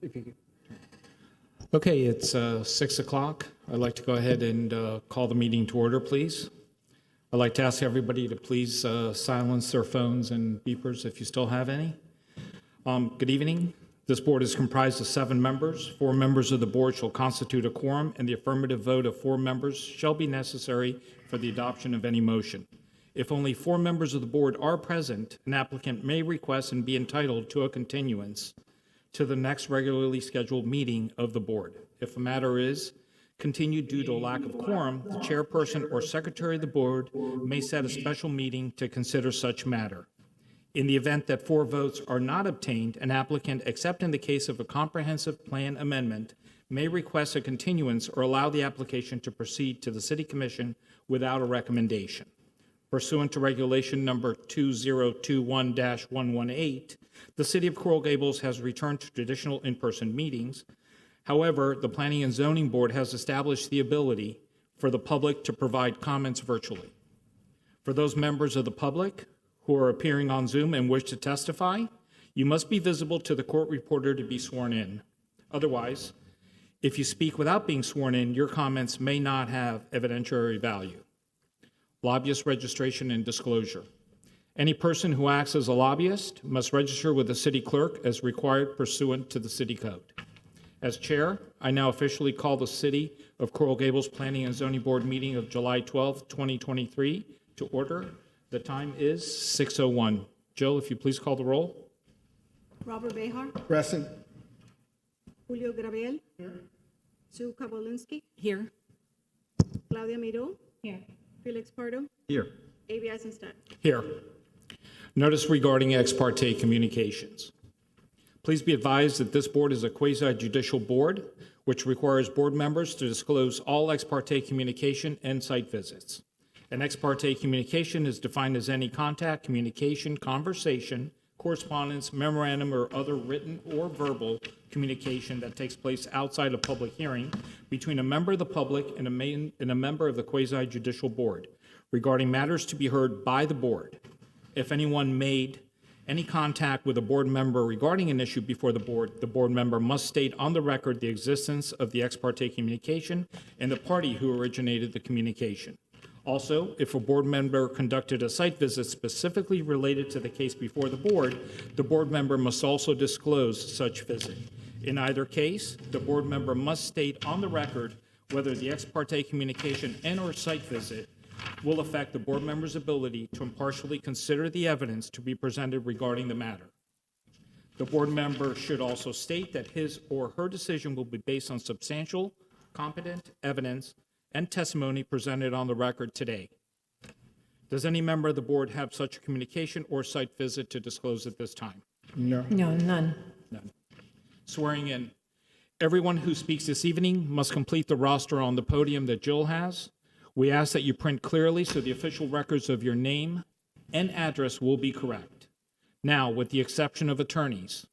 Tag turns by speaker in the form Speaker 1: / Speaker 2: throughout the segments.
Speaker 1: If you could. Okay, it's 6 o'clock. I'd like to go ahead and call the meeting to order, please. I'd like to ask everybody to please silence their phones and beepers if you still have any. Good evening. This board is comprised of 7 members. 4 members of the board shall constitute a quorum, and the affirmative vote of 4 members shall be necessary for the adoption of any motion. If only 4 members of the board are present, an applicant may request and be entitled to a continuance to the next regularly scheduled meeting of the board. If a matter is continued due to a lack of quorum, the chairperson or secretary of the board may set a special meeting to consider such matter. In the event that 4 votes are not obtained, an applicant, except in the case of a comprehensive plan amendment, may request a continuance or allow the application to proceed to the City Commission without a recommendation. Pursuant to Regulation Number 2021-118, the City of Coral Gables has returned to traditional in-person meetings. However, the Planning and Zoning Board has established the ability for the public to provide comments virtually. For those members of the public who are appearing on Zoom and wish to testify, you must be visible to the court reporter to be sworn in. Otherwise, if you speak without being sworn in, your comments may not have evidentiary value. Lobbyist registration and disclosure. Any person who acts as a lobbyist must register with the city clerk as required pursuant to the city code. As chair, I now officially call the City of Coral Gables Planning and Zoning Board meeting of July 12, 2023 to order. The time is 6:01. Jill, if you please call the roll.
Speaker 2: Robert Behar.
Speaker 3: Present.
Speaker 2: Julio Gravel. Here. Sue Kabolinsky.
Speaker 4: Here.
Speaker 2: Claudia Miro.
Speaker 4: Here.
Speaker 2: Felix Pardo.
Speaker 3: Here.
Speaker 2: A.B. Eisenstadt.
Speaker 1: Here. Notice regarding ex parte communications. Please be advised that this board is a quasi-judicial board, which requires board members to disclose all ex parte communication and site visits. An ex parte communication is defined as any contact, communication, conversation, correspondence, memorandum, or other written or verbal communication that takes place outside a public hearing between a member of the public and a member of the quasi-judicial board regarding matters to be heard by the board. If anyone made any contact with a board member regarding an issue before the board member must state on the record the existence of the ex parte communication and the party who originated the communication. Also, if a board member conducted a site visit specifically related to the case before the board member must also disclose such visit. In either case, the board member must state on the record whether the ex parte communication and/or site visit will affect the board member's ability to impartially consider the evidence to be presented regarding the matter. The board member should also state that his or her decision will be based on substantial, competent evidence and testimony presented on the record today. Does any member of the board have such a communication or site visit to disclose at this time?
Speaker 3: No.
Speaker 4: No, none.
Speaker 1: None. Swearing in. Everyone who speaks this evening must complete the roster on the podium that Jill has. We ask that you print clearly so the official records of your name and address will be correct. Now, with the exception of attorneys,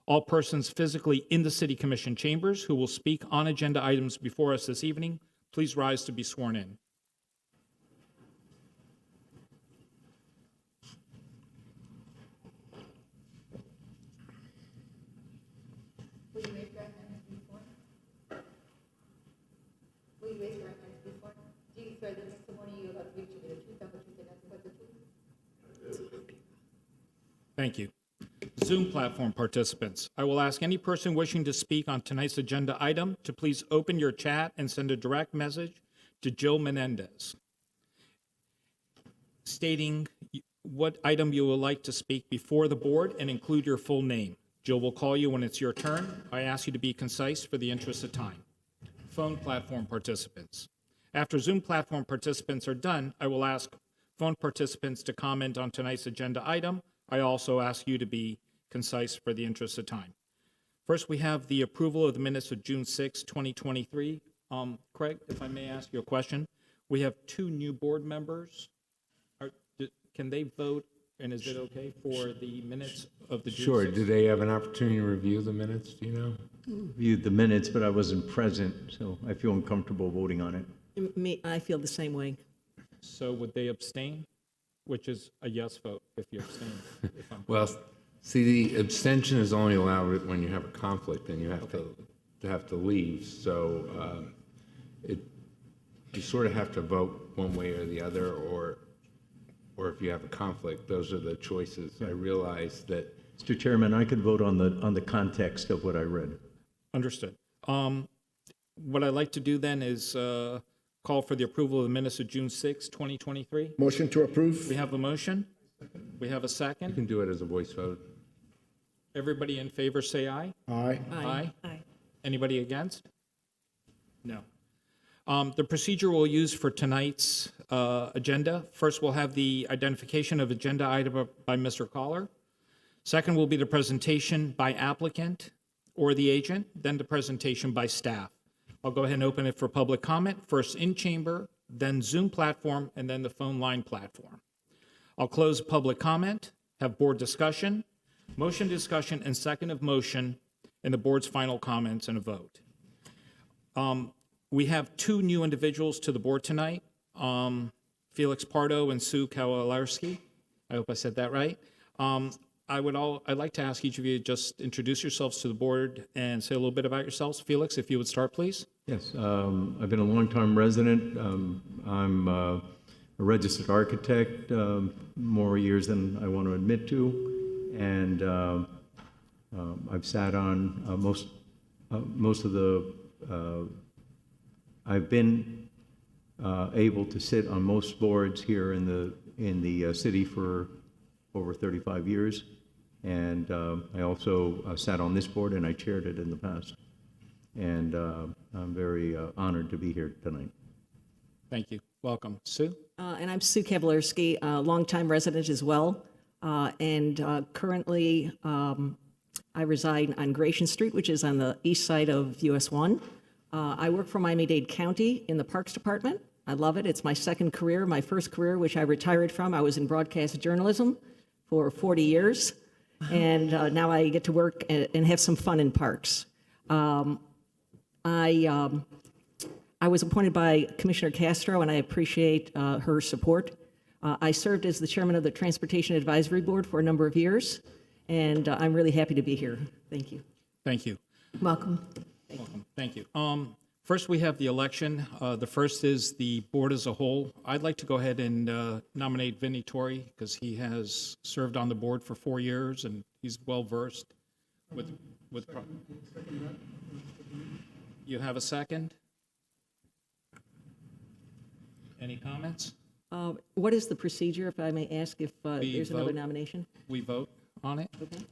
Speaker 1: all persons physically in the City Commission chambers who will speak on agenda items before us this evening, please rise to be sworn in.
Speaker 5: Will you raise your right hand and be sworn? Will you raise your right hand and be sworn? Do you swear that the testimony you are about to give should be the truth, nothing but the truth, and nothing but the truth?
Speaker 1: Thank you. Zoom platform participants, I will ask any person wishing to speak on tonight's agenda item to please open your chat and send a direct message to Jill Menendez, stating what item you would like to speak before the board and include your full name. Jill will call you when it's your turn. I ask you to be concise for the interest of time. Phone platform participants. After Zoom platform participants are done, I will ask phone participants to comment on tonight's agenda item. I also ask you to be concise for the interest of time. First, we have the approval of the minutes of June 6, 2023. Craig, if I may ask you a question. We have 2 new board members. Can they vote, and is it okay for the minutes of the June 6th?
Speaker 6: Sure. Do they have an opportunity to review the minutes? Do you know?
Speaker 3: Viewed the minutes, but I wasn't present, so I feel uncomfortable voting on it.
Speaker 4: I feel the same way.
Speaker 1: So would they abstain? Which is a yes vote if you abstain. If I'm
Speaker 6: Well, See, the abstention is only allowed when you have a conflict and you have to leave. So you sort of have to vote one way or the other, or if you have a conflict, those are the choices. I realize that.
Speaker 3: Mr. Chairman, I could vote on the context of what I read.
Speaker 1: Understood. What I'd like to do then is call for the approval of the minutes of June 6, 2023.
Speaker 7: Motion to approve?
Speaker 1: We have a motion. We have a
Speaker 6: You
Speaker 1: second.
Speaker 6: can do it as a voice vote.
Speaker 1: Everybody in favor, say aye.
Speaker 7: Aye.
Speaker 1: Aye.
Speaker 4: Aye.
Speaker 1: Anybody against? No. The procedure we'll use for tonight's agenda, first we'll have the identification of agenda item by Mr. Caller. Second will be the presentation by applicant or the agent, then the presentation by staff. I'll go ahead and open it for public comment, first in chamber, then Zoom platform, and then the phone line platform. I'll close public comment, have board discussion, motion discussion, and second of motion, and the board's final comments and a vote. We have two new individuals to the board tonight, Felix Pardo and Sue Kawalarski. I hope I said that right. I'd like to ask each of you to just introduce yourselves to the board and say a little bit about yourselves. Felix, if you would start, please.
Speaker 3: Yes, I've been a longtime resident. I'm a registered architect, more years than I want to admit to, and I've sat on most of the. I've been able to sit on most boards here in the city for over 35 years, and I also sat on this board and I chaired it in the past. And I'm very honored to be here tonight.
Speaker 1: Thank you. Welcome. Sue?
Speaker 4: And I'm Sue Kawalarski, a longtime resident as well. And currently, I reside on Gratian Street, which is on the east side of US 1. I work for Miami-Dade County in the Parks Department. I love it. It's my second career. My first career, which I retired from, I was in broadcast journalism for 40 years. And now I get to work and have some fun in parks. I was appointed by Commissioner Castro, and I appreciate her support. I served as the chairman of the Transportation Advisory Board for a number of years, and I'm really happy to be here. Thank you.
Speaker 1: Thank you.
Speaker 4: Welcome.
Speaker 1: Welcome. Thank you. First, we have the election. The first is the board as a whole. I'd like to go ahead and nominate Vinnie Torrey because he has served on the board for 4 years and he's well versed with. You have a second? Any comments?
Speaker 4: What is the procedure, if I may ask, if there's another
Speaker 1: vote.
Speaker 4: nomination?
Speaker 1: We vote on it.
Speaker 4: Okay.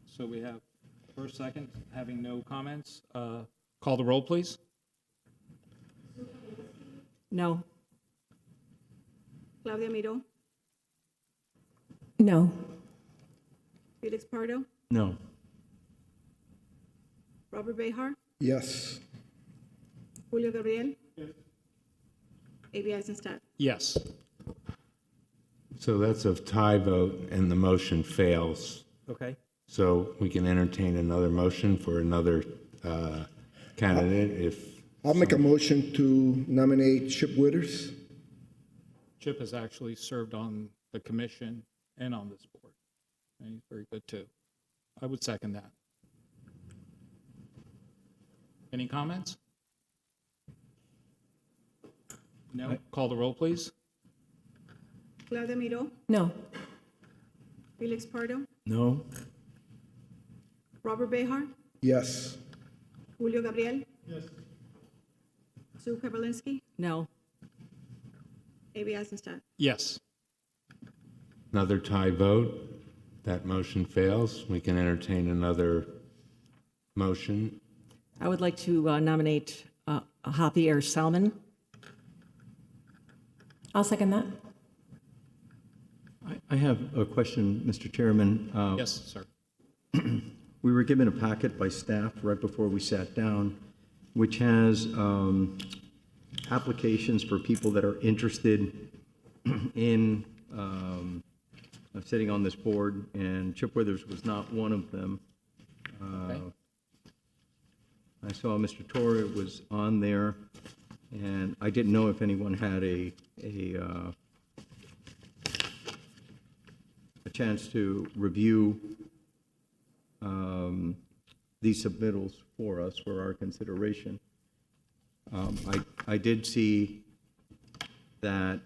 Speaker 1: So we have first, second, having no comments. Call the roll, please.
Speaker 4: No.
Speaker 2: Claudia Miró,
Speaker 4: No.
Speaker 2: Felix Pardo,
Speaker 3: No.
Speaker 2: Robert Behar,
Speaker 7: Yes.
Speaker 2: Julio Gabriel. A.B. Eisenstadt.
Speaker 1: Yes.
Speaker 6: So that's a tie vote and the motion fails.
Speaker 1: Okay.
Speaker 6: So we can entertain another motion for another candidate if.
Speaker 7: I'll make a motion to nominate Chip Withers.
Speaker 1: Chip has actually served on the commission and on this board. And he's very good too. I would second that. Any comments? No? Call the roll, please.
Speaker 2: Claudia Miró,
Speaker 4: No.
Speaker 2: Felix Pardo,
Speaker 3: No.
Speaker 2: Robert Behar,
Speaker 7: Yes.
Speaker 2: Julio Gabriel. Sue Kaberlinski,
Speaker 4: No.
Speaker 2: A.B. Eisenstadt.
Speaker 1: Yes.
Speaker 6: Another tie vote. That motion fails. We can entertain another motion.
Speaker 4: I would like to nominate Javier Salmon.
Speaker 8: I'll second that.
Speaker 3: I have a question, Mr. Chairman.
Speaker 1: Yes, sir.
Speaker 3: We were given a packet by staff right before we sat down, which has applications for people that are interested in sitting on this board, and Chip Withers was not one of them.
Speaker 1: Okay.
Speaker 3: I saw Mr. Torre was on there, and I didn't know if anyone had a chance to review these submittals for us for our consideration. I did see that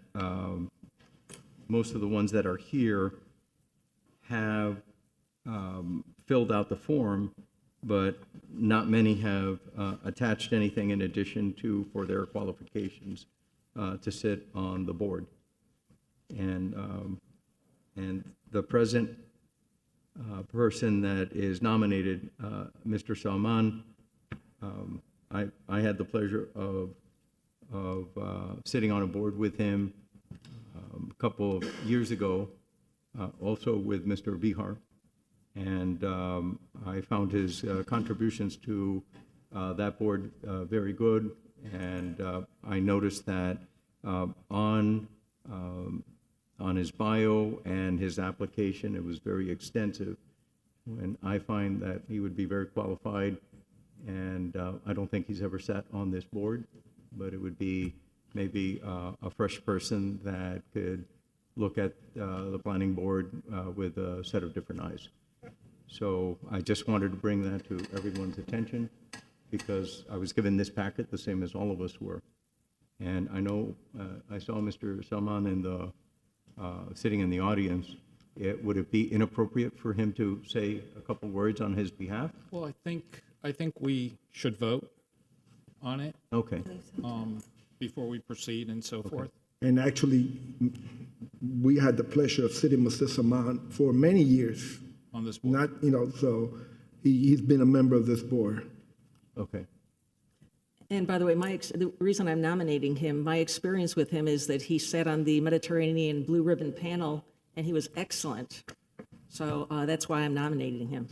Speaker 3: most of the ones that are here have filled out the form, but not many have attached anything in addition to for their qualifications to sit on the board. And the present person that is nominated, Mr. Salman, I had the pleasure of sitting on a board with him a couple of years ago, also with Mr. Bihar. And I found his contributions to that board very good. And I noticed that on his bio and his application, it was very extensive. And I find that he would be very qualified. And I don't think he's ever sat on this board, but it would be maybe a fresh person that could look at the planning board with a set of different eyes. So I just wanted to bring that to everyone's attention because I was given this packet the same as all of us were. And I know I saw Mr. Salman in the sitting in the audience. Would it be inappropriate for him to say a couple words on his behalf?
Speaker 1: Well, I think we should vote on it
Speaker 3: Okay.
Speaker 1: before we proceed and so forth.
Speaker 7: And actually, we had the pleasure of sitting with Mr. Saman for many years.
Speaker 1: On this board.
Speaker 7: Not, so he's been a member of this board.
Speaker 3: Okay.
Speaker 4: And by the way, the reason I'm nominating him, my experience with him is that he sat on the Mediterranean Blue Ribbon panel, and he was excellent. So that's why I'm nominating him.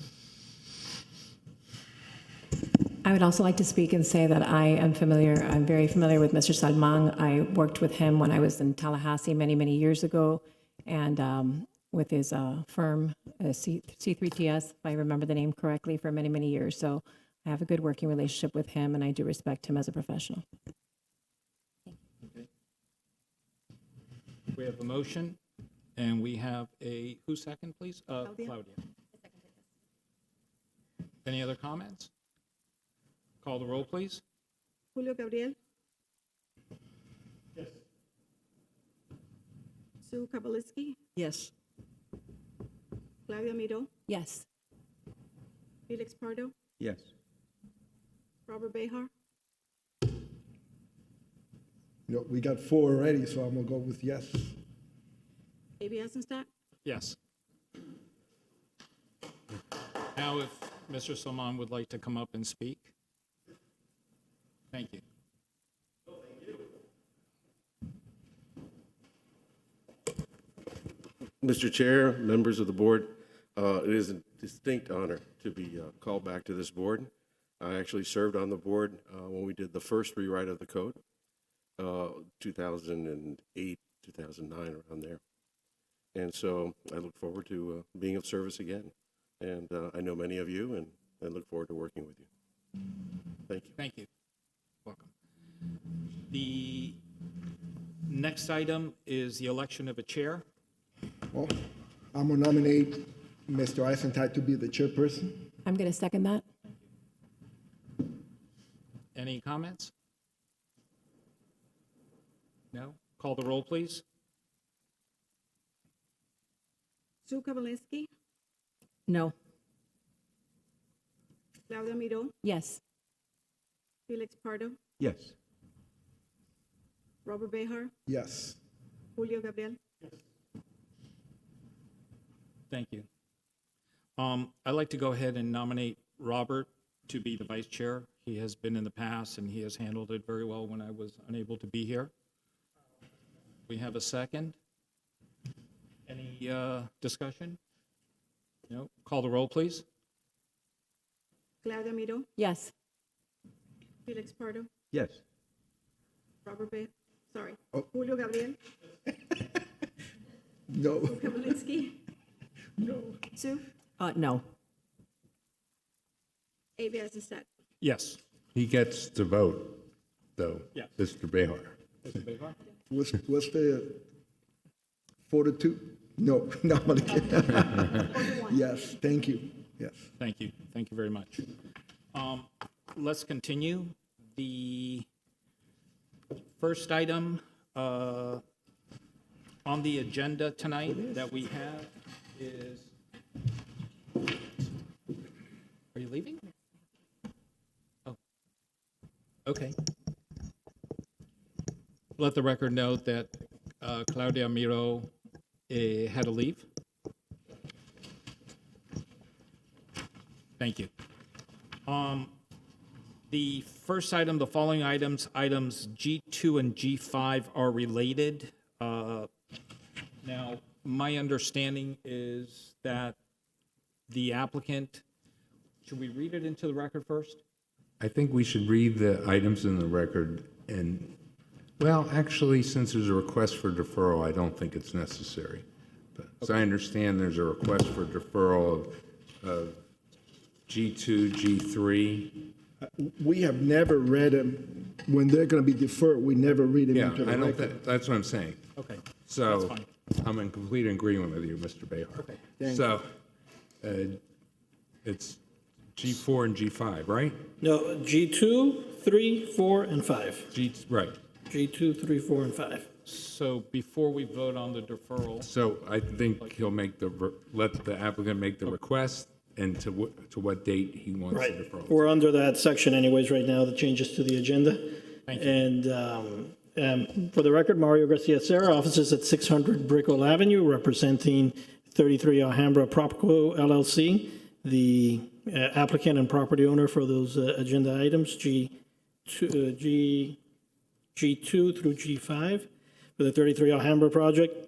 Speaker 8: I would also like to speak and say that I'm very familiar with Mr. Salman. I worked with him when I was in Tallahassee many, many years ago, and with his firm, C3TS, if I remember the name correctly, for many, many years. So I have a good working relationship with him, and I do respect him as a professional.
Speaker 1: We have a motion, and we have who's second, please? Claudia. Any other comments? Call the roll, please.
Speaker 2: Julio Gabriel. Yes. Sue Kabalisky.
Speaker 4: Yes.
Speaker 2: Claudia Miro.
Speaker 8: Yes.
Speaker 2: Felix Pardo.
Speaker 3: Yes.
Speaker 2: Robert Behar.
Speaker 7: We got 4 already, so I'm gonna go with yes.
Speaker 2: A.B. Eisenstadt.
Speaker 1: Yes. Now, if Mr. Salman would like to come up and speak. Thank you.
Speaker 9: Mr. Chair, members of the board, it is a distinct honor to be called back to this board. I actually served on the board when we did the first rewrite of the code, 2008, 2009, around there. And so I look forward to being of service again. And I know many of you, and I look forward to working with you. Thank you.
Speaker 1: Thank you. Welcome. The next item is the election of a chair.
Speaker 7: Well, I'm gonna nominate Mr. Eisenstadt to be the chairperson.
Speaker 8: I'm going to second that.
Speaker 1: Any comments? No? Call the roll, please.
Speaker 2: Sue Kabalisky.
Speaker 4: No.
Speaker 2: Claudia Miro.
Speaker 8: Yes.
Speaker 2: Felix Pardo.
Speaker 3: Yes.
Speaker 2: Robert Behar.
Speaker 7: Yes.
Speaker 2: Julio Gabriel.
Speaker 1: Thank you. I'd like to go ahead and nominate Robert to be the vice chair. He has been in the past, and he has handled it very well when I was unable to be here. We have a second. Any discussion? No? Call the roll, please.
Speaker 2: Claudia Miro.
Speaker 8: Yes.
Speaker 2: Felix Pardo.
Speaker 3: Yes.
Speaker 2: Robert Behar. Sorry. Julio Gabriel.
Speaker 7: No.
Speaker 2: Sue Kabalisky.
Speaker 7: No.
Speaker 2: Sue.
Speaker 4: No.
Speaker 2: A.B. Eisenstadt.
Speaker 1: Yes.
Speaker 6: He gets to vote, though,
Speaker 1: Yes.
Speaker 6: Mr. Behar.
Speaker 1: Mr. Behar?
Speaker 7: What's the 4-2? No, no, I'm only kidding. Yes, thank you. Yes.
Speaker 1: Thank you. Thank you very much. Let's continue. The first item on the agenda tonight that we have is, are you leaving? Oh, okay. Let the record note that Claudia Miro had to leave. Thank you. The first item, the following items G2 and G5 are related. Now, my understanding is that the applicant, should we read it into the record first?
Speaker 6: I think we should read the items in the record and, well, actually, since there's a request for deferral, I don't think it's necessary. But as I understand, there's a request for deferral of G2, G3.
Speaker 7: We have never read them. When they're going to be deferred, we never read them
Speaker 6: Yeah,
Speaker 7: into the
Speaker 6: I don't,
Speaker 7: record.
Speaker 6: that's what I'm saying.
Speaker 1: Okay, that's
Speaker 6: So
Speaker 1: fine.
Speaker 6: I'm in complete agreement with you, Mr. Behar.
Speaker 1: Okay.
Speaker 7: Thank
Speaker 6: So it's G4 and G5, right?
Speaker 10: No, G2, 3, 4, and 5.
Speaker 6: Right.
Speaker 10: G2, 3, 4, and 5.
Speaker 1: So before we vote on the deferral,
Speaker 6: So I think he'll make let the applicant make the request and to what date he wants the
Speaker 10: Right.
Speaker 6: deferral.
Speaker 10: We're under that section anyways right now, the changes to the agenda.
Speaker 1: Thank you.
Speaker 10: And for the record, Mario Garcia Serra, offices at 600 Brickell Avenue, representing 33 Alhambra Propco LLC, the applicant and property owner for those agenda items, G2 through G5 for the 33 Alhambra project.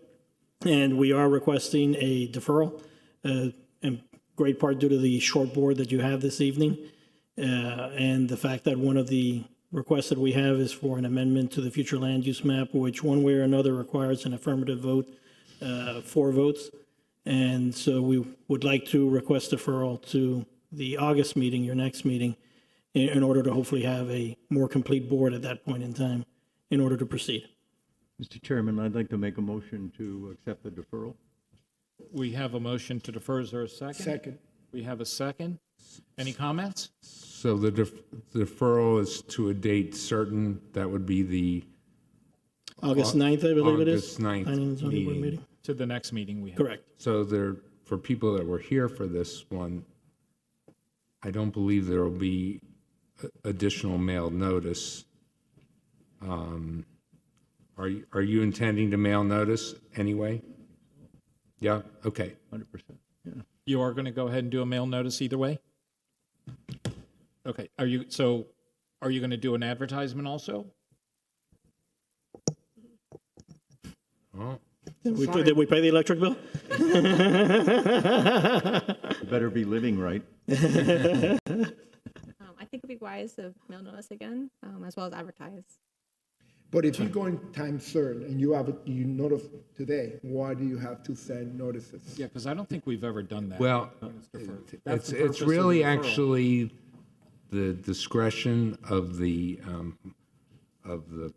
Speaker 10: And we are requesting a deferral, in great part due to the short board that you have this evening. And the fact that one of the requests that we have is for an amendment to the future land use map, which one way or another requires an affirmative vote, 4 votes. And so we would like to request deferral to the August meeting, your next meeting, in order to hopefully have a more complete board at that point in time in order to proceed.
Speaker 3: Mr. Chairman, I'd like to make a motion to accept the deferral.
Speaker 1: we have a motion to defer. Is there a second?
Speaker 7: Second.
Speaker 1: We have a second. Any comments?
Speaker 6: So the deferral is to a date certain, that would be the
Speaker 10: August 9th, I believe it is.
Speaker 6: August 9th
Speaker 10: Planning and zoning board
Speaker 6: meeting.
Speaker 1: To the next meeting we have.
Speaker 10: Correct.
Speaker 6: So there, for people that were here for this one, I don't believe there will be additional mail notice. Are you intending to mail notice anyway? Yeah, okay.
Speaker 3: 100%. Yeah.
Speaker 1: You are going to go ahead and do a mail notice either way? Okay, are you going to do an advertisement also?
Speaker 6: Oh,
Speaker 10: Did we pay the electric bill?
Speaker 3: You better be living right.
Speaker 11: I think it'd be wise to mail notice again, as well as advertise.
Speaker 7: But if you're going time certain and you notice today, why do you have to send notices?
Speaker 1: Yeah, because I don't think we've ever done that.
Speaker 6: well,
Speaker 1: That's the
Speaker 6: it's
Speaker 1: purpose of
Speaker 6: really
Speaker 1: the deferral.
Speaker 6: actually the discretion of the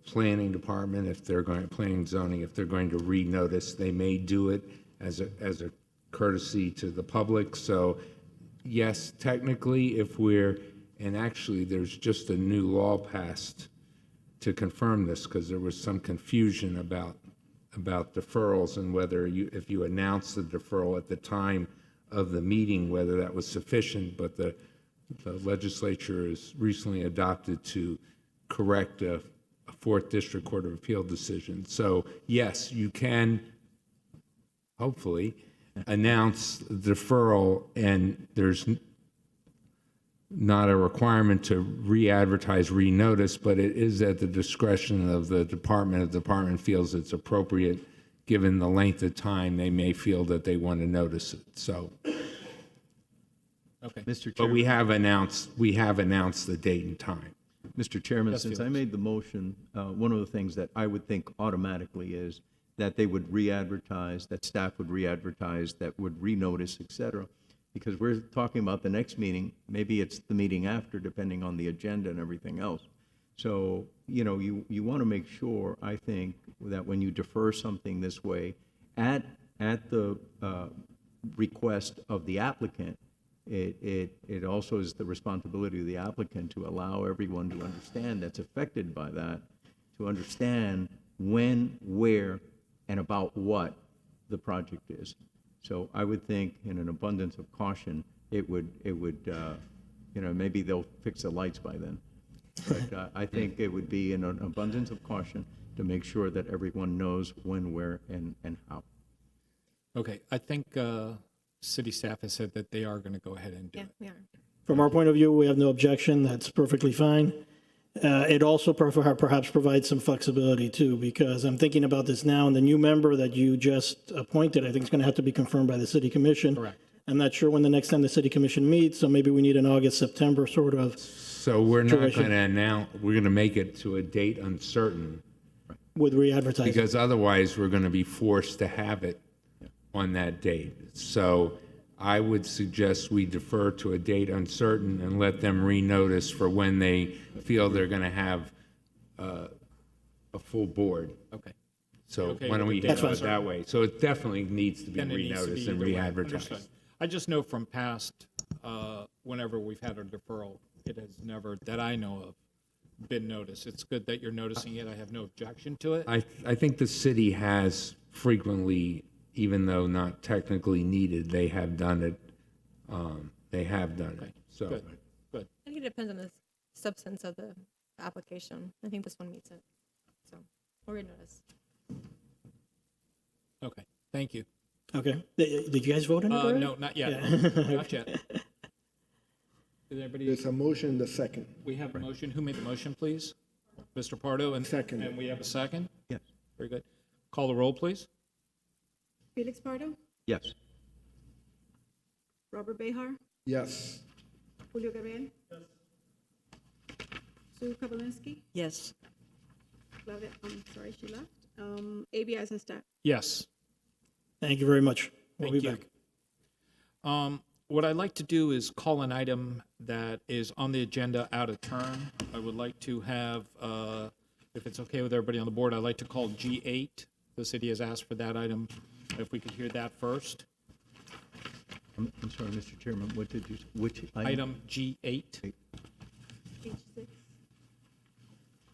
Speaker 6: planning department, if they're going, planning and zoning, if they're going to renotice, they may do it as a courtesy to the public. So yes, technically, and actually, there's just a new law passed to confirm this, because there was some confusion about deferrals and whether if you announce the deferral at the time of the meeting, whether that was sufficient, but the legislature has recently adopted to correct a 4th District Court of Appeal decision. So yes, you can hopefully announce the deferral, and there's not a requirement to re-advertise, re-notice, but it is at the discretion of the department. If the department feels it's appropriate, given the length of time, they may feel that they want to notice it. So,
Speaker 1: Okay.
Speaker 3: Mr.
Speaker 6: but
Speaker 3: Chairman,
Speaker 6: we have announced the date and time.
Speaker 3: Mr. Chairman,
Speaker 1: Yes,
Speaker 3: since I
Speaker 1: Felix.
Speaker 3: made the motion, one of the things that I would think automatically is that they would re-advertise, that staff would re-advertise, that would re-notice, et cetera. Because we're talking about the next meeting, maybe it's the meeting after, depending on the agenda and everything else. So, you want to make sure, I think, that when you defer something this way, at the request of the applicant, it also is the responsibility of the applicant to allow everyone to understand that's affected by that, to understand when, where, and about what the project is. So I would think, in an abundance of caution, it would maybe they'll fix the lights by then. But I think it would be in an abundance of caution to make sure that everyone knows when, where, and how.
Speaker 1: Okay, I think city staff has said that they are going to go ahead and do
Speaker 11: Yeah,
Speaker 1: it.
Speaker 11: we are.
Speaker 10: From our point of view, we have no objection. That's perfectly fine. It also perhaps provides some flexibility too, because I'm thinking about this now, and the new member that you just appointed, I think is going to have to be confirmed by the city commission.
Speaker 1: Correct.
Speaker 10: I'm not sure when the next time the city commission meets, so maybe we need an August, September sort of.
Speaker 6: So we're not
Speaker 10: Situation.
Speaker 6: going to announce, we're going to make it to a date uncertain,
Speaker 10: With re-advertising.
Speaker 6: because otherwise we're going to be forced to have it on that date. So I would suggest we defer to a date uncertain and let them renotice for when they feel they're going to have a full board.
Speaker 1: Okay.
Speaker 6: So
Speaker 1: Okay
Speaker 6: why don't
Speaker 1: with
Speaker 6: we
Speaker 1: the
Speaker 6: handle
Speaker 1: date
Speaker 6: it that way? So it definitely needs to be
Speaker 1: Then it needs to be
Speaker 6: renoticed and
Speaker 1: either way.
Speaker 6: re-advertised.
Speaker 1: Understood. I just know from past, whenever we've had a deferral, it has never, that I know of, been noticed. It's good that you're noticing it. I have no objection to it.
Speaker 6: I think the city has frequently, even though not technically needed, they have done it. They have done it. So
Speaker 1: Good, good.
Speaker 11: I think it depends on the substance of the application. I think this one meets it. So we'll renotice.
Speaker 1: Okay, thank you.
Speaker 10: Okay. Did you guys vote on it already?
Speaker 1: No, not yet. Not yet. Did everybody,
Speaker 7: There's a motion in the second.
Speaker 1: we have a motion. Who made the motion, please? Mr. Pardo? And
Speaker 7: Second.
Speaker 1: And we have a second?
Speaker 3: Yes.
Speaker 1: Very good. Call the roll, please.
Speaker 2: Felix Pardo,
Speaker 3: Yes.
Speaker 2: Robert Behar,
Speaker 7: Yes.
Speaker 2: Julio Gabriel. Sue Kabalinski,
Speaker 4: Yes.
Speaker 2: Claudia, I'm sorry, she left. AB Eisenstadt.
Speaker 1: Yes.
Speaker 10: Thank you very much. We'll be
Speaker 1: Thank you.
Speaker 10: back.
Speaker 1: What I'd like to do is call an item that is on the agenda out of turn. I would like to have, if it's okay with everybody on the board, I'd like to call G8. The city has asked for that item. If we could hear that first.
Speaker 3: I'm sorry, Mr. Chairman, what did you, which item?
Speaker 1: Item G8.
Speaker 2: Page 6.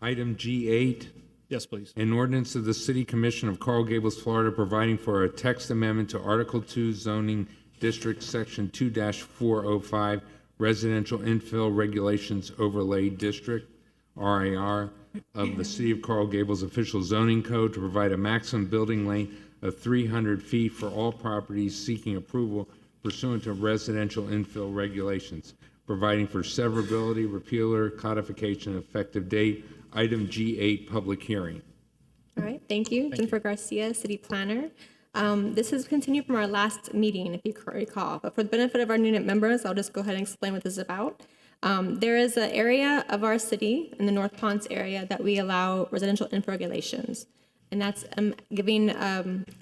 Speaker 6: item G8,
Speaker 1: Yes, please.
Speaker 6: an ordinance of the City Commission of Coral Gables, Florida, providing for a text amendment to Article 2 zoning district, Section 2-405, residential infill regulations overlay district, RIR, of the City of Coral Gables official zoning code to provide a maximum building length of 300 feet for all properties seeking approval pursuant to residential infill regulations, providing for severability, repealer, codification, effective date. Item G8, public hearing.
Speaker 11: All right, thank you. Jennifer Garcia, City Planner. This is continued from our last meeting, if you recall, but for the benefit of our new members, I'll just go ahead and explain what this is about. There is an area of our city, in the North Ponce area, that we allow residential infill regulations. And that's giving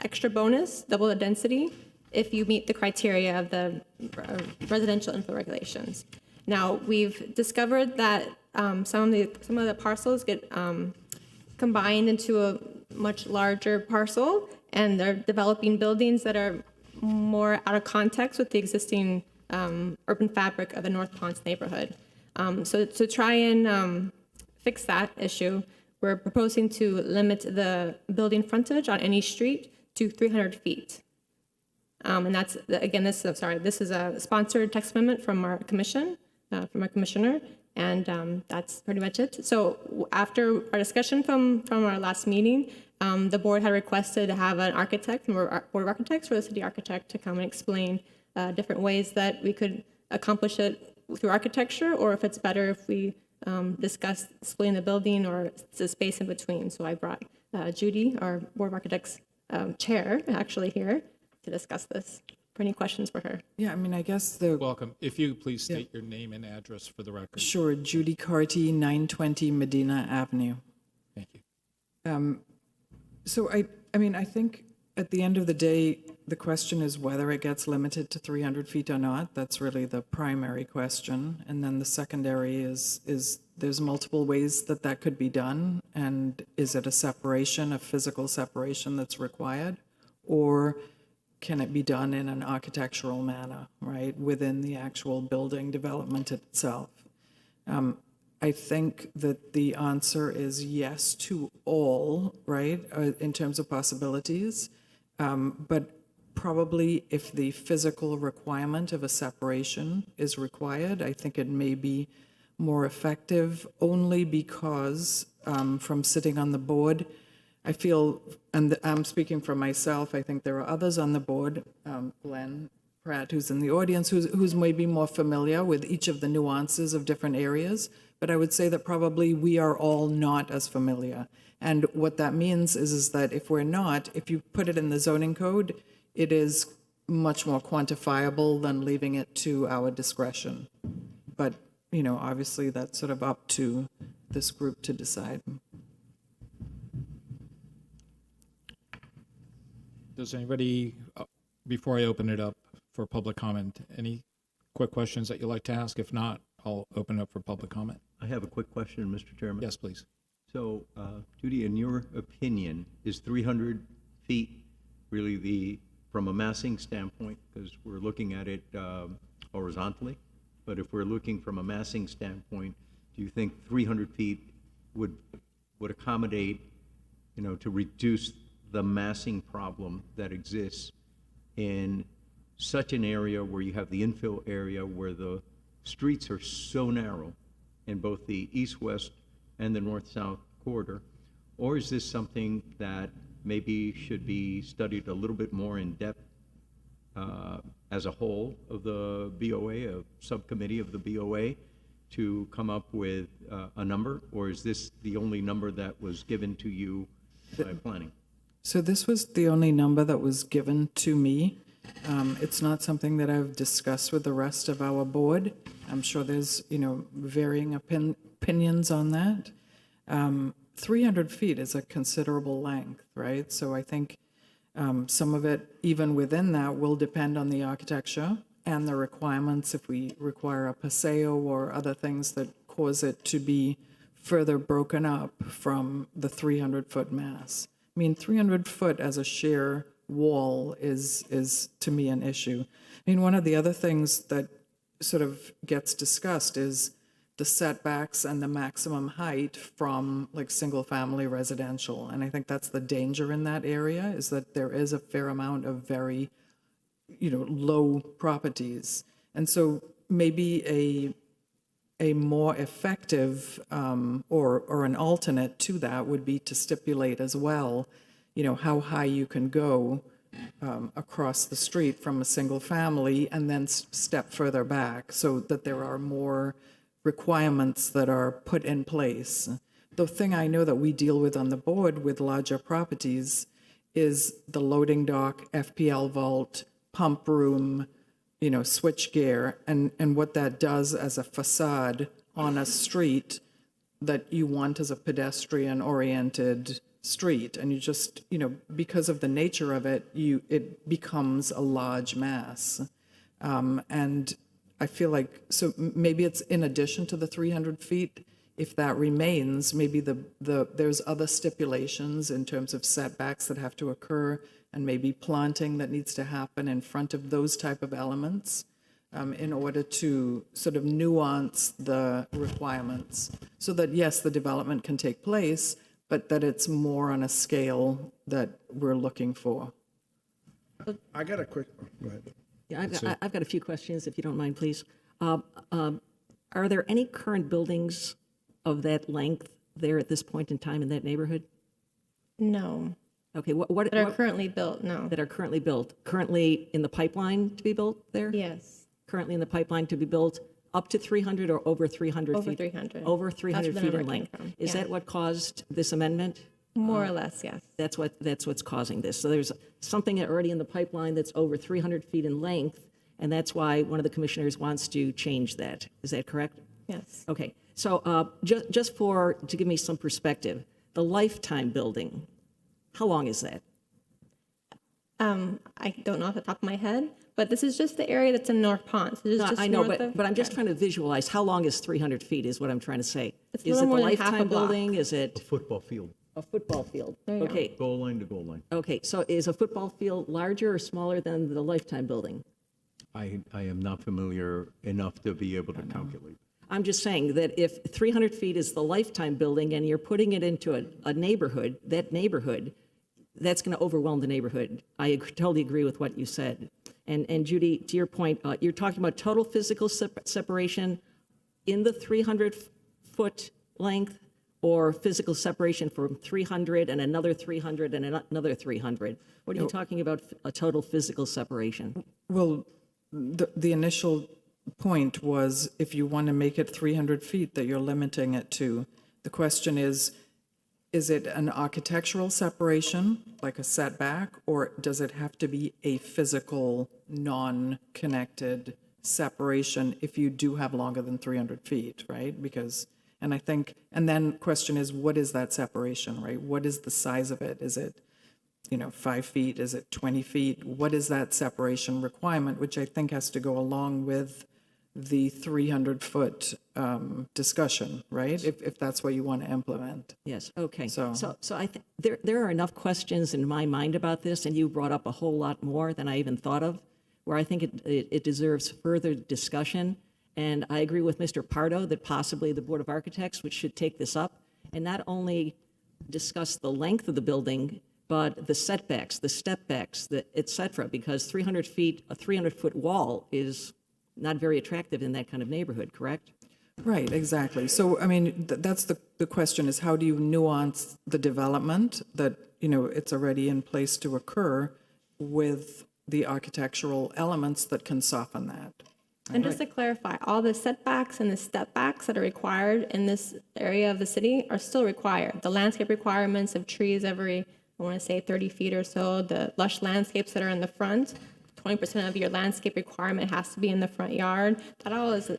Speaker 11: extra bonus, double the density, if you meet the criteria of the residential infill regulations. Now, we've discovered that some of the parcels get combined into a much larger parcel, and they're developing buildings that are more out of context with the existing urban fabric of the North Ponce neighborhood. So to try and fix that issue, we're proposing to limit the building frontage on any street to 300 feet. And that's, again, this is a sponsored text amendment from our commission, from our commissioner, and that's pretty much it. So after our discussion from our last meeting, the board had requested to have an architect, from our board of architects, or the city architect, to come and explain different ways that we could accomplish it through architecture, or if it's better if we discuss splitting the building or the space in between. So I brought Judy, our board of architects chair, actually here to discuss this. For any questions for her?
Speaker 12: Yeah, I mean, I guess the,
Speaker 1: Welcome. If you please state your name and address for the record.
Speaker 12: sure, Judy Carty, 920 Medina Avenue.
Speaker 1: Thank you.
Speaker 12: So I mean, I think at the end of the day, the question is whether it gets limited to 300 feet or not. That's really the primary question. And then the secondary is there's multiple ways that could be done. And is it a separation, a physical separation that's required? Or can it be done in an architectural manner, right, within the actual building development itself? I think that the answer is yes to all, right, in terms of possibilities. But probably if the physical requirement of a separation is required, I think it may be more effective only because from sitting on the board, I feel, and I'm speaking for myself, I think there are others on the board, Glenn Pratt, who's in the audience, who's maybe more familiar with each of the nuances of different areas, but I would say that probably we are all not as familiar. And what that means is that if we're not, if you put it in the zoning code, it is much more quantifiable than leaving it to our discretion. But, you know, obviously that's sort of up to this group to decide.
Speaker 1: Does anybody, before I open it up for public comment, any quick questions that you'd like to ask? If not, I'll open it up for public comment.
Speaker 3: I have a quick question, Mr. Chairman.
Speaker 1: Yes, please.
Speaker 3: So, Judy, in your opinion, is 300 feet really from a massing standpoint, because we're looking at it horizontally, but if we're looking from a massing standpoint, do you think 300 feet would accommodate, you know, to reduce the massing problem that exists in such an area where you have the infill area where the streets are so narrow in both the east-west and the north-south corridor? Or is this something that maybe should be studied a little bit more in depth as a whole of the BOA, a subcommittee of the BOA, to come up with a number? Or is this the only number that was given to you by planning?
Speaker 12: So this was the only number that was given to me. It's not something that I've discussed with the rest of our board. I'm sure there's, you know, varying opinions on that. 300 feet is a considerable length, right? So I think some of it, even within that, will depend on the architecture and the requirements, if we require a paseo or other things that cause it to be further broken up from the 300-foot mass. I mean, 300 foot as a sheer wall is to me an issue. I mean, one of the other things that sort of gets discussed is the setbacks and the maximum height from like single family residential. And I think that's the danger in that area, is that there is a fair amount of very, you know, low properties. And so maybe a more effective or an alternate to that would be to stipulate as well, you know, how high you can go across the street from a single family and then step further back, so that there are more requirements that are put in place. The thing I know that we deal with on the board with larger properties is the loading dock, FPL vault, pump room, you know, switch gear, and what that does as a facade on a street that you want as a pedestrian-oriented street. And you just, you know, because of the nature of it, it becomes a large mass. And I feel like, so maybe it's in addition to the 300 feet, if that remains, maybe there's other stipulations in terms of setbacks that have to occur, and maybe planting that needs to happen in front of those type of elements in order to sort of nuance the requirements so that, yes, the development can take place, but that it's more on a scale that we're looking for.
Speaker 7: I got a quick, go ahead.
Speaker 4: Yeah, I've got a few questions, if you don't mind, please. Are there any current buildings of that length there at this point in time in that neighborhood?
Speaker 11: No.
Speaker 4: Okay, what
Speaker 11: That are currently built, no.
Speaker 4: that are currently built? Currently in the pipeline to be built there?
Speaker 11: Yes.
Speaker 4: Currently in the pipeline to be built up to 300 or over 300
Speaker 11: Over
Speaker 4: feet?
Speaker 11: 300.
Speaker 4: Over
Speaker 11: That's
Speaker 4: 300
Speaker 11: where the
Speaker 4: feet in
Speaker 11: number came
Speaker 4: length.
Speaker 11: from,
Speaker 4: Is
Speaker 11: yeah.
Speaker 4: that what caused this amendment?
Speaker 11: More or less, yes.
Speaker 4: That's what's causing this. So there's something already in the pipeline that's over 300 feet in length, and that's why one of the commissioners wants to change that. Is that correct?
Speaker 11: Yes.
Speaker 4: Okay. So just to give me some perspective, the Lifetime building, how long is that?
Speaker 11: I don't know off the top of my head, but this is just the area that's in North Pond. So this is
Speaker 4: No,
Speaker 11: just
Speaker 4: I know,
Speaker 11: north of-
Speaker 4: but I'm just trying to visualize how long is 300 feet is what I'm trying to say.
Speaker 11: It's a
Speaker 4: Is
Speaker 11: little
Speaker 4: it
Speaker 11: more
Speaker 4: the
Speaker 11: than half a
Speaker 4: Lifetime
Speaker 11: block.
Speaker 4: building? Is it?
Speaker 3: A football field.
Speaker 4: A football field.
Speaker 11: There you go.
Speaker 4: Okay,
Speaker 3: Goal line to goal line.
Speaker 4: okay, so is a football field larger or smaller than the Lifetime building?
Speaker 3: I am not familiar enough to be able to calculate.
Speaker 4: I'm just saying that if 300 feet is the Lifetime building and you're putting it into a neighborhood, that's going to overwhelm the neighborhood. I totally agree with what you said. And Judy, to your point, you're talking about total physical separation in the 300-foot length, or physical separation from 300 and another 300 and another 300? What are you talking about, a total physical separation?
Speaker 12: Well, the initial point was if you want to make it 300 feet that you're limiting it to. The question is it an architectural separation, like a setback, or does it have to be a physical, non-connected separation if you do have longer than 300 feet, right? Because, and I think, and then question is, what is that separation, right? What is the size of it? Is it, 5 feet? Is it 20 feet? What is that separation requirement, which I think has to go along with the 300-foot discussion, right? If that's what you want to implement.
Speaker 4: Yes, okay.
Speaker 12: So-
Speaker 4: So I think there are enough questions in my mind about this, and you brought up a whole lot more than I even thought of, where I think it deserves further discussion. And I agree with Mr. Pardo that possibly the Board of Architects, which should take this up, and not only discuss the length of the building, but the setbacks, the step backs, et cetera, because 300 feet, a 300-foot wall is not very attractive in that kind of neighborhood, correct?
Speaker 12: Right, exactly. So, I mean, that's the question is how do you nuance the development that, it's already in place to occur with the architectural elements that can soften that.
Speaker 11: And just to clarify, all the setbacks and the step backs that are required in this area of the city are still required. The landscape requirements of trees every, I want to say 30 feet or so, the lush landscapes that are in the front, 20% of your landscape requirement has to be in the front yard. That all is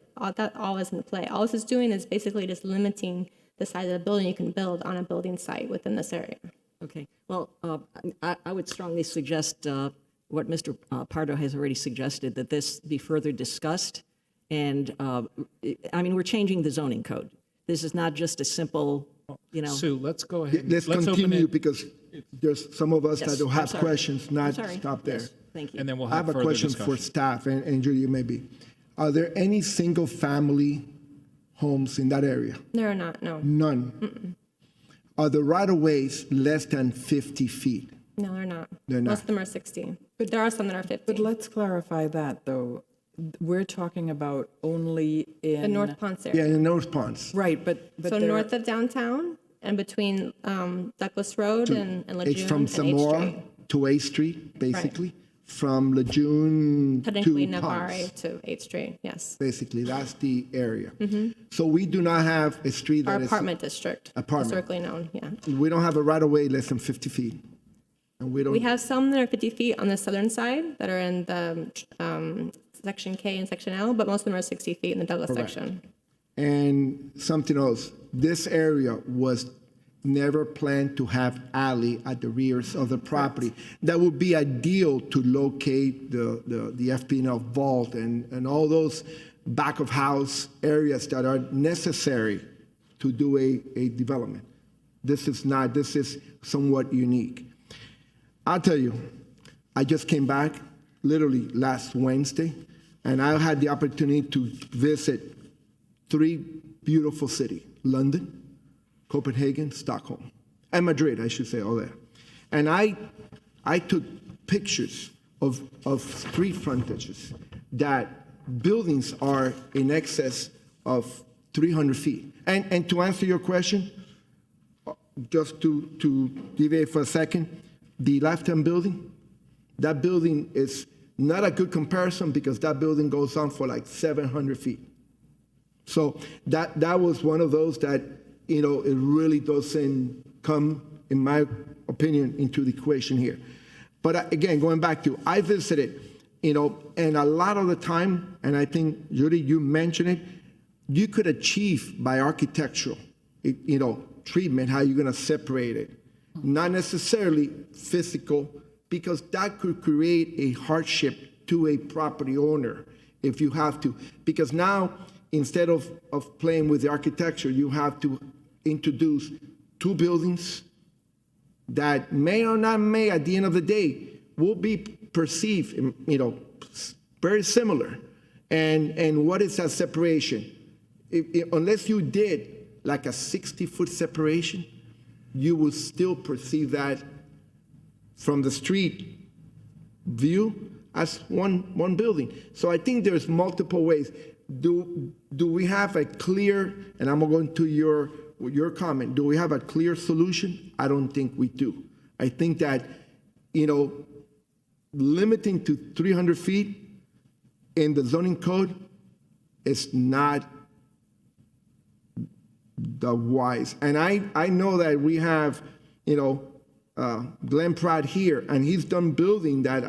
Speaker 11: in play. All this is doing is basically just limiting the size of the building you can build on a building site within this area.
Speaker 4: Okay, well, I would strongly suggest what Mr. Pardo has already suggested, that this be further discussed. And, we're changing the zoning code. This is not just a simple,
Speaker 1: Sue, let's go ahead.
Speaker 7: Let's
Speaker 1: open
Speaker 7: continue
Speaker 1: it,
Speaker 7: because there's some of us
Speaker 4: Yes,
Speaker 7: that will
Speaker 4: I'm
Speaker 7: have
Speaker 4: sorry.
Speaker 7: questions, not
Speaker 4: Sorry.
Speaker 7: stop there.
Speaker 4: Yes, thank you.
Speaker 1: And then we'll
Speaker 7: I
Speaker 1: have
Speaker 7: have a
Speaker 1: further
Speaker 7: question for
Speaker 1: discussion.
Speaker 7: staff, and Judy, maybe. Are there any single-family homes in that area?
Speaker 11: There are not, no.
Speaker 7: None. Are the right-of-ways less than 50 feet?
Speaker 11: No, they're not.
Speaker 7: They're not.
Speaker 11: Most of them are 60. But there are some that are 50.
Speaker 12: But let's clarify that, though. We're talking about only in...
Speaker 11: The North Ponce
Speaker 7: Yeah,
Speaker 11: area.
Speaker 7: in the North Ponce.
Speaker 12: Right, but
Speaker 11: So
Speaker 12: there-
Speaker 11: north of downtown and between Douglas Road and Lejeune
Speaker 7: It's from
Speaker 11: and 8th
Speaker 7: Zamora
Speaker 11: Street.
Speaker 7: to 8th Street, basically. From Lejeune
Speaker 11: Technically
Speaker 7: to
Speaker 11: Navarre
Speaker 7: Ponce.
Speaker 11: to 8th Street, yes.
Speaker 7: Basically, that's the area. So we do not have a street
Speaker 11: Our
Speaker 7: that is...
Speaker 11: apartment district,
Speaker 7: Apartment.
Speaker 11: historically known, yeah.
Speaker 7: We don't have a right-of-way less than 50 feet. And we don't...
Speaker 11: We have some that are 50 feet on the southern side that are in the Section K and Section L, but most of them are 60 feet in the Douglas section.
Speaker 7: And something else, this area was never planned to have alley at the rears of the property. That would be ideal to locate the FP&L vault and all those back of house areas that are necessary to do a development. This is not, this is somewhat unique. I'll tell you, I just came back literally last Wednesday, and I had the opportunity to visit 3 beautiful cities, London, Copenhagen, Stockholm, and Madrid, I should say, all there. And I took pictures of street frontages that buildings are in excess of 300 feet. And to answer your question, just to deviate for a second, the Lifetime building, that building is not a good comparison because that building goes on for like 700 feet. So that was one of those that, it really doesn't come, in my opinion, into the equation here. But again, going back to, I visited, and a lot of the time, and I think, Judy, you mentioned it, you could achieve by architectural, treatment, how you're going to separate it. Not necessarily physical, because that could create a hardship to a property owner if you have to. Because now, instead of playing with the architecture, you have to introduce 2 buildings that may or not may at the end of the day will be perceived, very similar. And what is that separation? Unless you did like a 60-foot separation, you will still perceive that from the street view as one building. So I think there's multiple ways. Do we have a clear, and I'm going to your comment, do we have a clear solution? I don't think we do. I think that, limiting to 300 feet in the zoning code is not the wise. And I know that we have, Glenn Pratt here, and he's done building that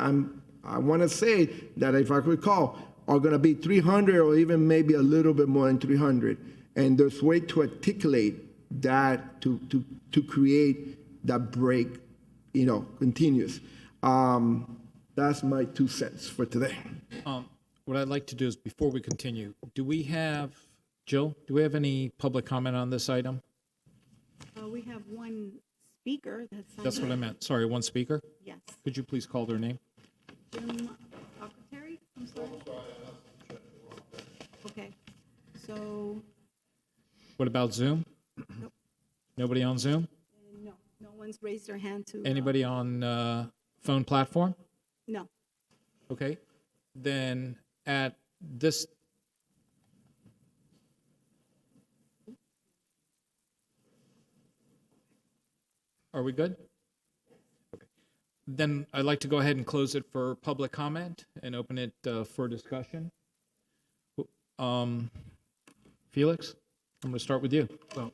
Speaker 7: I want to say that, if I recall, are going to be 300 or even maybe a little bit more than 300. And there's way to articulate that to create that break, continuous. That's my 2 cents for today.
Speaker 1: What I'd like to do is, before we continue, Jill, do we have any public comment on this item?
Speaker 2: We have one speaker that's.
Speaker 1: That's what I meant. Sorry, one speaker?
Speaker 2: Yes.
Speaker 1: Could you please call their name?
Speaker 2: Jim Secretary, I'm sorry. Okay, so,
Speaker 1: What about Zoom?
Speaker 2: Nope.
Speaker 1: Nobody on Zoom?
Speaker 2: no one's raised their hand to.
Speaker 1: Anybody on phone platform?
Speaker 2: No.
Speaker 1: Okay. Then at this. Are we good? Okay. Then I'd like to go ahead and close it for public comment and open it for discussion. Felix, I'm going to start with you.
Speaker 3: Well,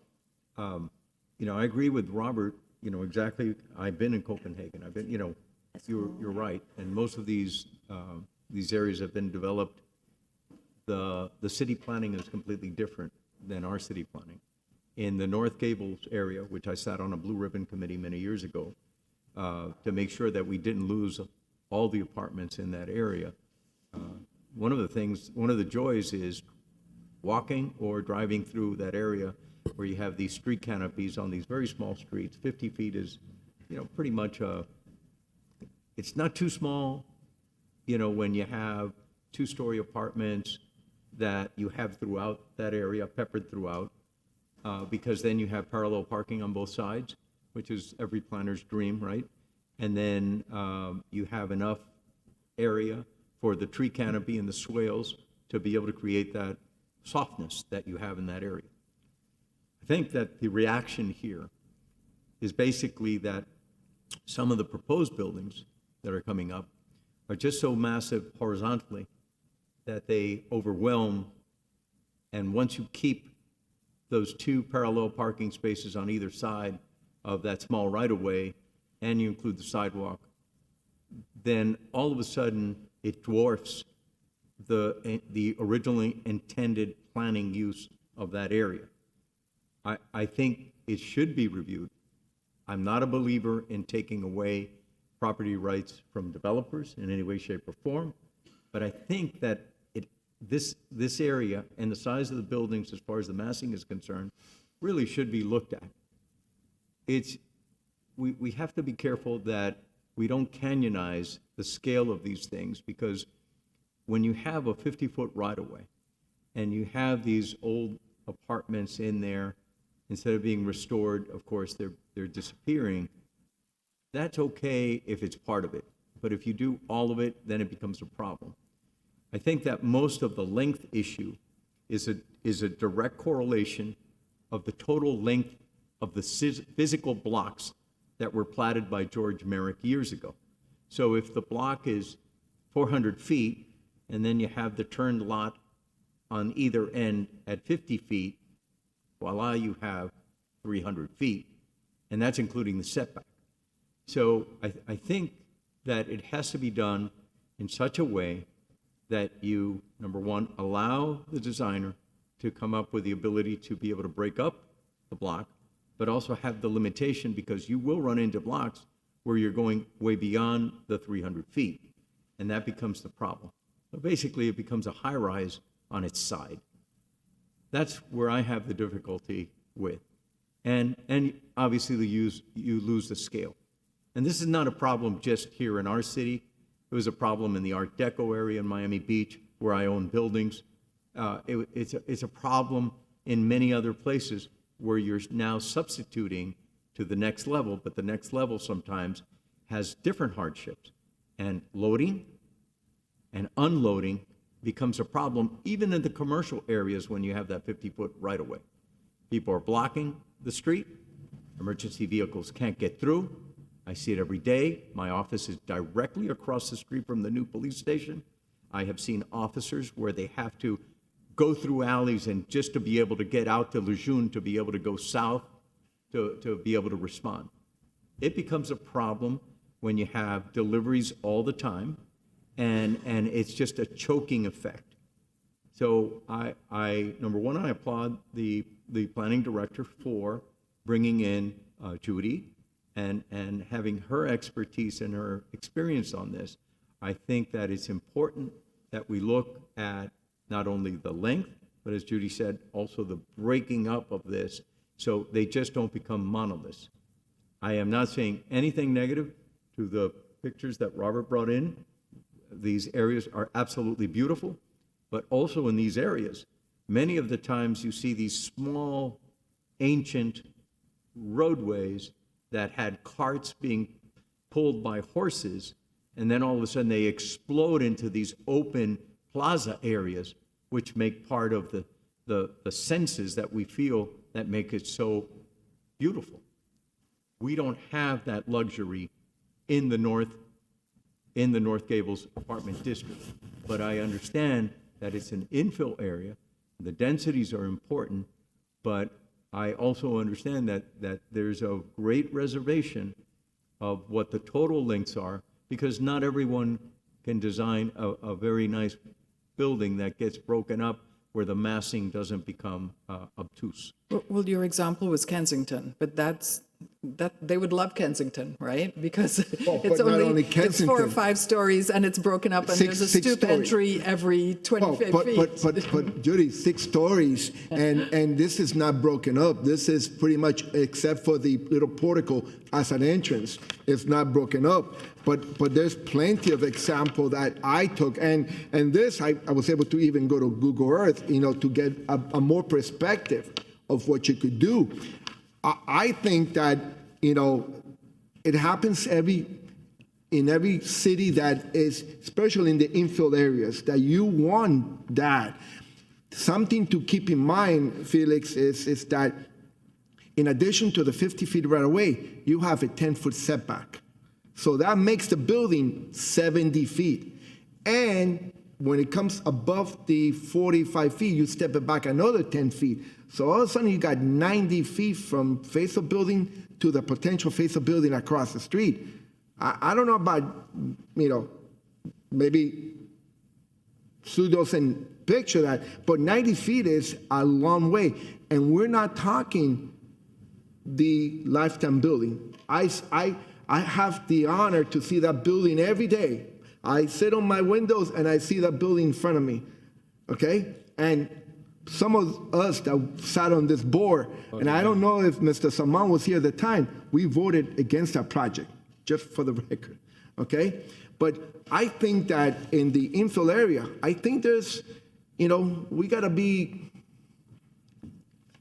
Speaker 3: I agree with Robert, exactly. I've been in Copenhagen. I've been, you're right. And most of these areas have been developed. The city planning is completely different than our city planning. In the North Gables area, which I sat on a blue ribbon committee many years ago, to make sure that we didn't lose all the apartments in that area. One of the joys is walking or driving through that area where you have these street canopies on these very small streets. 50 feet is, pretty much it's not too small, when you have 2-story apartments that you have throughout that area, peppered throughout, because then you have parallel parking on both sides, which is every planner's dream, right? And then you have enough area for the tree canopy and the swales to be able to create that softness that you have in that area. I think that the reaction here is basically that some of the proposed buildings that are coming up are just so massive horizontally that they overwhelm, and once you keep those 2 parallel parking spaces on either side of that small right-of-way, and you include the sidewalk, then all of a sudden it dwarfs the originally intended planning use of that area. I think it should be reviewed. I'm not a believer in taking away property rights from developers in any way, shape, or form, but I think that this area and the size of the buildings as far as the massing is concerned really should be looked at. We have to be careful that we don't canyonize the scale of these things, because when you have a 50-foot right-of-way and you have these old apartments in there, instead of being restored, of course, they're disappearing. That's okay if it's part of it, but if you do all of it, then it becomes a problem. I think that most of the length issue is a direct correlation of the total length of the physical blocks that were platted by George Merrick years ago. So if the block is 400 feet, and then you have the turned lot on either end at 50 feet, voila, you have 300 feet, and that's including the setback. So I think that it has to be done in such a way that you, number one, allow the designer to come up with the ability to be able to break up the block, but also have the limitation, because you will run into blocks where you're going way beyond the 300 feet, and that becomes the problem. So basically, it becomes a high-rise on its side. That's where I have the difficulty with. And obviously you lose the scale. And this is not a problem just here in our city. It was a problem in the Art Deco area in Miami Beach, where I own buildings. It's a problem in many other places where you're now substituting to the next level, but the next level sometimes has different hardships. And loading and unloading becomes a problem even in the commercial areas when you have that 50-foot right-of-way. People are blocking the street. Emergency vehicles can't get through. I see it every day. My office is directly across the street from the new police station. I have seen officers where they have to go through alleys and just to be able to get out to Lejeune, to be able to go south, to be able to respond. It becomes a problem when you have deliveries all the time, and it's just a choking effect. So I number one, I applaud the planning director for bringing in Judy and having her expertise and her experience on this. I think that it's important that we look at not only the length, but as Judy said, also the breaking up of this so they just don't become monoliths. I am not saying anything negative to the pictures that Robert brought in. These areas are absolutely beautiful, but also in these areas, many of the times you see these small, ancient roadways that had carts being pulled by horses, and then all of a sudden they explode into these open plaza areas, which make part of the senses that we feel that make it so beautiful. We don't have that luxury in the North Gables apartment district, but I understand that it's an infill area. The densities are important, but I also understand that there's a great reservation of what the total lengths are, because not everyone can design a very nice building that gets broken up where the massing doesn't become obtuse.
Speaker 12: Well, your example was Kensington, but that they would love Kensington, right? Because it's
Speaker 7: not only
Speaker 12: it's 4 or
Speaker 7: Kensington.
Speaker 12: 5 stories and it's broken up and there's a
Speaker 7: Six
Speaker 12: stoop
Speaker 7: stories.
Speaker 12: entry every 25 feet.
Speaker 7: But Judy, 6 stories, and this is not broken up. This is pretty much, except for the little portico as an entrance, it's not broken up. But there's plenty of example that I took, and this I was able to even go to Google Earth, to get a more perspective of what you could do. I think that it happens in every city that is, especially in the infill areas, that you want that. Something to keep in mind, Felix, is that in addition to the 50 feet right away, you have a 10-foot setback. So that makes the building 70 feet. And when it comes above the 45 feet, you step it back another 10 feet. So all of a sudden you got 90 feet from face of building to the potential face of building across the street. I don't know about, maybe Sue doesn't picture that, but 90 feet is a long way. And we're not talking the Lifetime building. I have the honor to see that building every day. I sit on my windows and I see that building in front of me, okay? And some of us that sat on this board, and I don't know if Mr. Salman was here at the time, we voted against that project, just for the record, okay? But I think that in the infill area, I think there's, we gotta be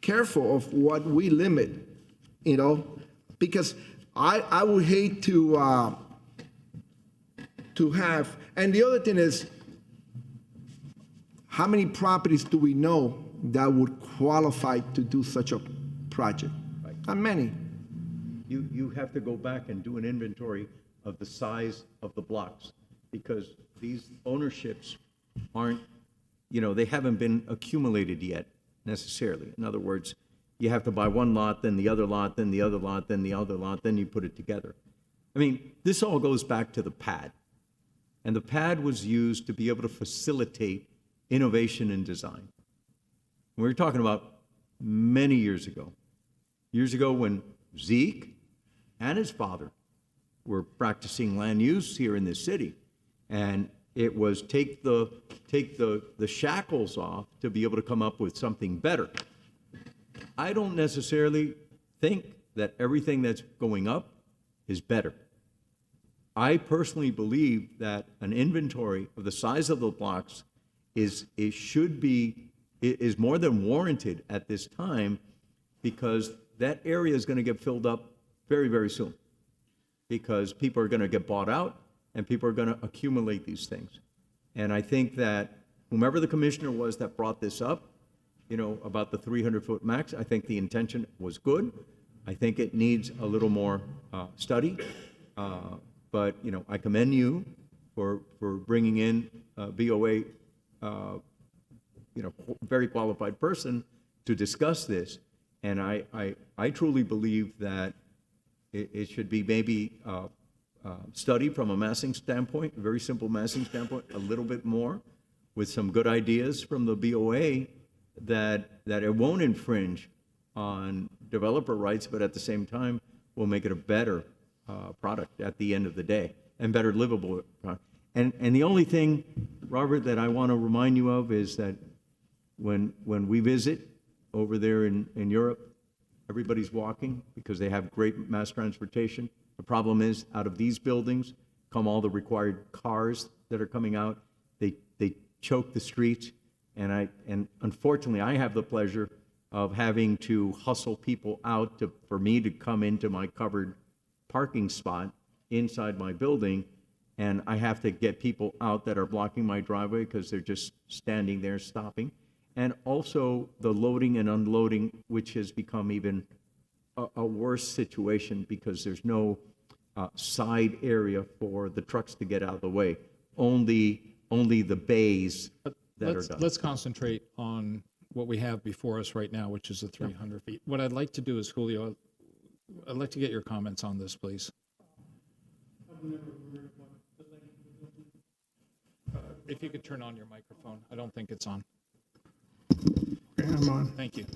Speaker 7: careful of what we limit, because I would hate to have, and the other thing is, how many properties do we know that would qualify to do such a project?
Speaker 3: Right.
Speaker 7: Not many.
Speaker 3: You have to go back and do an inventory of the size of the blocks, because these ownerships aren't, they haven't been accumulated yet necessarily. In other words, you have to buy one lot, then the other lot, then the other lot, then the other lot, then you put it together. I mean, this all goes back to the pad. And the pad was used to be able to facilitate innovation in design. We were talking about many years ago when Zeke and his father were practicing land use here in this city. And it was take the shackles off to be able to come up with something better. I don't necessarily think that everything that's going up is better. I personally believe that an inventory of the size of the blocks is more than warranted at this time, because that area is going to get filled up very, very soon, because people are going to get bought out and people are going to accumulate these things. And I think that whomever the commissioner was that brought this up, about the 300-foot max, I think the intention was good. I think it needs a little more study. But, I commend you for bringing in BOA, very qualified person to discuss this. And I truly believe that it should be maybe studied from a massing standpoint, a very simple massing standpoint, a little bit more, with some good ideas from the BOA that it won't infringe on developer rights, but at the same time will make it a better product at the end of the day, and better livable product. And the only thing, Robert, that I want to remind you of is that when we visit over there in Europe, everybody's walking because they have great mass transportation. The problem is, out of these buildings come all the required cars that are coming out. They choke the streets, and unfortunately, I have the pleasure of having to hustle people out for me to come into my covered parking spot inside my building, and I have to get people out that are blocking my driveway because they're just standing there stopping. And also the loading and unloading, which has become even a worse situation because there's no side area for the trucks to get out of the way. Only the bays that are done.
Speaker 1: Let's concentrate on what we have before us right now, which is the 300 feet. What I'd like to do is, Julio, I'd like to get your comments on this, please. If you could turn on your microphone. I don't think it's on.
Speaker 13: Okay, I'm on.
Speaker 1: Thank you.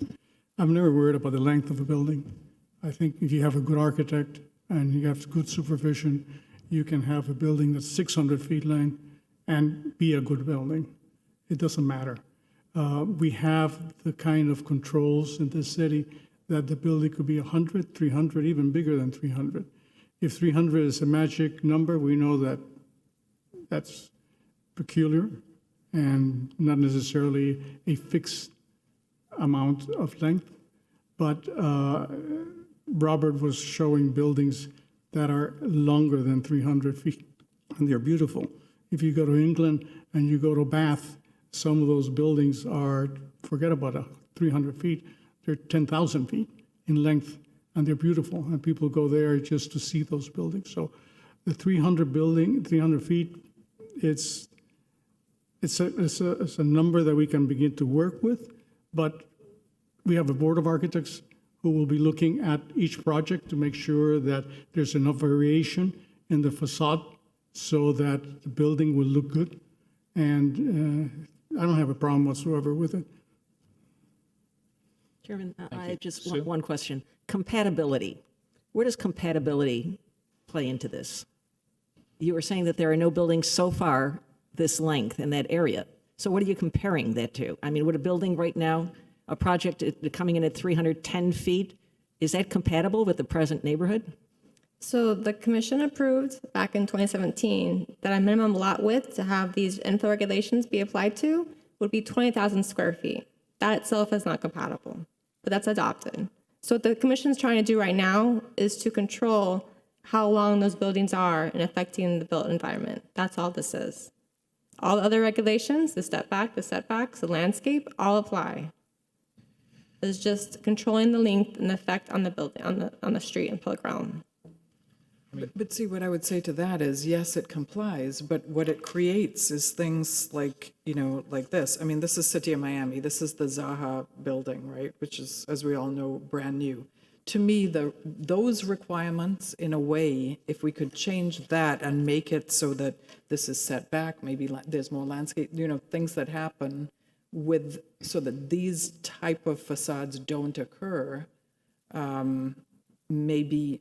Speaker 13: I'm never worried about the length of a building. I think if you have a good architect and you have good supervision, you can have a building that's 600 feet long and be a good building. It doesn't matter. We have the kind of controls in this city that the building could be 100, 300, even bigger than 300. If 300 is a magic number, we know that that's peculiar and not necessarily a fixed amount of length. But Robert was showing buildings that are longer than 300 feet, and they're beautiful. If you go to England and you go to Bath, some of those buildings are, forget about 300 feet, they're 10,000 feet in length, and they're beautiful, and people go there just to see those buildings. So the 300 feet, it's a number that we can begin to work with, but we have a board of architects who will be looking at each project to make sure that there's enough variation in the facade so that the building will look good. And I don't have a problem whatsoever with it.
Speaker 4: Chairman, I have just one question. Compatibility. Where does compatibility play into this? You were saying that there are no buildings so far this length in that area. So what are you comparing that to? I mean, would a building right now, a project coming in at 310 feet, is that compatible with the present neighborhood?
Speaker 11: So the commission approved back in 2017 that a minimum lot width to have these infill regulations be applied to would be 20,000 square feet. That itself is not compatible, but that's adopted. So what the commission's trying to do right now is to control how long those buildings are in affecting the built environment. That's all this is. All the other regulations, the setbacks, the landscape, all apply. It's just controlling the length and the effect on the building, on the street and public realm.
Speaker 12: But see, what I would say to that is, yes, it complies, but what it creates is things like, like this. I mean, this is City of Miami. This is the Zaha building, right? Which is, as we all know, brand new. To me, those requirements, in a way, if we could change that and make it so that this is set back, maybe there's more landscape, things that happen so that these type of facades don't occur, maybe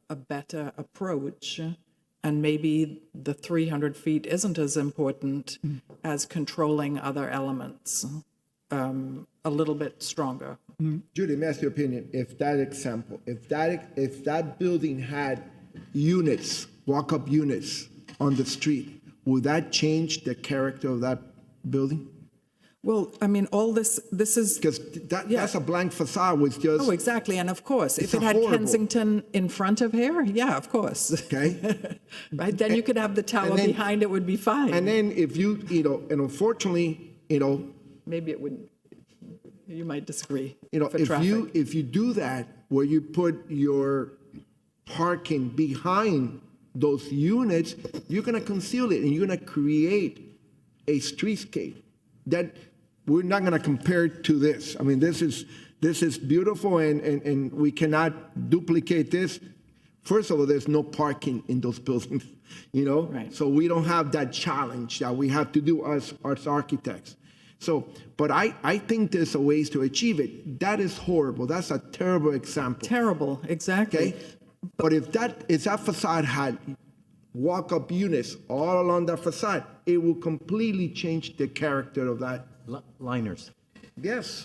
Speaker 12: a better approach, and maybe the 300 feet isn't as important as controlling other elements. a little bit stronger.
Speaker 7: Judy, let me ask your opinion. If that example, if that building had units, walk-up units on the street, would that change the character of that building?
Speaker 12: Well, I mean, all this is.
Speaker 7: Because that's a blank facade with just.
Speaker 12: Oh, exactly. And of course, if
Speaker 7: It's
Speaker 12: it had
Speaker 7: horrible.
Speaker 12: Kensington in front of here, yeah, of course.
Speaker 7: Okay.
Speaker 12: Right, then you could have the tower
Speaker 7: then-
Speaker 12: behind it would be fine.
Speaker 7: And then if you and unfortunately,
Speaker 12: Maybe it wouldn't, you might disagree. For
Speaker 7: if
Speaker 12: traffic.
Speaker 7: if you do that, where you put your parking behind those units, you're going to conceal it and you're going to create a streetscape that we're not going to compare to this. I mean, this is beautiful and we cannot duplicate this. First of all, there's no parking in those buildings,
Speaker 12: Right.
Speaker 7: So we don't have that challenge that we have to do as architects. So, but I think there's a ways to achieve it. That is horrible. That's a terrible example.
Speaker 12: Terrible, exactly.
Speaker 7: Okay? But if that facade had walk-up units all along that facade, it will completely change the character of that.
Speaker 3: Liners.
Speaker 7: Yes.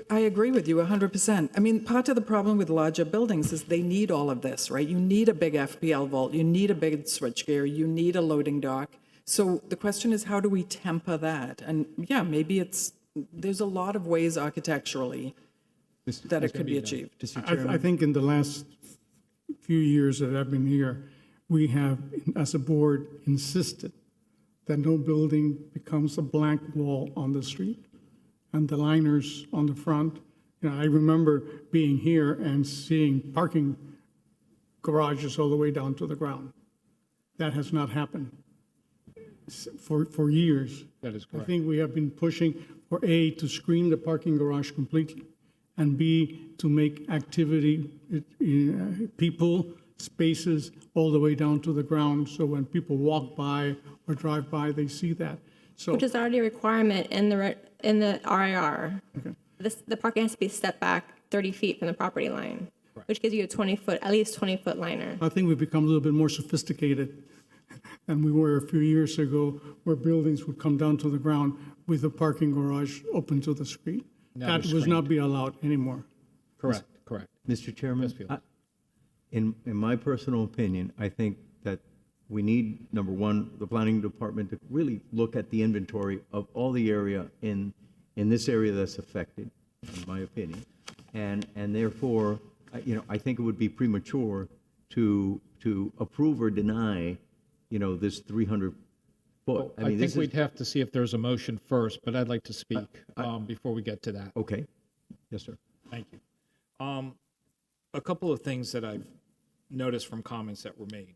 Speaker 12: I agree with you 100%. I mean, part of the problem with larger buildings is they need all of this, right? You need a big FPL vault, you need a big switchgear, you need a loading dock. So the question is, how do we temper that? And yeah, maybe there's a lot of ways architecturally that it could be achieved.
Speaker 3: Mr.
Speaker 13: I
Speaker 3: Chairman,
Speaker 13: think in the last few years that I've been here, we have, as a board, insisted that no building becomes a blank wall on the street, and the liners on the front. I remember being here and seeing parking garages all the way down to the ground. That has not happened for years.
Speaker 1: That is
Speaker 13: I
Speaker 1: correct.
Speaker 13: think we have been pushing for A, to screen the parking garage completely, and B, to make activity, people, spaces, all the way down to the ground, so when people walk by or drive by, they see that. So,
Speaker 11: Which is already a requirement in the RIR. The parking has to be set back 30 feet from the property line, which gives you at least 20-foot liner.
Speaker 13: I think we've become a little bit more sophisticated than we were a few years ago, where buildings would come down to the ground with the parking garage open to the street.
Speaker 1: Now
Speaker 13: That
Speaker 1: they're
Speaker 13: would not
Speaker 1: screened.
Speaker 13: be allowed anymore.
Speaker 1: Correct.
Speaker 3: Mr. Chairman,
Speaker 1: Fields.
Speaker 3: in my personal opinion, I think that we need, number one, the planning department to really look at the inventory of all the area in this area that's affected, in my opinion. And therefore, I think it would be premature to approve or deny, this 300 foot.
Speaker 1: I think we'd have to see if there's a motion first, but I'd like to speak before we get to that.
Speaker 3: Okay. Yes, sir.
Speaker 1: Thank you. A couple of things that I've noticed from comments that were made.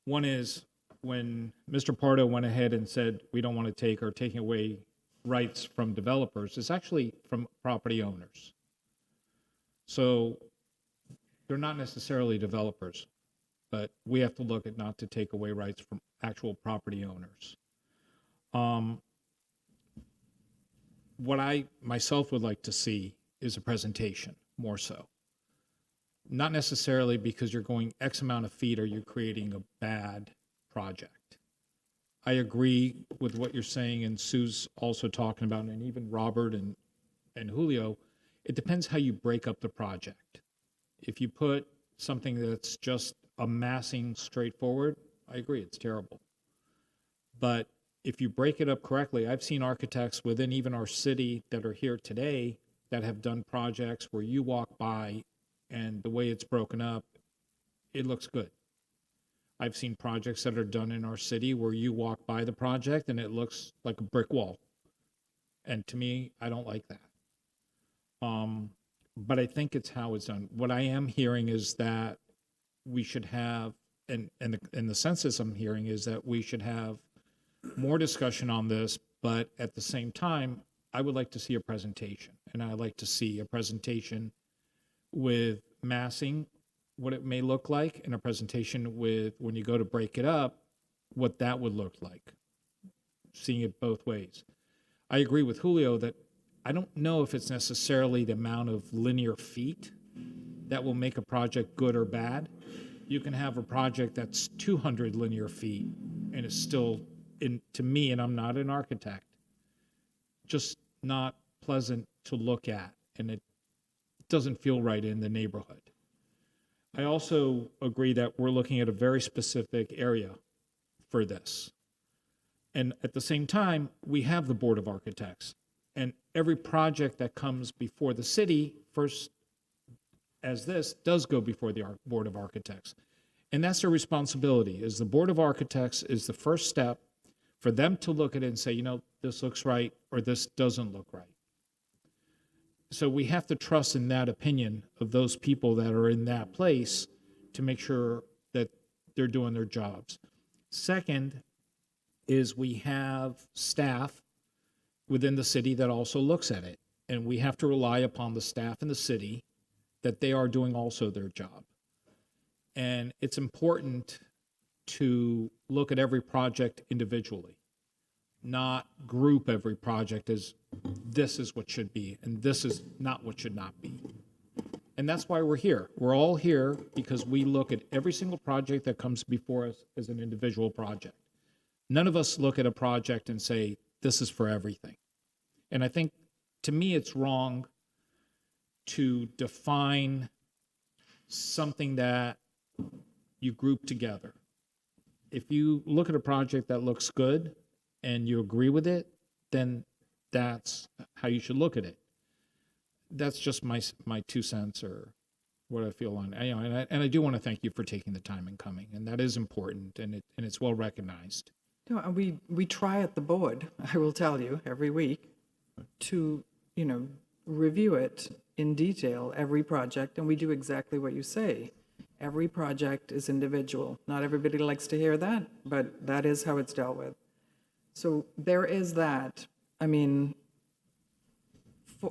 Speaker 1: One is when Mr. Pardo went ahead and said, we don't want to taking away rights from developers, it's actually from property owners. So they're not necessarily developers, but we have to look at not to take away rights from actual property owners. What I myself would like to see is a presentation, more so. Not necessarily because you're going X amount of feet or you're creating a bad project. I agree with what you're saying, and Sue's also talking about, and even Robert and Julio, it depends how you break up the project. If you put something that's just amassing straightforward, I agree, it's terrible. But if you break it up correctly, I've seen architects within even our city that are here today that have done projects where you walk by and the way it's broken up, it looks good. I've seen projects that are done in our city where you walk by the project and it looks like a brick wall. And to me, I don't like that. But I think it's how it's done. What I am hearing is that we should have, and the census I'm hearing is that we should have more discussion on this, but at the same time, I would like to see a presentation. And I'd like to see a presentation with massing, what it may look like, and a presentation with, when you go to break it up, what that would look like. Seeing it both ways. I agree with Julio that I don't know if it's necessarily the amount of linear feet that will make a project good or bad. You can have a project that's 200 linear feet and it's still, to me, and I'm not an architect, just not pleasant to look at, and it doesn't feel right in the neighborhood. I also agree that we're looking at a very specific area for this. And at the same time, we have the Board of Architects. And every project that comes before the city, first as this, does go before the Board of Architects. And that's their responsibility, is the Board of Architects is the first step for them to look at it and say, you know, this looks right or this doesn't look right. So we have to trust in that opinion of those people that are in that place to make sure that they're doing their jobs. Second is we have staff within the city that also looks at it. And we have to rely upon the staff in the city that they are doing also their job. And it's important to look at every project individually, not group every project as this is what should be and this is not what should not be. And that's why we're here. We're all here because we look at every single project that comes before us as an individual project. None of us look at a project and say, this is for everything. And I think, to me, it's wrong to define something that you group together. If you look at a project that looks good and you agree with it, then that's how you should look at it. That's just my 2 cents or what I feel on. And I do want to thank you for taking the time and coming, and that is important, and it's well recognized.
Speaker 12: No, and we try at the board, I will tell you, every week to, review it in detail, every project, and we do exactly what you say. Every project is individual. Not everybody likes to hear that, but that is how it's dealt with. So there is that. I mean,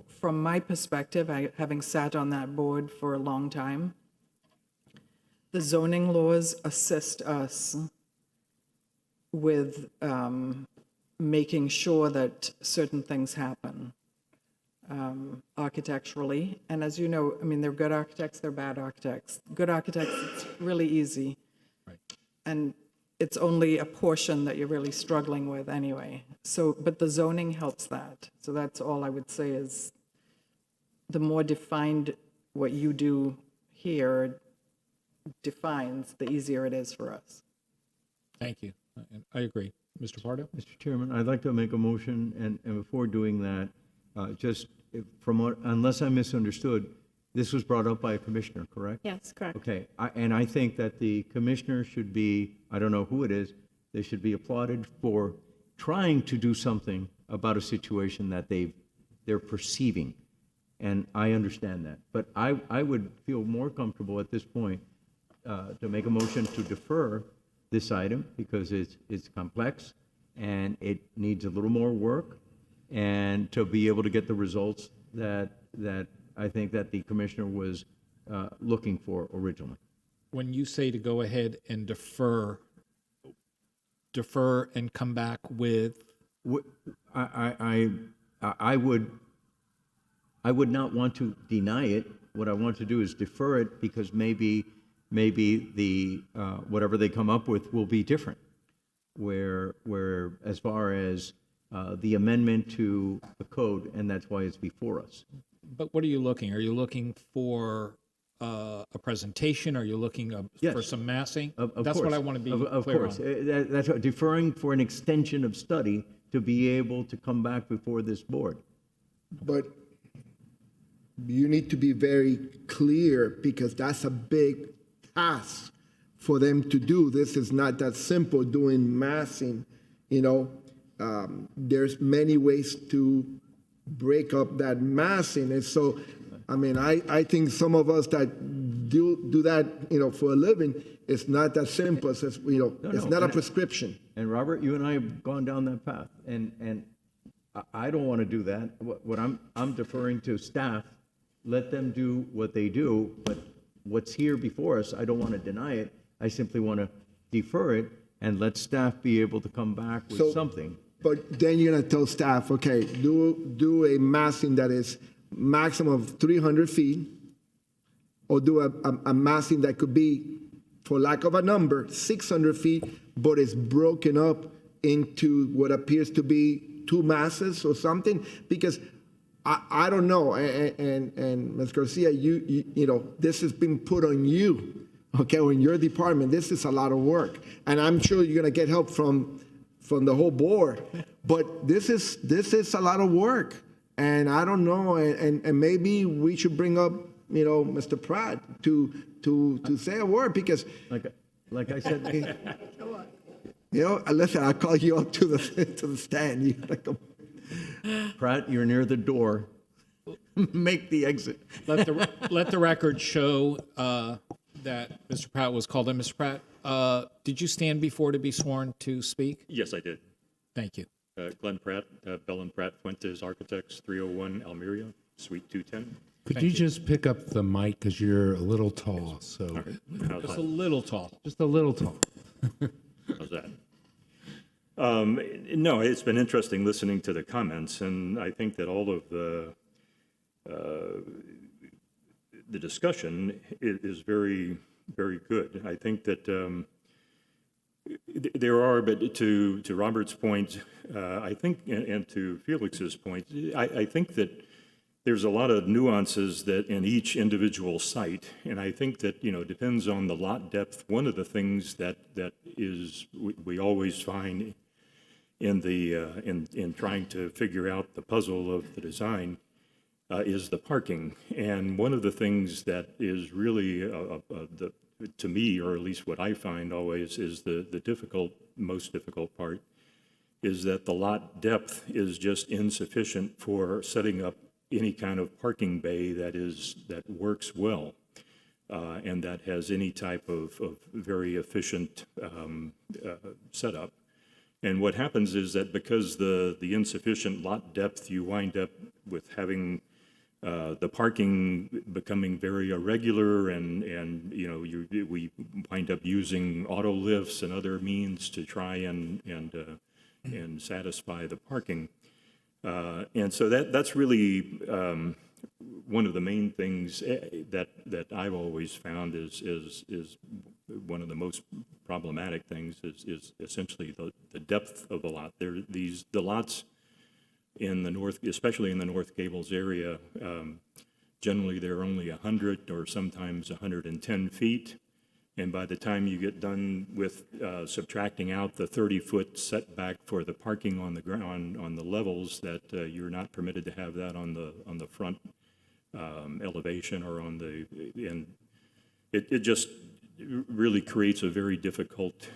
Speaker 12: from my perspective, having sat on that board for a long time, the zoning laws assist us with making sure that certain things happen architecturally. And as you know, I mean, they're good architects, they're bad architects. Good architects, it's really easy.
Speaker 1: Right.
Speaker 12: And it's only a portion that you're really struggling with anyway. So, but the zoning helps that. So that's all I would say is the more defined what you do here defines, the easier it is for us.
Speaker 1: Thank you. I agree. Mr. Pardo?
Speaker 3: Mr. Chairman, I'd like to make a motion, and before doing that, unless I misunderstood, this was brought up by a commissioner, correct?
Speaker 11: Yes, correct.
Speaker 3: Okay, and I think that the commissioner should be, I don't know who it is, they should be applauded for trying to do something about a situation that they're perceiving. And I understand that. But I would feel more comfortable at this point to make a motion to defer this item because it's complex and it needs a little more work, and to be able to get the results that I think that the commissioner was looking for originally.
Speaker 1: When you say to go ahead and defer and come back with,
Speaker 3: I would not want to deny it. What I want to do is defer it because maybe the whatever they come up with will be different. Where as far as the amendment to the code, and that's why it's before us.
Speaker 1: but what are you looking? Are you looking for a presentation? Are you looking
Speaker 3: Yes.
Speaker 1: for some massing?
Speaker 3: Of
Speaker 1: That's
Speaker 3: course.
Speaker 1: what I want to be
Speaker 3: Of
Speaker 1: clear
Speaker 3: course.
Speaker 1: on.
Speaker 3: That's what- deferring for an extension of study to be able to come back before this board.
Speaker 7: But you need to be very clear because that's a big task for them to do. This is not that simple doing massing, There's many ways to break up that massing. And so, I mean, I think some of us that do that, for a living, it's not that simple. It's, it's not a prescription.
Speaker 3: And Robert, you and I have gone down that path, and I don't want to do that. What I'm deferring to staff. Let them do what they do, but what's here before us, I don't want to deny it. I simply want to defer it and let staff be able to come back with something.
Speaker 7: But then you're going to tell staff, okay, do a massing that is maximum of 300 feet, or do a massing that could be, for lack of a number, 600 feet, but it's broken up into what appears to be two masses or something, because I don't know, and Ms. Garcia, you know, this has been put on you, okay, or in your department. This is a lot of work, and I'm sure you're gonna get help from the whole board, but this is a lot of work, and I don't know, and maybe we should bring up, you know, Mr. Pratt to say a word, because,
Speaker 3: Like I said,
Speaker 7: you know, listen, I'll call you up to the stand. You gotta come.
Speaker 3: Pratt, you're near the door. Make the exit.
Speaker 1: Let the record show that Mr. Pratt was called in. Mr. Pratt, did you stand before to be sworn to speak?
Speaker 14: Yes, I did.
Speaker 1: Thank you.
Speaker 14: Glenn Pratt, Bell and Pratt Fuentes Architects, 301 Almeria, Suite 210.
Speaker 6: Could you just pick up the mic because you're a little tall, so
Speaker 14: How's
Speaker 1: Just a
Speaker 14: that?
Speaker 1: little tall.
Speaker 6: just a little tall.
Speaker 14: How's that? No, it's been interesting listening to the comments, and I think that all of the discussion is very, very good. I think that there are, but to Robert's point, I think, and to Felix's point, I think that there's a lot of nuances that in each individual site, and I think that, you know, depends on the lot depth. One of the things that is we always find in the in trying to figure out the puzzle of the design is the parking. And one of the things that is really to me, or at least what I find always, is the most difficult part is that the lot depth is just insufficient for setting up any kind of parking bay that works well and that has any type of very efficient setup. And what happens is that because the insufficient lot depth, you wind up with having the parking becoming very irregular, and you know we wind up using auto lifts and other means to try and satisfy the parking. And so that's really one of the main things that I've always found is one of the most problematic things is essentially the depth of the lot. The lots in the north, especially in the North Gables area, generally they're only 100 or sometimes 110 feet. And by the time you get done with subtracting out the 30-foot setback for the parking on the ground, on the levels, that you're not permitted to have that on the front elevation or on the, and it just really creates a very difficult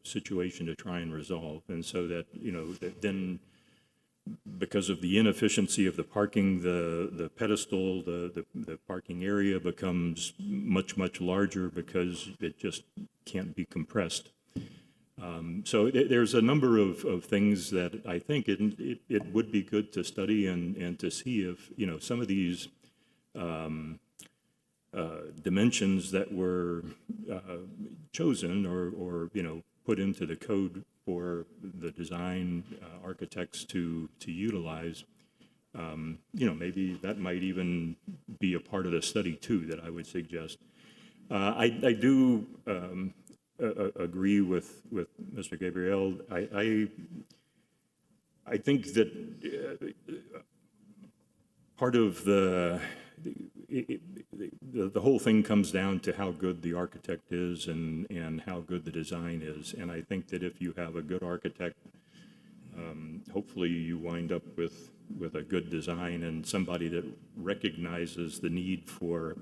Speaker 14: situation to try and resolve. And so that, you know, that then because of the inefficiency of the parking, the pedestal, the parking area becomes much, much larger because it just can't be compressed. So there's a number of things that I think it would be good to study and to see if, you know, some of these dimensions that were chosen or you know, put into the code for the design architects to utilize, you know, maybe that might even be a part of the study too that I would suggest. I do agree with Mr. Gabriel. I think that part of the whole thing comes down to how good the architect is and how good the design is. And I think that if you have a good architect, hopefully you wind up with a good design and somebody that recognizes the need for,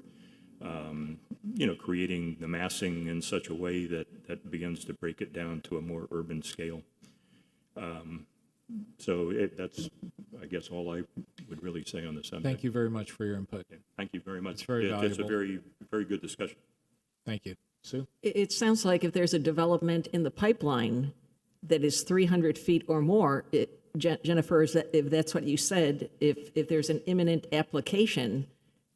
Speaker 14: you know, creating the massing in such a way that begins to break it down to a more urban scale. So that's, I guess, all I would really say on the subject.
Speaker 1: Thank you very much for your input.
Speaker 14: Thank you very much.
Speaker 1: It's very
Speaker 14: It's a
Speaker 1: valuable.
Speaker 14: very, very good discussion.
Speaker 1: Thank you. Sue?
Speaker 4: It sounds like if there's a development in the pipeline that is 300 feet or more, Jennifer, if that's what you said, if there's an imminent application,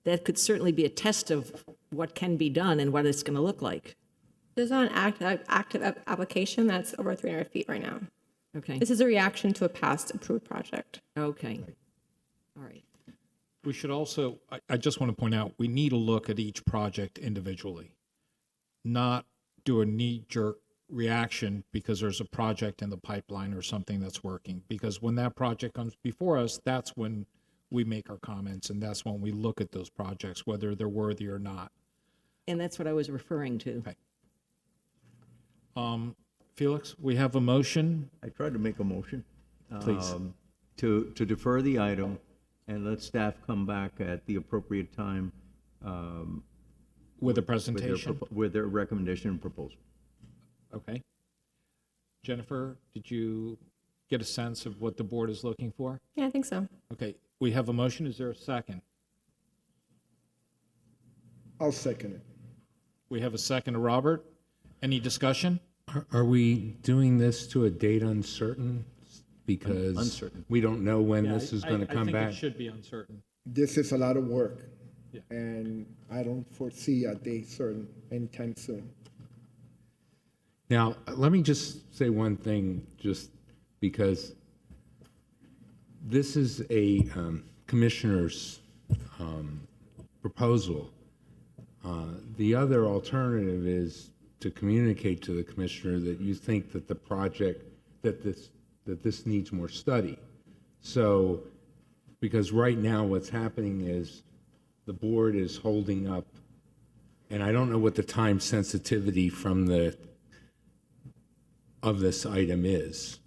Speaker 4: that could certainly be a test of what can be done and what it's going to look like.
Speaker 11: There's not an active application that's over 300 feet right now.
Speaker 4: Okay.
Speaker 11: This is a reaction to a past approved project.
Speaker 4: Okay. All right.
Speaker 1: We should also, I just want to point out, we need to look at each project individually, not do a knee-jerk reaction because there's a project in the pipeline or something that's working. Because when that project comes before us, that's when we make our comments, and that's when we look at those projects, whether they're worthy or not.
Speaker 4: And that's what I was referring to.
Speaker 1: Okay. Felix, we have a motion.
Speaker 3: I tried to make a motion.
Speaker 1: Please.
Speaker 3: To defer the item and let staff come back at the appropriate time.
Speaker 1: With a
Speaker 3: with their
Speaker 1: presentation?
Speaker 3: With their recommendation and proposal.
Speaker 1: Okay. Jennifer, did you get a sense of what the board is looking for?
Speaker 11: Yeah, I think so.
Speaker 1: Okay, we have a motion. Is there a second?
Speaker 7: I'll second it.
Speaker 1: We have a second to Robert. Any discussion?
Speaker 6: Are we doing this to a date uncertain? Because
Speaker 3: Uncertain.
Speaker 6: we don't know when
Speaker 1: Yeah,
Speaker 6: this is going to
Speaker 1: I
Speaker 6: come
Speaker 1: think
Speaker 6: back.
Speaker 1: it should be uncertain.
Speaker 7: This is a lot of work.
Speaker 1: Yeah.
Speaker 7: And I don't foresee a date certain anytime soon.
Speaker 6: Now, let me just say one thing, just because this is a commissioner's proposal. The other alternative is to communicate to the commissioner that you think that the project, that this needs more study. So, because right now what's happening is the board is holding up, and I don't know what the time sensitivity of this item is.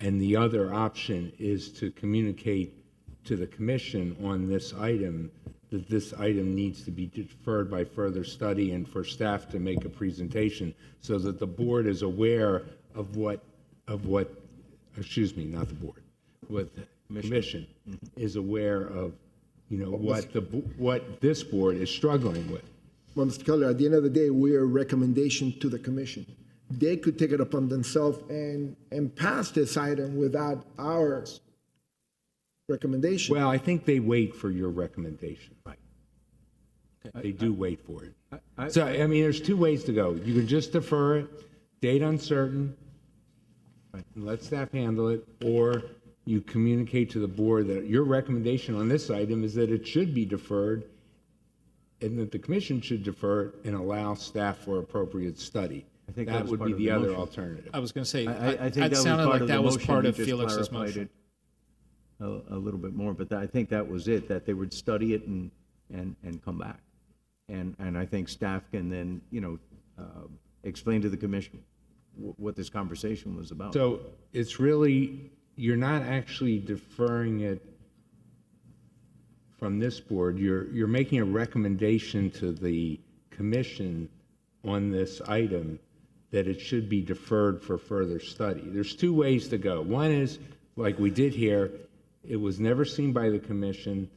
Speaker 6: And the other option is to communicate to the commission on this item that this item needs to be deferred by further study and for staff to make a presentation so that the board is aware of what, excuse me, not the board, what the commission is aware of, what this board is struggling with.
Speaker 7: Well, Mr. Keller, at the end of the day, we are a recommendation to the commission. They could take it upon themselves and pass this item without our recommendation.
Speaker 6: Well, I think they wait for your recommendation. Right. They do wait for it. So, I mean, there's two ways to go. You can just defer it, date uncertain, and let staff handle it, or you communicate to the board that your recommendation on this item is that it should be deferred and that the commission should defer it and allow staff for appropriate study.
Speaker 3: I think
Speaker 6: that
Speaker 3: was
Speaker 6: would
Speaker 3: part
Speaker 6: be
Speaker 3: of
Speaker 6: the
Speaker 3: the
Speaker 6: other
Speaker 3: motion.
Speaker 6: alternative.
Speaker 1: I was going to say,
Speaker 3: I think
Speaker 1: it
Speaker 3: that was
Speaker 1: sounded
Speaker 3: part
Speaker 1: like
Speaker 3: of the
Speaker 1: that was
Speaker 3: motion.
Speaker 1: part
Speaker 3: You
Speaker 1: of
Speaker 3: just
Speaker 1: Felix's
Speaker 3: clarified
Speaker 1: motion.
Speaker 3: it a little bit more, but I think that was it, that they would study it and come back. And I think staff can then, explain to the commission what this conversation was about.
Speaker 6: So it's really, you're not actually deferring it from this board. You're making a recommendation to the commission on this item that it should be deferred for further study. There's two ways to go. One is, like we did here, it was never seen by the commission,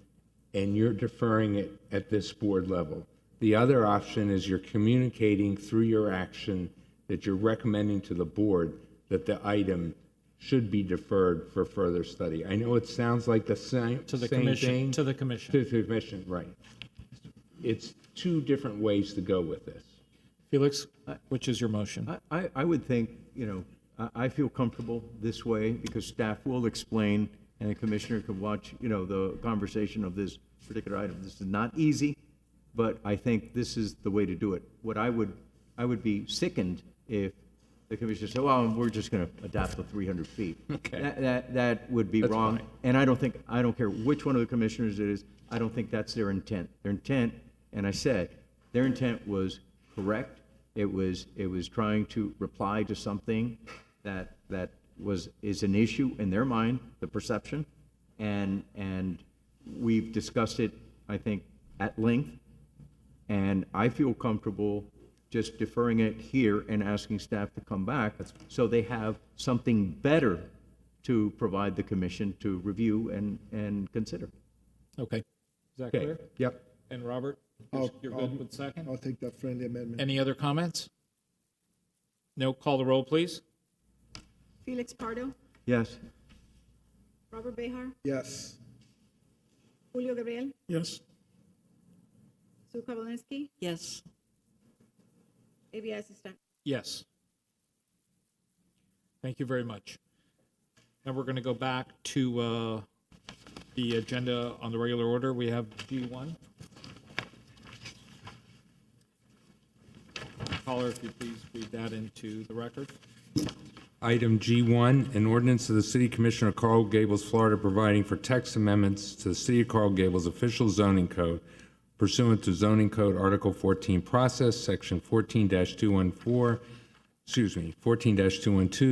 Speaker 6: and you're deferring it at this board level. The other option is you're communicating through your action that you're recommending to the board that the item should be deferred for further study. I know it sounds like the same
Speaker 1: To the
Speaker 6: same
Speaker 1: commission.
Speaker 6: thing.
Speaker 1: To the commission.
Speaker 6: To the commission, right. It's two different ways to go with this.
Speaker 1: Felix, which is your motion?
Speaker 3: I would think, I feel comfortable this way because staff will explain and the commissioner could watch, the conversation of this particular item. This is not easy, but I think this is the way to do it. What I would be sickened if the commissioner said, well, we're just going to adapt the 300 feet.
Speaker 6: Okay.
Speaker 3: That would be
Speaker 6: That's
Speaker 3: wrong.
Speaker 6: fine.
Speaker 3: And I don't care which one of the commissioners it is, I don't think that's their intent. Their intent, and I said, their intent was correct. It was trying to reply to something that is an issue in their mind, the perception, and we've discussed it, I think, at length, and I feel comfortable just deferring it here and asking staff to come back so they have something better to provide the commission to review and consider.
Speaker 1: Okay. Is that
Speaker 6: Okay.
Speaker 1: clear?
Speaker 6: Yep.
Speaker 1: And Robert, you're good with second?
Speaker 7: I'll take that friendly amendment.
Speaker 1: Any other comments? No, call the roll, please.
Speaker 2: Felix Pardo,
Speaker 3: Yes.
Speaker 2: Robert Behar,
Speaker 7: Yes.
Speaker 2: Julio Gabriel,
Speaker 13: Yes.
Speaker 2: Sue Kavalinsky,
Speaker 4: Yes.
Speaker 2: Avi Assistant.
Speaker 1: Yes. Thank you very much. Now we're going to go back to the agenda on the regular order. We have G1. caller, if you please read that into the record.
Speaker 6: Item G1, an ordinance of the City Commissioner of Coral Gables, Florida, providing for text amendments to the City of Coral Gables official zoning code pursuant to Zoning Code Article 14 process, Section 14-212,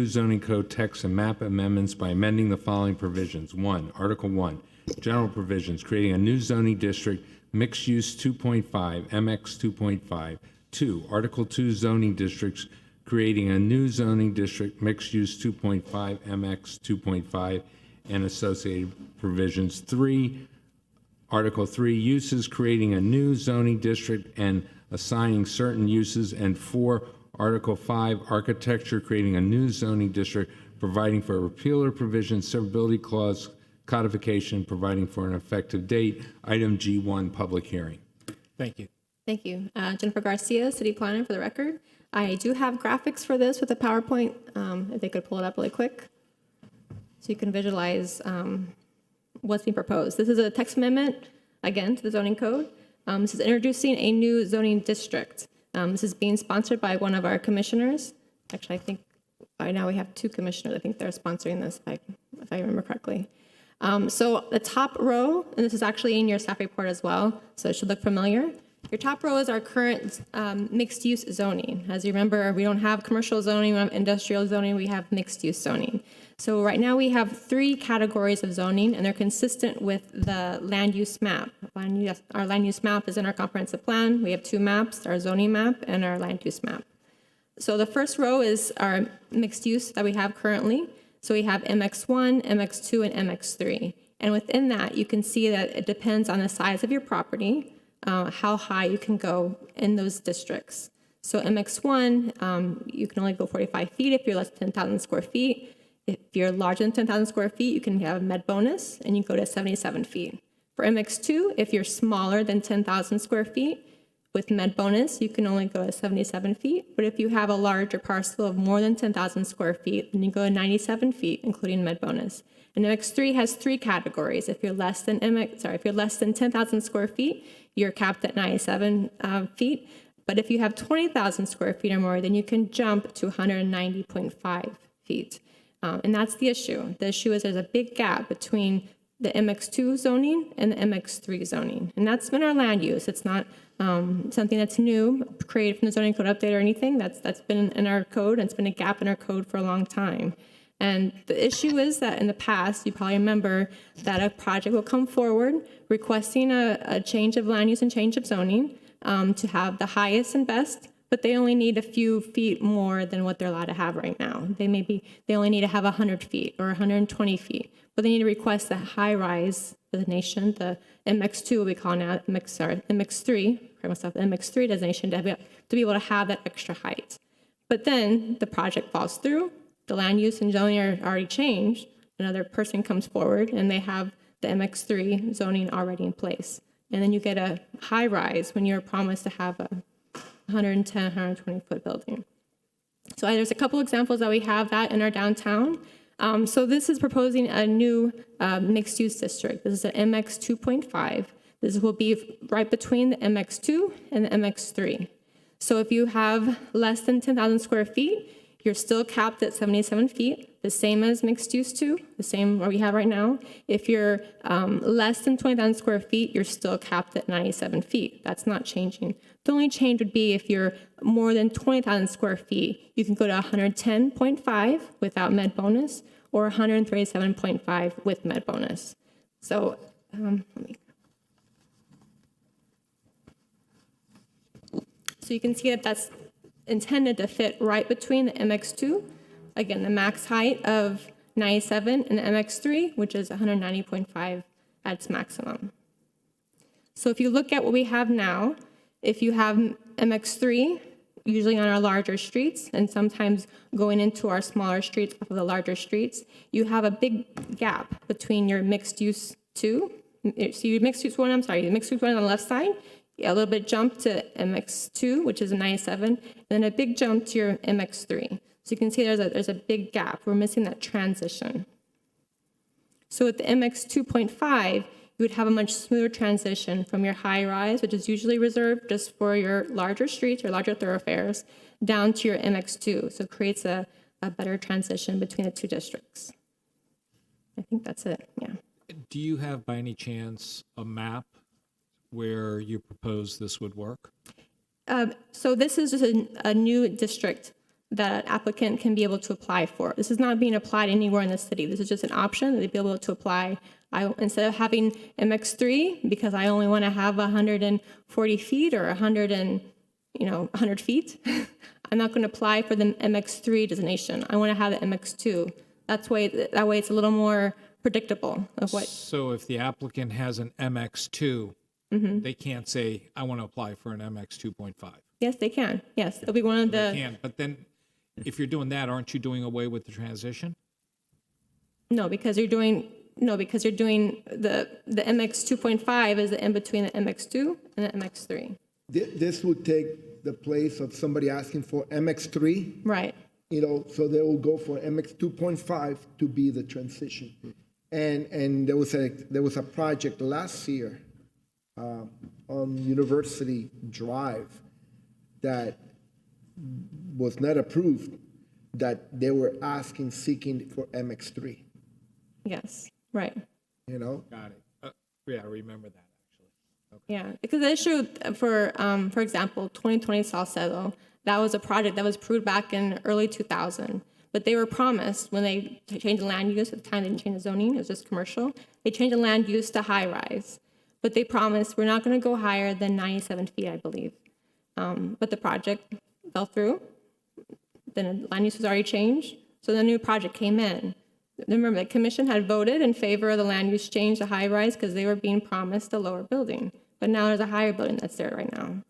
Speaker 6: Zoning Code text and map amendments by amending the following provisions. 1. Article 1, general provisions, creating a new zoning district, mixed use 2.5, MX 2.5. 2. Article 2, zoning districts, creating a new zoning district, mixed use 2.5, MX 2.5, and associated provisions. 3. Article 3, uses, creating a new zoning district and assigning certain uses. And 4. Article 5, architecture, creating a new zoning district, providing for a repealer provision, severability clause, codification, providing for an effective date. Item G1, public hearing.
Speaker 1: Thank you.
Speaker 11: Thank you. Jennifer Garcia, City Planner, for the record. I do have graphics for this with a PowerPoint, if they could pull it up really quick, so you can visualize what's being proposed. This is a text amendment, again, to the zoning code. This is introducing a new zoning district. This is being sponsored by one of our commissioners. Actually, I think by now we have 2 commissioners. I think they're sponsoring this, if I remember correctly. So the top row, and this is actually in your staff report as well, so it should look familiar. Your top row is our current mixed-use zoning. As you remember, we don't have commercial zoning, we don't have industrial zoning, we have mixed-use zoning. So right now we have 3 categories of zoning, and they're consistent with the land use map. Our land use map is in our comprehensive plan. We have 2 maps, our zoning map and our land use map. So the first row is our mixed use that we have currently. So we have MX1, MX2, and MX3. And within that, you can see that it depends on the size of your property, how high you can go in those districts. So MX1, you can only go 45 feet if you're less than 10,000 square feet. If you're larger than 10,000 square feet, you can have a med bonus, and you go to 77 feet. For MX2, if you're smaller than 10,000 square feet, with med bonus, you can only go to 77 feet. But if you have a larger parcel of more than 10,000 square feet, then you go to 97 feet, including med bonus. And MX3 has 3 categories. If you're less than 10,000 square feet, you're capped at 97 feet. But if you have 20,000 square feet or more, then you can jump to 190.5 feet. And that's the issue. The issue is there's a big gap between the MX2 zoning and the MX3 zoning. And that's been our land use. It's not something that's new, created from the zoning code update or anything. That's been in our code, and it's been a gap in our code for a long time. And the issue is that in the past, you probably remember that a project will come forward requesting a change of land use and change of zoning to have the highest and best, but they only need a few feet more than what they're allowed to have right now. They only need to have 100 feet or 120 feet, but they need to request the high rise designation, the MX2, what we call now, MX3, MX3 designation to be able to have that extra height. But then the project falls through, the land use and zoning are already changed, another person comes forward and they have the MX3 zoning already in place. And then you get a high rise when you're promised to have a 110, 120 foot building. So there's a couple examples that we have that in our downtown. So this is proposing a new mixed use district. This is an MX 2.5. This will be right between the MX2 and the MX3. So if you have less than 10,000 square feet, you're still capped at 77 feet, the same as mixed use 2, the same what we have right now. If you're less than 20,000 square feet, you're still capped at 97 feet. That's not changing. The only change would be if you're more than 20,000 square feet, you can go to 110.5 without med bonus or 137.5 with med bonus. So So you can see that that's intended to fit right between the MX2, again, the max height of 97, and the MX3, which is 190.5 at its maximum. So if you look at what we have now, if you have MX3, usually on our larger streets, and sometimes going into our smaller streets off of the larger streets, you have a big gap between your mixed use 2, so your mixed use 1, the mixed use 1 on the left side, a little bit jump to MX2, which is a 97, and then a big jump to your MX3. So you can see there's a big gap. We're missing that transition. So with the MX 2.5, you would have a much smoother transition from your high rise, which is usually reserved just for your larger streets or larger thoroughfares, down to your MX2. So it creates a better transition between the two districts. I think that's it, yeah.
Speaker 1: Do you have, by any chance, a map where you propose this would work?
Speaker 11: So this is just a new district that an applicant can be able to apply for. This is not being applied anywhere in the city. This is just an option that they'd be able to apply. Instead of having MX3, because I only want to have 140 feet or 100 feet, I'm not going to apply for the MX3 designation. I want to have the MX2. That way it's a little more predictable of what.
Speaker 1: So if the applicant has an MX2, they can't say, I want to apply for an MX 2.5.
Speaker 11: Yes, they can. Yes, it'll be one of
Speaker 1: They
Speaker 11: the.
Speaker 1: can, but then if you're doing that, aren't you doing away with the transition?
Speaker 11: No, because you're doing the MX 2.5 is the in between the MX2 and the MX3.
Speaker 7: This would take the place of somebody asking for MX3.
Speaker 11: Right.
Speaker 7: So they will go for MX 2.5 to be the transition. And there was a project last year on University Drive that was not approved, that they were seeking for MX3.
Speaker 11: Yes. Right.
Speaker 1: Got it. Yeah, I remember that, actually. Okay.
Speaker 11: Yeah, because the issue for example, 2020 Salcedo, that was a project that was approved back in early 2000. But they were promised when they changed the land use, at the time they didn't change the zoning, it was just commercial. They changed the land use to high rise. But they promised we're not going to go higher than 97 feet, I believe. But the project fell through. Then the land use was already changed. So the new project came in. Remember, the commission had voted in favor of the land use change to high rise because they were being promised a lower building. But now there's a higher building that's there right now.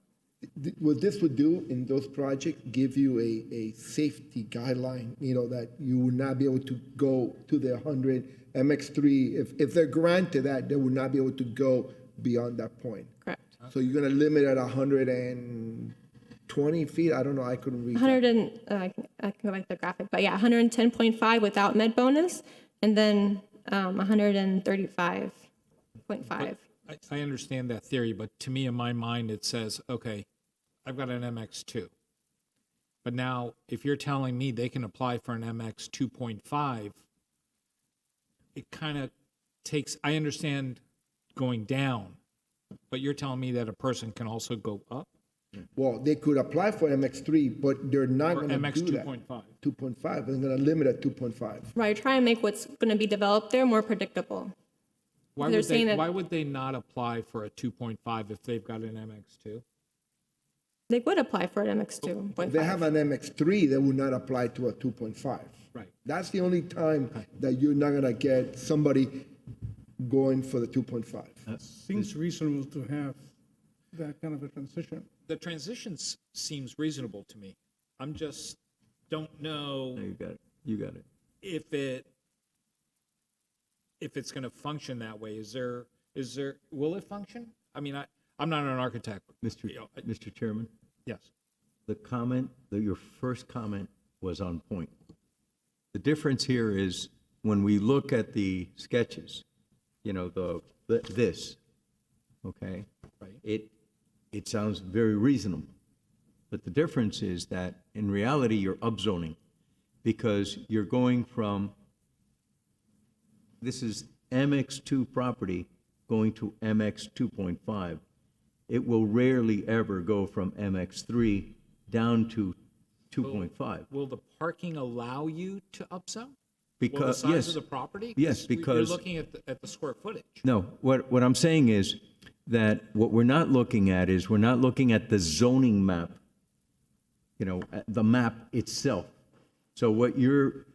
Speaker 7: What this would do in those projects, give you a safety guideline, that you would not be able to go to the 100 MX3. If they're granted that, they would not be able to go beyond that point.
Speaker 11: Correct.
Speaker 7: So you're going to limit at 120 feet? I don't know, I couldn't read
Speaker 11: 100
Speaker 7: that.
Speaker 11: and, I can go back to the graphic, but yeah, 110.5 without med bonus, and then 135.5.
Speaker 1: I understand that theory, but to me, in my mind, it says, okay, I've got an MX2. But now, if you're telling me they can apply for an MX 2.5, it kind of takes, I understand going down, but you're telling me that a person can also go up?
Speaker 7: Well, they could apply for MX3, but they're not
Speaker 1: Or
Speaker 7: going to
Speaker 1: MX
Speaker 7: do that.
Speaker 1: 2.5.
Speaker 7: 2.5, they're going to limit at 2.5.
Speaker 11: Right, try and make what's going to be developed there more predictable.
Speaker 1: Why would they not apply for a 2.5 if they've got an MX2?
Speaker 11: They would apply for an MX 2.5.
Speaker 7: If they have an MX3, they would not apply to a 2.5.
Speaker 1: Right.
Speaker 7: That's the only time that you're not going to get somebody going for the 2.5.
Speaker 13: Seems reasonable to have that kind of a transition.
Speaker 1: The transition seems reasonable to me. I'm just don't know.
Speaker 3: No, you got it. You got it.
Speaker 1: If it's going to function that way. Will it function? I mean, I'm not an architect.
Speaker 3: Mr. Chairman,
Speaker 1: Yes.
Speaker 3: your first comment was on point. The difference here is when we look at the sketches, this, okay?
Speaker 1: Right.
Speaker 3: It sounds very reasonable. But the difference is that in reality, you're upzoning because you're going from, this is MX2 property going to MX 2.5. It will rarely ever go from MX3 down to 2.5.
Speaker 1: Will the parking allow you to upzone?
Speaker 3: Because,
Speaker 1: Will the size
Speaker 3: yes.
Speaker 1: of the property?
Speaker 3: Yes, because-
Speaker 1: You're looking at the square footage.
Speaker 3: No, what I'm saying is that what we're not looking at is we're not looking at the zoning map, the map itself. So what your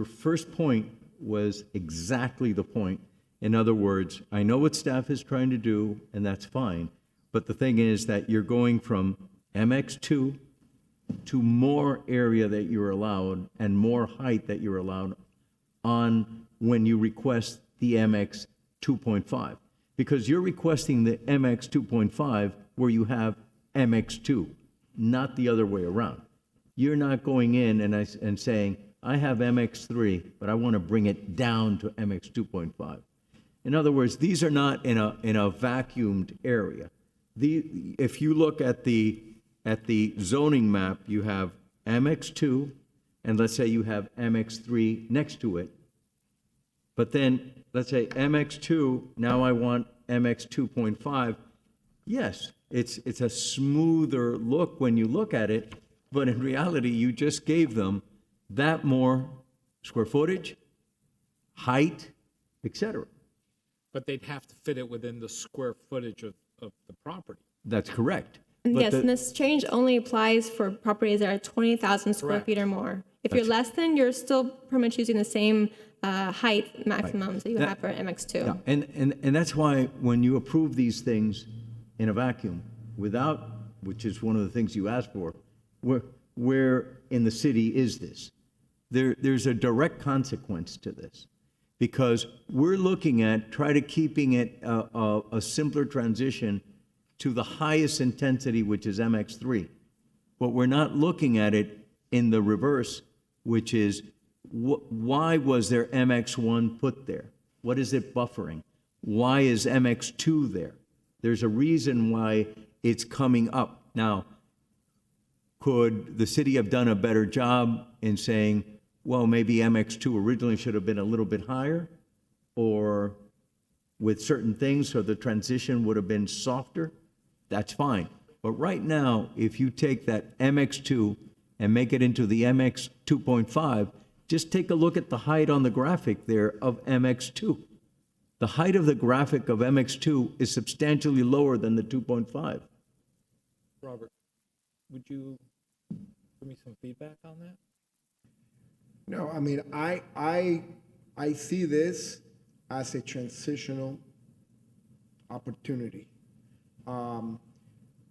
Speaker 3: first point was exactly the point. In other words, I know what staff is trying to do, and that's fine. But the thing is that you're going from MX2 to more area that you're allowed and more height that you're allowed on when you request the MX 2.5. Because you're requesting the MX 2.5 where you have MX2, not the other way around. You're not going in and saying, I have MX3, but I want to bring it down to MX 2.5. In other words, these are not in a vacuumed area. If you look at the at the zoning map, you have MX2, and let's say you have MX3 next to it. But then, let's say MX2, now I want MX 2.5. Yes, it's a smoother look when you look at it, but in reality, you just gave them that more square footage, height, etc.
Speaker 1: But they'd have to fit it within the square footage of the property.
Speaker 3: That's correct.
Speaker 11: And
Speaker 3: But
Speaker 11: yes, and this change only applies for properties that are 20,000 square
Speaker 1: Correct.
Speaker 11: feet or more. If you're less than, you're still pretty much using the same height maximums that you have for MX2.
Speaker 3: Yeah, and that's why when you approve these things in a vacuum, without, which is one of the things you asked for, where in the city is this? There's a direct consequence to this, because we're looking at try to keeping it a simpler transition to the highest intensity, which is MX3. But we're not looking at it in the reverse, which is why was there MX1 put there? What is it buffering? Why is MX2 there? There's a reason why it's coming up. Now, could the city have done a better job in saying, well, maybe MX2 originally should have been a little bit higher, or with certain things, so the transition would have been softer? That's fine. But right now, if you take that MX2 and make it into the MX 2.5, just take a look at the height on the graphic there of MX2. The height of the graphic of MX2 is substantially lower than the 2.5.
Speaker 1: Robert, would you give me some feedback on that?
Speaker 7: No, I mean, I see this as a transitional opportunity.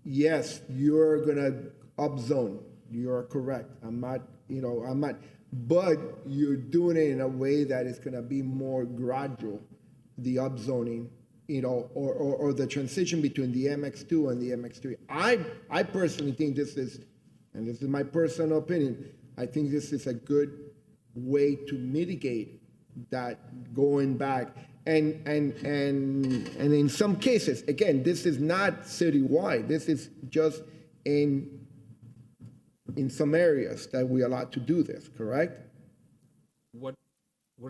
Speaker 7: Yes, you're gonna upzone. You're correct. I'm not, but you're doing it in a way that is gonna be more gradual, the upzoning, or the transition between the MX2 and the MX3. I personally think this is, and this is my personal opinion, I think this is a good way to mitigate that going back. And in some cases, again, this is not citywide. This is just in some areas that we're allowed to do this, correct?
Speaker 1: What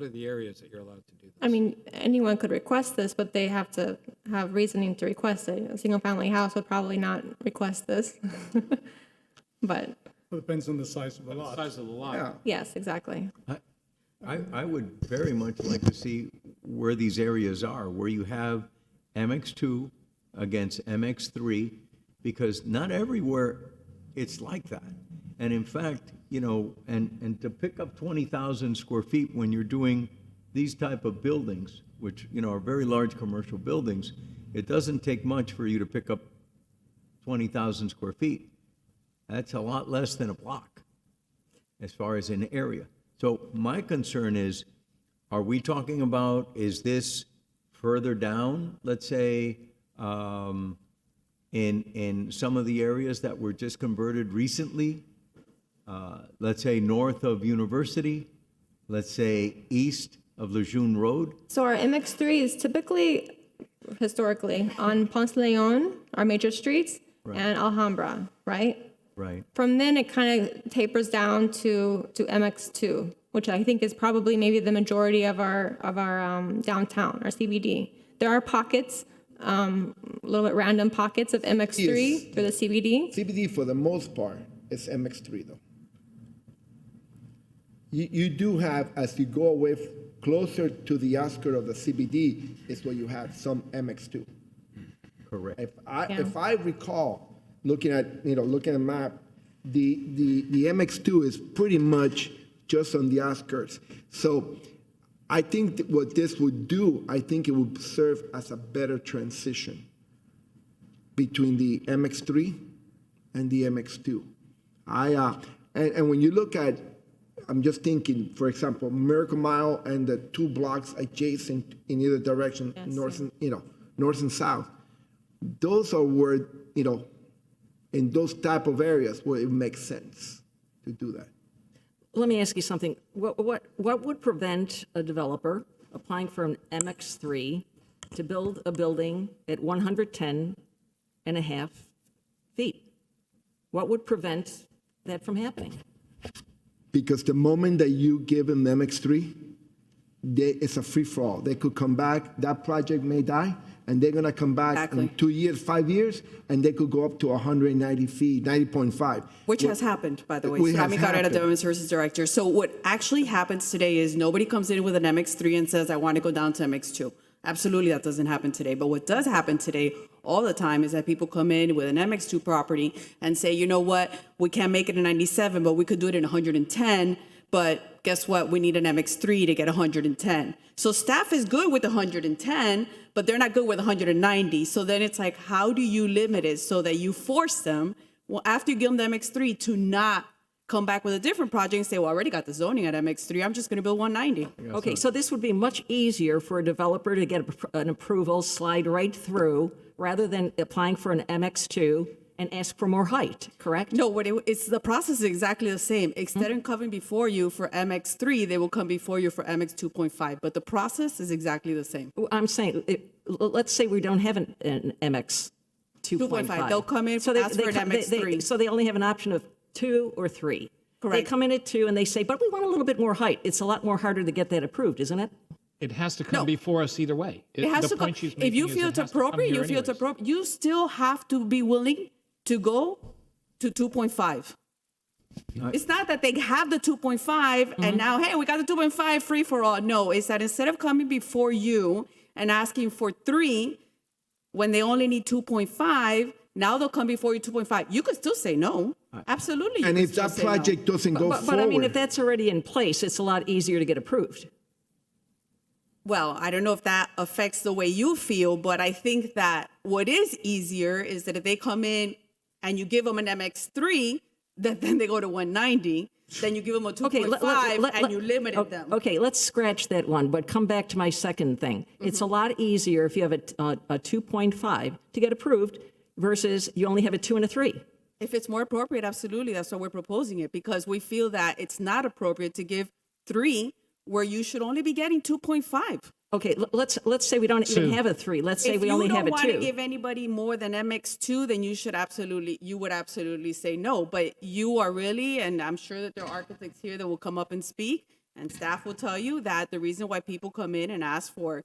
Speaker 1: are the areas that you're allowed to do this?
Speaker 11: I mean, anyone could request this, but they have to have reasoning to request it. A single-family house would probably not request this. But,
Speaker 13: It depends on the size of the
Speaker 1: The
Speaker 13: lot.
Speaker 1: size of the lot.
Speaker 7: Yeah.
Speaker 11: yes, exactly.
Speaker 3: I would very much like to see where these areas are, where you have MX2 against MX3, because not everywhere it's like that. And in fact, and to pick up 20,000 square feet when you're doing these type of buildings, which, are very large commercial buildings, it doesn't take much for you to pick up 20,000 square feet. That's a lot less than a block as far as an area. So my concern is, are we talking about, is this further down, let's say, in some of the areas that were just converted recently? Let's say north of University, let's say east of Lejeune Road?
Speaker 11: So our MX3 is typically, historically, on Ponce de Leon, our major streets, and Alhambra, right?
Speaker 3: Right.
Speaker 11: From then, it kind of tapers down to MX2, which I think is probably maybe the majority of our downtown, our CBD. There are pockets, a little bit random pockets of MX3 for the CBD.
Speaker 7: CBD, for the most part, is MX3, though. You do have, as you go away closer to the outskirts of the CBD, is where you have some MX2.
Speaker 3: Correct.
Speaker 7: If I recall, looking at the map, the MX2 is pretty much just on the outskirts. So I think that what this would do, I think it would serve as a better transition between the MX3 and the MX2. And when you look at, I'm just thinking, for example, Miracle Mile and the 2 blocks adjacent in either direction, north and south. Those are where, in those type of areas where it makes sense to do that.
Speaker 4: Let me ask you something. What would prevent a developer applying for an MX3 to build a building at 110 and a half feet? What would prevent that from happening?
Speaker 7: Because the moment that you give them MX3, it's a free-for-all. They could come back, that project may die, and they're gonna come back in 2 years, 5 years, and they could go up to 190 feet, 90.5.
Speaker 2: Which has happened, by the way.
Speaker 7: Which has
Speaker 2: Rami Carrera,
Speaker 7: happened.
Speaker 2: Development Services Director. So what actually happens today is nobody comes in with an MX3 and says, I want to go down to MX2. Absolutely, that doesn't happen today. But what does happen today all the time is that people come in with an MX2 property and say, you know what, we can't make it in 97, but we could do it in 110. But guess what? We need an MX3 to get 110. So staff is good with 110, but they're not good with 190. So then it's like, how do you limit it so that you force them, well, after you give them the MX3, to not come back with a different project and say, well, I already got the zoning at MX3. I'm just going to build 190.
Speaker 4: Okay, so this would be much easier for a developer to get an approval, slide right through, rather than applying for an MX2 and ask for more height, correct?
Speaker 2: No, it's the process is exactly the same. Instead of coming before you for MX3, they will come before you for MX 2.5. But the process is exactly the same.
Speaker 4: I'm saying, let's say we don't have an MX 2.5.
Speaker 2: They'll come in, ask for an MX3.
Speaker 4: So they only have an option of 2 or 3.
Speaker 2: Correct.
Speaker 4: They come in at 2 and they say, but we want a little bit more height. It's a lot more harder to get that approved, isn't it?
Speaker 1: It has to come before us either way.
Speaker 2: It has to come. If you feel it's appropriate, you feel it's appropriate. You still have to be willing to go to 2.5. It's not that they have the 2.5 and now, hey, we got the 2.5 free for all. No, it's that instead of coming before you and asking for 3, when they only need 2.5, now they'll come before you 2.5. You could still say no. Absolutely.
Speaker 7: And if that project doesn't go forward.
Speaker 4: But I mean, if that's already in place, it's a lot easier to get approved.
Speaker 2: Well, I don't know if that affects the way you feel, but I think that what is easier is that if they come in and you give them an MX3, then they go to 190, then you give them a 2.5 and you limited them.
Speaker 4: Okay, let's scratch that one, but come back to my second thing. It's a lot easier if you have a 2.5 to get approved versus you only have a 2 and a 3.
Speaker 2: If it's more appropriate, absolutely. That's why we're proposing it, because we feel that it's not appropriate to give 3 where you should only be getting 2.5.
Speaker 4: Okay, let's say we don't even have a 3. Let's say we only have a 2.
Speaker 2: If you don't want to give anybody more than MX2, then you would absolutely say no. But you are really, and I'm sure that there are architects here that will come up and speak, and staff will tell you that the reason why people come in and ask for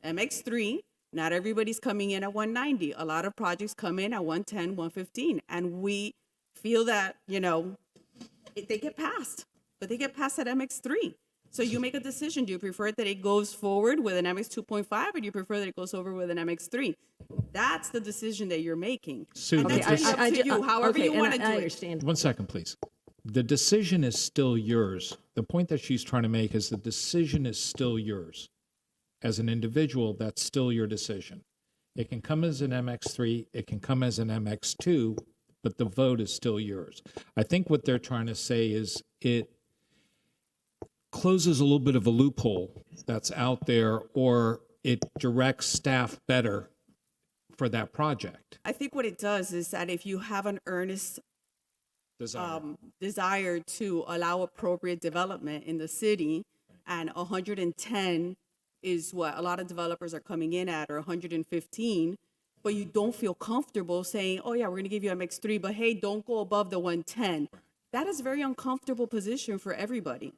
Speaker 2: MX3, not everybody's coming in at 190. A lot of projects come in at 110, 115, and we feel that, they get passed, but they get passed at MX3. So you make a decision. Do you prefer that it goes forward with an MX 2.5 or do you prefer that it goes over with an MX 3? That's the decision that you're making.
Speaker 1: Sue,
Speaker 2: and that's really up to you, however you want to do it.
Speaker 4: Understand.
Speaker 1: 1 second, please. The decision is still yours. The point that she's trying to make is the decision is still yours. As an individual, that's still your decision. It can come as an MX3, it can come as an MX2, but the vote is still yours. I think what they're trying to say is it closes a little bit of a loophole that's out there, or it directs staff better for that project.
Speaker 2: I think what it does is that if you have an earnest desire to allow appropriate development in the city, and 110 is what a lot of developers are coming in at, or 115, but you don't feel comfortable saying, oh yeah, we're going to give you MX3, but hey, don't go above the 110. That is a very uncomfortable position for everybody.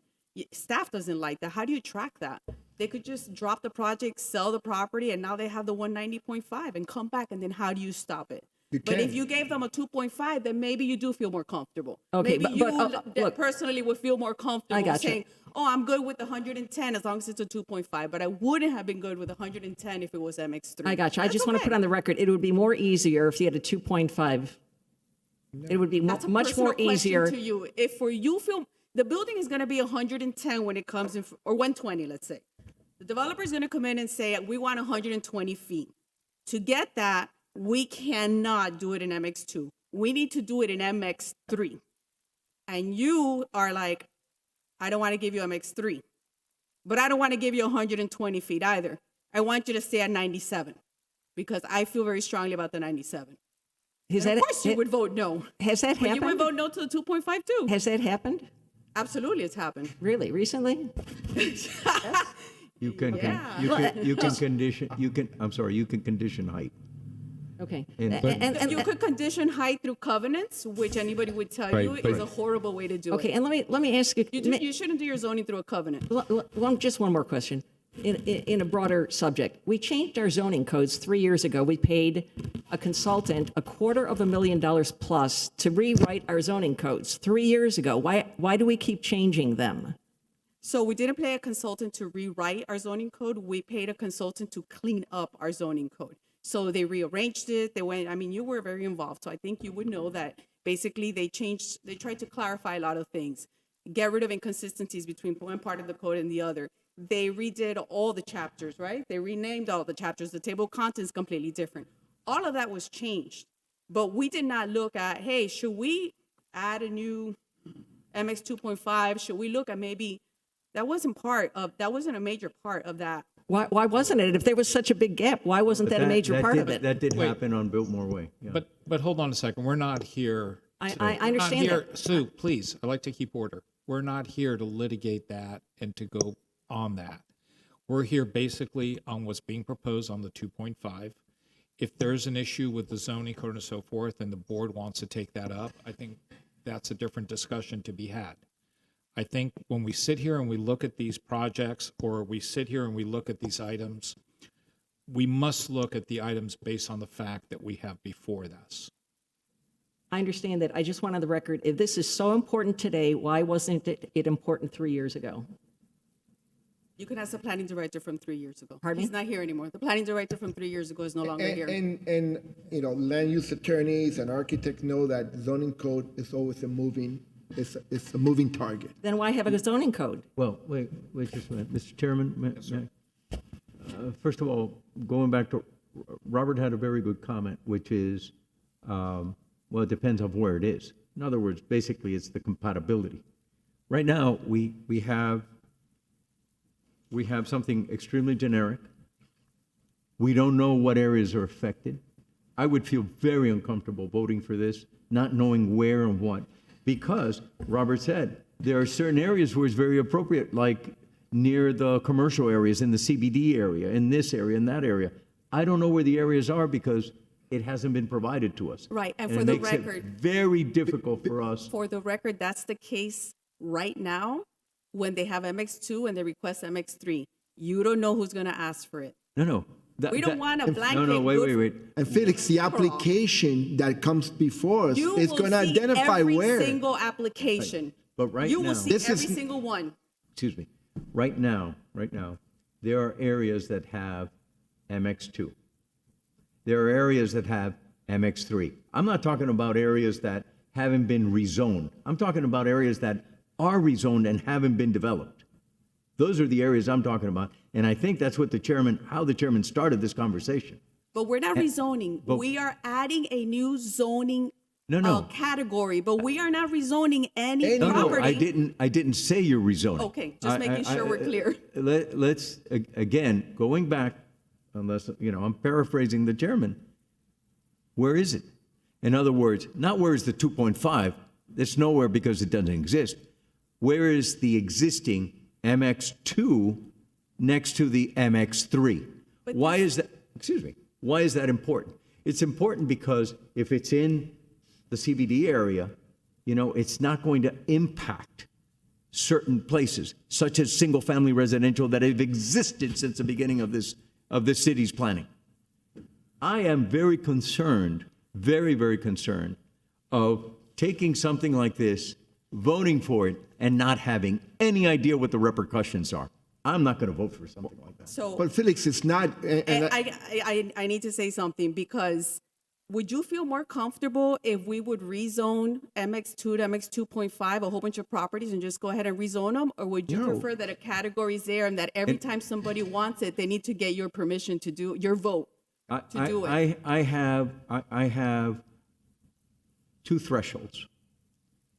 Speaker 2: Staff doesn't like that. How do you track that? They could just drop the project, sell the property, and now they have the 190.5 and come back, and then how do you stop it? But if you gave them a 2.5, then maybe you do feel more comfortable.
Speaker 4: Okay,
Speaker 2: maybe
Speaker 4: look,
Speaker 2: personally would feel more comfortable saying, oh, I'm good with the 110 as long as it's a 2.5, but I wouldn't have been good with 110 if it was MX3.
Speaker 4: I got you. I just want to put on the record, it would be more easier if you had a 2.5. It would be much more easier.
Speaker 2: To you. If for you feel, the building is going to be 110 when it comes in, or 120, let's say. The developer is going to come in and say, we want 120 feet. To get that, we cannot do it in MX2. We need to do it in MX3. And you are like, I don't want to give you MX3, but I don't want to give you 120 feet either. I want you to stay at 97 because I feel very strongly about the 97. Of course you would vote no.
Speaker 4: Has that happened?
Speaker 2: But you would vote no to the 2.5 too.
Speaker 4: Has that happened?
Speaker 2: Absolutely, it's happened.
Speaker 4: Really? Recently?
Speaker 3: You can condition height.
Speaker 4: Okay.
Speaker 3: And-
Speaker 2: You could condition height through covenants, which anybody would tell you
Speaker 6: Right,
Speaker 2: is
Speaker 6: but-
Speaker 2: a horrible way to do
Speaker 4: Okay,
Speaker 2: it.
Speaker 4: and let me ask you,
Speaker 2: You shouldn't do your zoning through a covenant.
Speaker 4: just one more question. In a broader subject, we changed our zoning codes 3 years ago. We paid a consultant $250,000 plus to rewrite our zoning codes 3 years ago. Why do we keep changing them?
Speaker 2: So we didn't pay a consultant to rewrite our zoning code. We paid a consultant to clean up our zoning code. So they rearranged it. They went, I mean, you were very involved. So I think you would know that basically they tried to clarify a lot of things, get rid of inconsistencies between one part of the code and the other. They redid all the chapters, right? They renamed all the chapters. The table of contents completely different. All of that was changed. But we did not look at, hey, should we add a new MX 2.5? Should we look at maybe, that wasn't a major part of that.
Speaker 4: Why wasn't it? If there was such a big gap, why wasn't that a major part of it?
Speaker 3: That did happen on Biltmore Way. Yeah.
Speaker 1: But hold on a second. We're not here.
Speaker 4: I understand that.
Speaker 1: Sue, please, I'd like to keep order. We're not here to litigate that and to go on that. We're here basically on what's being proposed on the 2.5. If there's an issue with the zoning code and so forth, and the board wants to take that up, I think that's a different discussion to be had. I think when we sit here and we look at these projects, or we sit here and we look at these items, we must look at the items based on the fact that we have before this.
Speaker 4: I understand that. I just want on the record, if this is so important today, why wasn't it important 3 years ago?
Speaker 2: You can ask the planning director from 3 years ago.
Speaker 4: Pardon me?
Speaker 2: He's not here anymore. The planning director from 3 years ago is no longer here.
Speaker 7: And you know, land use attorneys and architects know that zoning code is always it's a moving target.
Speaker 4: Then why have a zoning code?
Speaker 3: Well, wait just a minute. Mr. Chairman, first of all, going back to, Robert had a very good comment, which is, well, it depends on where it is. In other words, basically, it's the compatibility. Right now, we have something extremely generic. We don't know what areas are affected. I would feel very uncomfortable voting for this, not knowing where and what, because Robert said there are certain areas where it's very appropriate, like near the commercial areas, in the CBD area, in this area, in that area. I don't know where the areas are because it hasn't been provided to us.
Speaker 2: Right, and
Speaker 3: it
Speaker 2: for the
Speaker 3: makes it
Speaker 2: record-
Speaker 3: very difficult for us.
Speaker 2: For the record, that's the case right now when they have MX2 and they request MX3. You don't know who's going to ask for it.
Speaker 3: No.
Speaker 2: We don't want a blanket.
Speaker 3: No, wait.
Speaker 7: And Felix, the application that comes before us
Speaker 2: You
Speaker 7: is
Speaker 2: will
Speaker 7: going to
Speaker 2: see
Speaker 7: identify
Speaker 2: every
Speaker 7: where.
Speaker 2: single application.
Speaker 3: But right
Speaker 2: You
Speaker 3: now,
Speaker 2: will see every single one.
Speaker 3: excuse me, right now, there are areas that have MX2. There are areas that have MX3. I'm not talking about areas that haven't been rezoned. I'm talking about areas that are rezoned and haven't been developed. Those are the areas I'm talking about. And I think that's what how the chairman started this conversation.
Speaker 2: But we're not rezoning.
Speaker 3: but-
Speaker 2: We are adding a new zoning
Speaker 3: No.
Speaker 2: category, but we are not rezoning any
Speaker 3: No,
Speaker 2: property.
Speaker 3: I didn't say you're rezoning.
Speaker 2: Okay, just making sure we're clear.
Speaker 3: Let's, again, going back, unless, I'm paraphrasing the chairman, where is it? In other words, not where is the 2.5, it's nowhere because it doesn't exist. Where is the existing MX2 next to the MX3? Why is that important? It's important because if it's in the CBD area, it's not going to impact certain places, such as single-family residential that have existed since the beginning of this city's planning. I am very concerned, very, very concerned of taking something like this, voting for it, and not having any idea what the repercussions are. I'm not going to vote for something like that.
Speaker 2: So
Speaker 7: But Felix, it's not.
Speaker 2: I need to say something, because would you feel more comfortable if we would rezone MX2 to MX2.5, a whole bunch of properties, and just go ahead and rezone them? Or would you prefer that a category is there and that every time somebody wants it, they need to get your permission to do your vote to do it?
Speaker 3: I have two thresholds.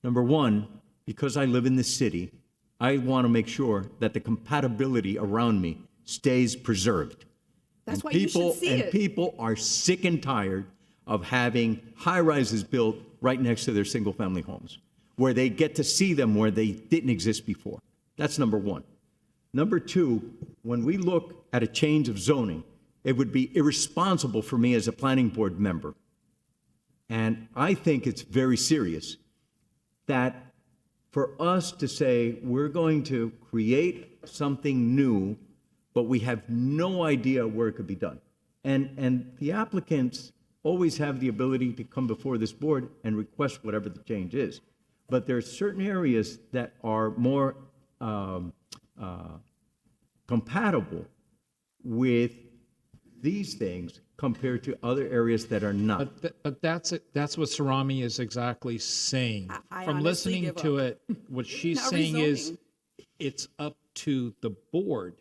Speaker 3: Number one, because I live in the city, I want to make sure that the compatibility around me stays preserved.
Speaker 2: That's why you should see it.
Speaker 3: People are sick and tired of having high-rises built right next to their single-family homes, where they get to see them where they didn't exist before. That's number one. Number two, when we look at a change of zoning, It would be irresponsible for me as a planning board member. And I think it's very serious that for us to say we're going to create something new, but we have no idea where it could be done. And the applicants always have the ability to come before this board and request whatever the change is. But there are certain areas that are more compatible with these things compared to other areas that are not.
Speaker 1: But that's what Sarami is exactly saying.
Speaker 2: I
Speaker 1: From
Speaker 2: honestly
Speaker 1: listening
Speaker 2: give
Speaker 1: to
Speaker 2: up.
Speaker 1: it, what she's
Speaker 2: Not
Speaker 1: saying is
Speaker 2: rezoning.
Speaker 1: it's up to the board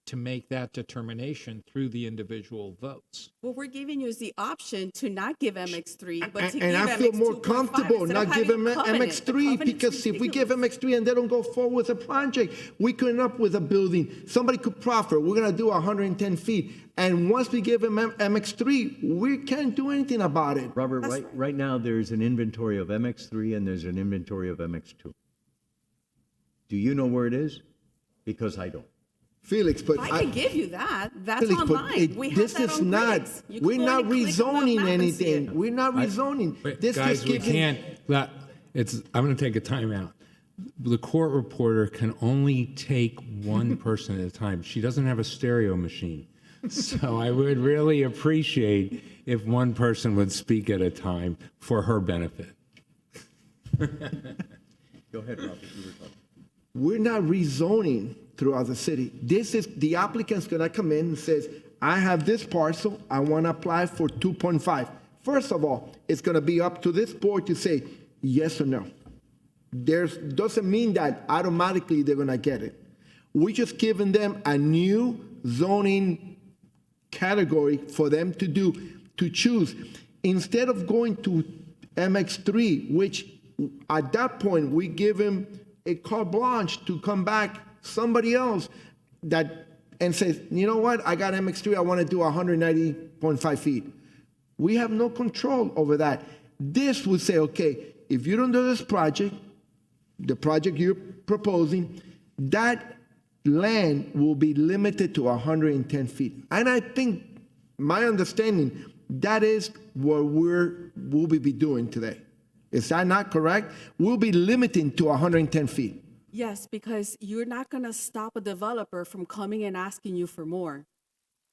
Speaker 1: to make that determination through the individual votes.
Speaker 2: What we're giving you is the option to not give MX3, but to give
Speaker 7: And I feel more
Speaker 2: MX2.5
Speaker 7: comfortable
Speaker 2: instead of
Speaker 7: not giving
Speaker 2: having a covenant. The
Speaker 7: MX3,
Speaker 2: covenant's
Speaker 7: because if we give
Speaker 2: ridiculous.
Speaker 7: MX3 and they don't go forward with a project, we could end up with a building, somebody could proffer, we're gonna do 110 feet. And once we give them MX3, we can't do anything about it.
Speaker 3: Robert, right now, there's an inventory of MX3 and there's an inventory of MX2. Do you know where it is? Because I don't.
Speaker 7: Felix, but
Speaker 2: I could give you that. That's
Speaker 7: Felix, but
Speaker 2: online. We have
Speaker 7: this
Speaker 2: that
Speaker 7: is
Speaker 2: on
Speaker 7: not,
Speaker 2: Grades. You can
Speaker 7: we're
Speaker 2: go
Speaker 7: not
Speaker 2: and click on that
Speaker 7: rezoning
Speaker 2: map and see it.
Speaker 7: anything. We're not rezoning.
Speaker 6: Wait,
Speaker 7: This
Speaker 6: guys,
Speaker 7: just
Speaker 6: we
Speaker 7: gives
Speaker 6: can't, I'm going to take a timeout. The court reporter can only take one person at a time. She doesn't have a stereo machine. So I would really appreciate if one person would speak at a time for her benefit.
Speaker 3: Go ahead, Robert. You were talking.
Speaker 7: We're not rezoning throughout the city. This is, the applicant's gonna come in and says, I have this parcel, I wanna apply for 2.5. First of all, it's gonna be up to this board to say yes or no. Doesn't mean that automatically they're gonna get it. We're just giving them a new zoning category for them to choose. Instead of going to MX3, which at that point, we give them a carte blanche to come back, somebody else and says, you know what, I got MX3, I want to do 190.5 feet. We have no control over that. This would say, okay, if you don't do this project, the project you're proposing, that land will be limited to 110 feet. And I think, my understanding, that is what we'll be doing today. Is that not correct? We'll be limiting to 110 feet.
Speaker 2: Yes, because you're not going to stop a developer from coming and asking you for more.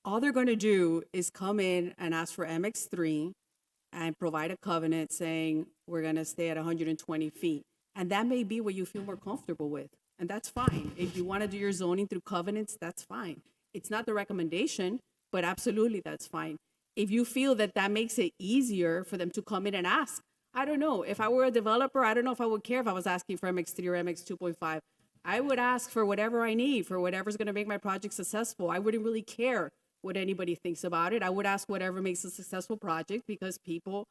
Speaker 2: All they're going to do is come in and ask for MX3 and provide a covenant saying we're going to stay at 120 feet. And that may be what you feel more comfortable with. And that's fine. If you want to do your zoning through covenants, that's fine. It's not the recommendation, but absolutely that's fine. If you feel that that makes it easier for them to come in and ask, I don't know. If I were a developer, I don't know if I would care if I was asking for MX3 or MX2.5. I would ask for whatever I need, for whatever's going to make my project successful. I wouldn't really care what anybody thinks about it. I would ask whatever makes a successful project, because people,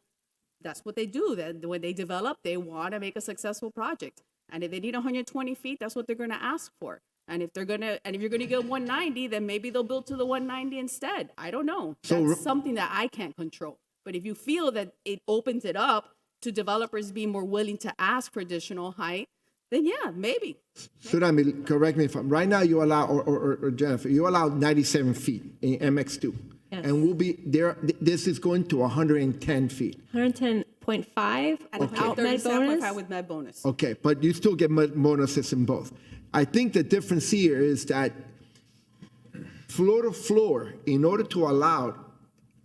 Speaker 2: that's what they do. That when they develop, they want to make a successful project. And if they need 120 feet, that's what they're going to ask for. And if you're going to get 190, then maybe they'll build to the 190 instead. I don't know. That's something that I can't control. But if you feel that it opens it up to developers being more willing to ask for additional height, then yeah, maybe.
Speaker 7: Surami, correct me if I'm, right now you allow, or Jennifer, you allow 97 feet in MX2.
Speaker 11: Yes.
Speaker 7: And we'll be there, this is going to 110 feet.
Speaker 11: 110.5
Speaker 2: And
Speaker 11: without med bonus.
Speaker 2: with med bonus.
Speaker 7: Okay, but you still get bonuses in both. I think the difference here is that floor to floor, in order to allow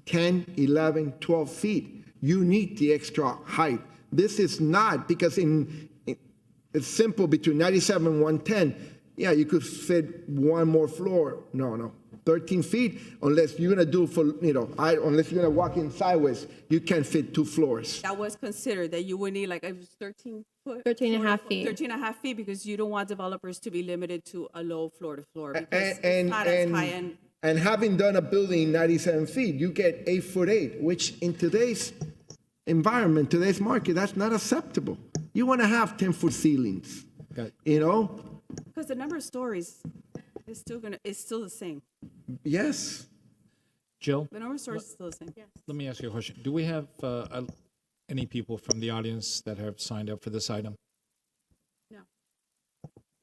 Speaker 7: 10, 11, 12 feet, you need the extra height. This is not, because it's simple between 97 and 110. Yeah, you could fit one more floor. No. 13 feet, unless you're gonna do unless you're gonna walk in sideways, you can't fit 2 floors.
Speaker 2: That was considered that you would need like, it was 13 foot?
Speaker 11: 13 and a half feet.
Speaker 2: 13 and a half feet, because you don't want developers to be limited to a low floor to floor, because it's not as high end.
Speaker 7: And having done a building 97 feet, you get 8'8", which in today's environment, today's market, that's not acceptable. You want to have 10-foot ceilings, you know?
Speaker 2: Because the number of stories is still the same.
Speaker 7: Yes.
Speaker 1: Jill,
Speaker 2: The number of stories is still the same.
Speaker 1: let me ask you a question. Do we have any people from the audience that have signed up for this item?
Speaker 2: No.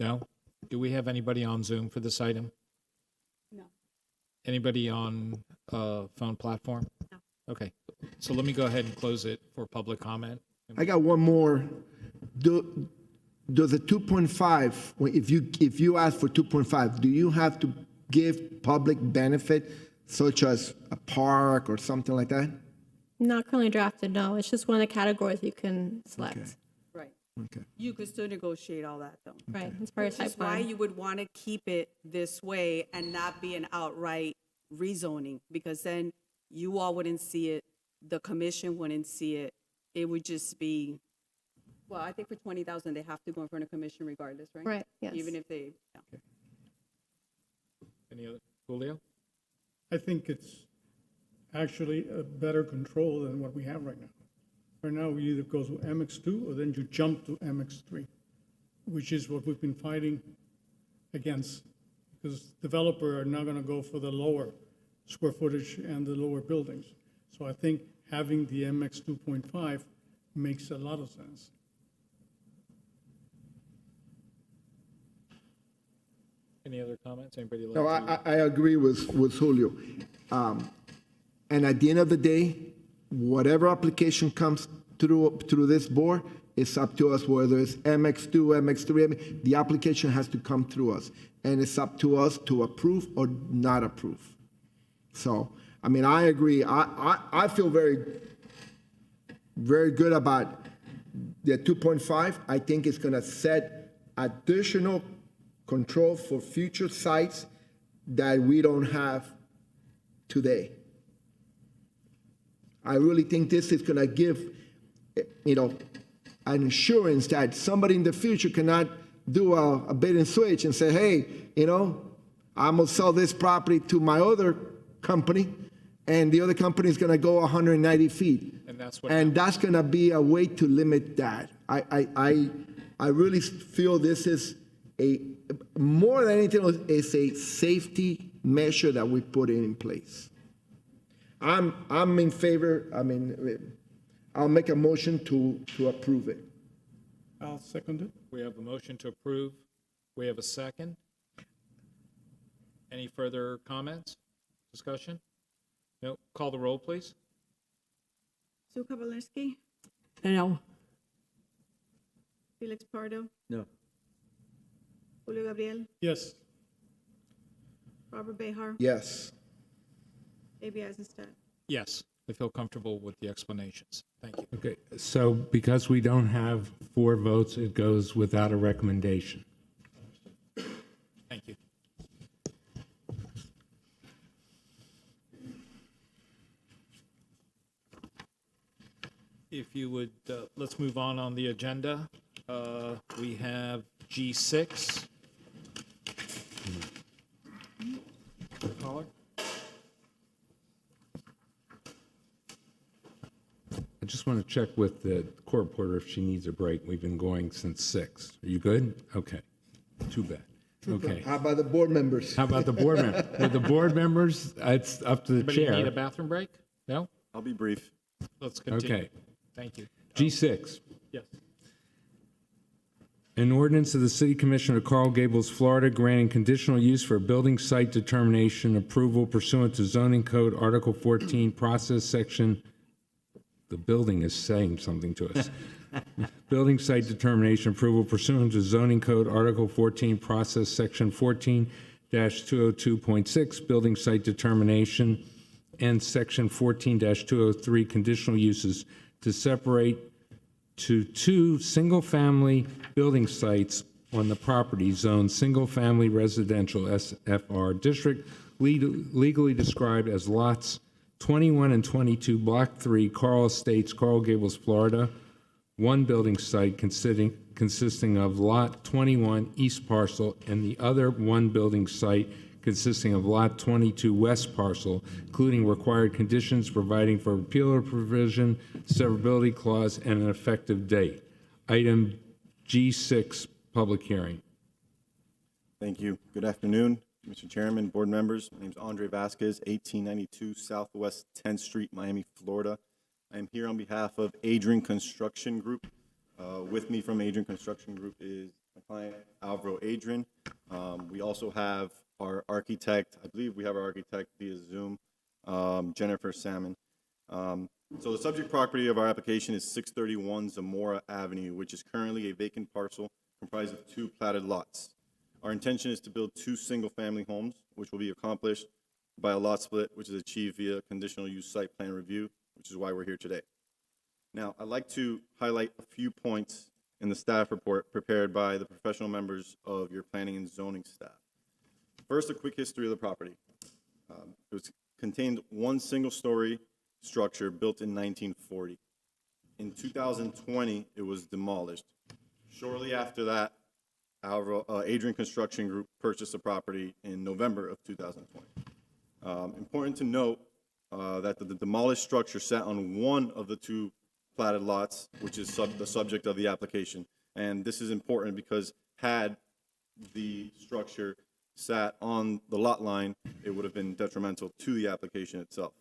Speaker 1: No? Do we have anybody on Zoom for this item?
Speaker 2: No.
Speaker 1: Anybody on phone platform? No. Okay, so let me go ahead and close it for public comment.
Speaker 7: I got one more. Does the 2.5, if you ask for 2.5, do you have to give public benefit, such as a park or something like that?
Speaker 11: Not currently drafted, no. It's just one of the categories you can select.
Speaker 2: Right.
Speaker 7: Okay.
Speaker 2: You could still negotiate all that, though.
Speaker 11: Right, it's part of
Speaker 2: Which is
Speaker 11: site
Speaker 2: why
Speaker 11: plan.
Speaker 2: you would want to keep it this way and not be an outright rezoning, because then you all wouldn't see it, the commission wouldn't see it. It would just be, well, I think for 20,000, they have to go in front of commission regardless, right?
Speaker 11: Right, yes.
Speaker 2: Even if they, yeah.
Speaker 1: Any other, Julio?
Speaker 13: I think it's actually a better control than what we have right now. Right now, we either go to MX2 or then you jump to MX3, which is what we've been fighting against, because developers are not going to go for the lower square footage and the lower buildings. So I think having the MX 2.5 makes a lot of sense.
Speaker 1: Any other comments? Anybody like
Speaker 7: No,
Speaker 1: to?
Speaker 7: I agree with Julio. And at the end of the day, whatever application comes through this board, it's up to us, whether it's MX2, MX3, the application has to come through us. And it's up to us to approve or not approve. So, I mean, I agree. I feel very, very good about the 2.5. I think it's going to set additional control for future sites that we don't have today. I really think this is going to give, an assurance that somebody in the future cannot do a bait and switch and say, hey, I'm going to sell this property to my other company, and the other company is going to go 190 feet.
Speaker 1: And that's what.
Speaker 7: And that's going to be a way to limit that. I really feel this is more than anything else, it's a safety measure that we put in place. I'm in favor. I mean, I'll make a motion to approve it.
Speaker 13: I'll second it.
Speaker 1: We have a motion to approve. We have a second. Any further comments, discussion? No, call the roll, please.
Speaker 2: Sue Kabalinski,
Speaker 4: No.
Speaker 2: Felix Pardo,
Speaker 3: No.
Speaker 2: Julio Gabriel,
Speaker 13: Yes.
Speaker 2: Robert Behar,
Speaker 7: Yes.
Speaker 2: A.B. Eisenstadt.
Speaker 1: Yes, I feel comfortable with the explanations. Thank you.
Speaker 6: Okay, so because we don't have 4 votes, it goes without a recommendation.
Speaker 1: Thank you. If you would, let's move on the agenda. We have G6. Caller?
Speaker 6: I just want to check with the court reporter if she needs a break. We've been going since 6. Are you good? Okay. Too bad. Okay.
Speaker 7: How about the board members?
Speaker 6: How about the board members? With the board members, it's up to the
Speaker 1: Anybody need a
Speaker 6: chair.
Speaker 1: bathroom break? No?
Speaker 15: I'll be brief.
Speaker 1: Let's continue.
Speaker 6: Okay.
Speaker 1: Thank you.
Speaker 6: G6.
Speaker 1: Yes.
Speaker 6: An ordinance of the City Commission of Coral Gables, Florida, granting conditional use for building site determination approval pursuant to zoning code Article 14, process section. The building is saying something to us. Building site determination approval pursuant to zoning code Article 14, process section 14-202.6, building site determination, and section 14-203, conditional uses to separate to 2 single-family building sites on the property zone, single-family residential SFR district, legally described as lots 21 and 22, Block 3, Coral Estates, Coral Gables, Florida. 1 building site consisting of Lot 21 East Parcel and the other 1 building site consisting of Lot 22 West Parcel, including required conditions providing for repeal of provision, severability clause, and an effective date. Item G6, public hearing.
Speaker 15: Thank you. Good afternoon, Mr. Chairman, board members. My name is Andre Vasquez, 1892 Southwest 10th Street, Miami, Florida. I am here on behalf of Adrian Construction Group. With me from Adrian Construction Group is my client, Alvaro Adrian. We also have our architect, I believe we have our architect via Zoom, Jennifer Salmon. So the subject property of our application is 631 Zamora Avenue, which is currently a vacant parcel comprised of 2 platted lots. Our intention is to build 2 single-family homes, which will be accomplished by a lot split, which is achieved via conditional use site plan review, which is why we're here today. Now, I'd like to highlight a few points in the staff report prepared by the professional members of your planning and zoning staff. First, a quick history of the property. Contained 1 single-story structure built in 1940. In 2020, it was demolished. Shortly after that, our Adrian Construction Group purchased the property in November of 2020. Important to note that the demolished structure sat on one of the 2 platted lots, which is the subject of the application. And this is important because had the structure sat on the lot line, it would have been detrimental to the application itself.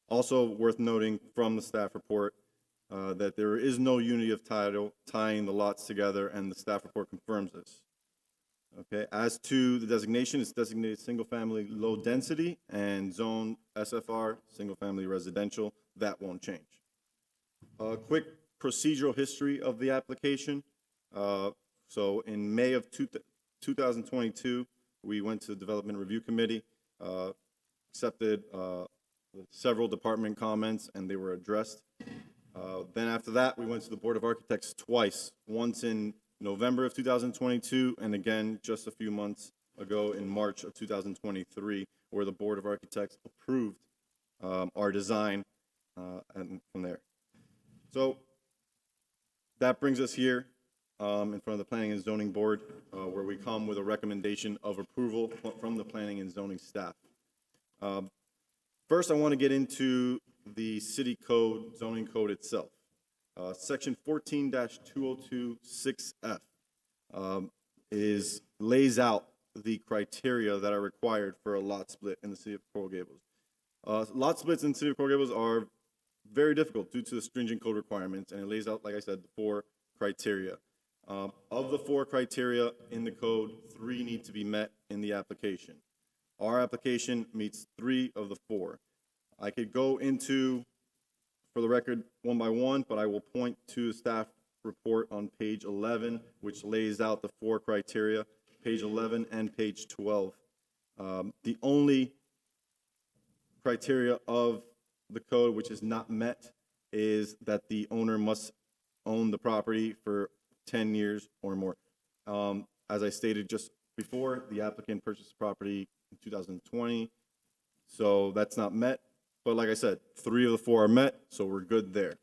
Speaker 15: Also worth noting from the staff report that there is no unity of title tying the lots together, and the staff report confirms this. Okay, as to the designation, it's designated single-family low density and zone SFR, single-family residential. That won't change. A quick procedural history of the application. So in May of 2022, we went to the Development Review Committee, accepted several department comments, and they were addressed. Then after that, we went to the Board of Architects twice, once in November of 2022, and again just a few months ago in March of 2023, where the Board of Architects approved our design, and from there. So that brings us here in front of the Planning and Zoning Board, where we come with a recommendation of approval from the Planning and Zoning staff. First, I want to get into the city code, zoning code itself. Section 14-2026F lays out the criteria that are required for a lot split in the city of Coral Gables. Lot splits in the city of Coral Gables are very difficult due to the stringent code requirements, and it lays out, like I said, the 4 criteria. Of the 4 criteria in the code, 3 need to be met in the application. Our application meets 3 of the 4. I could go into, for the record, one by one, but I will point to the staff report on page 11, which lays out the 4 criteria, page 11 and page 12. The only criteria of the code which is not met is that the owner must own the property for 10 years or more. As I stated just before, the applicant purchased the property in 2020, so that's not met. But like I said, 3 of the 4 are met, so we're good there.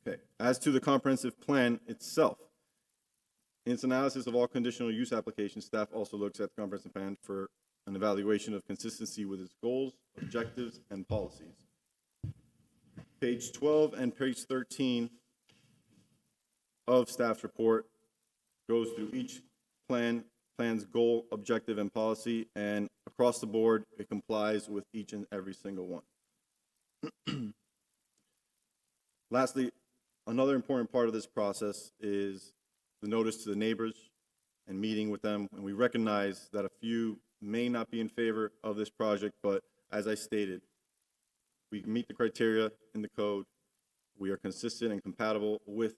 Speaker 15: Okay, as to the comprehensive plan itself, in its analysis of all conditional use applications, staff also looks at the comprehensive plan for an evaluation of consistency with its goals, objectives, and policies. Page 12 and page 13 of staff's report goes through each plan's goal, objective, and policy, and across the board, it complies with each and every single one. Lastly, another important part of this process is the notice to the neighbors and meeting with them, and we recognize that a few may not be in favor of this project, but as I stated, we meet the criteria in the code, we are consistent and compatible with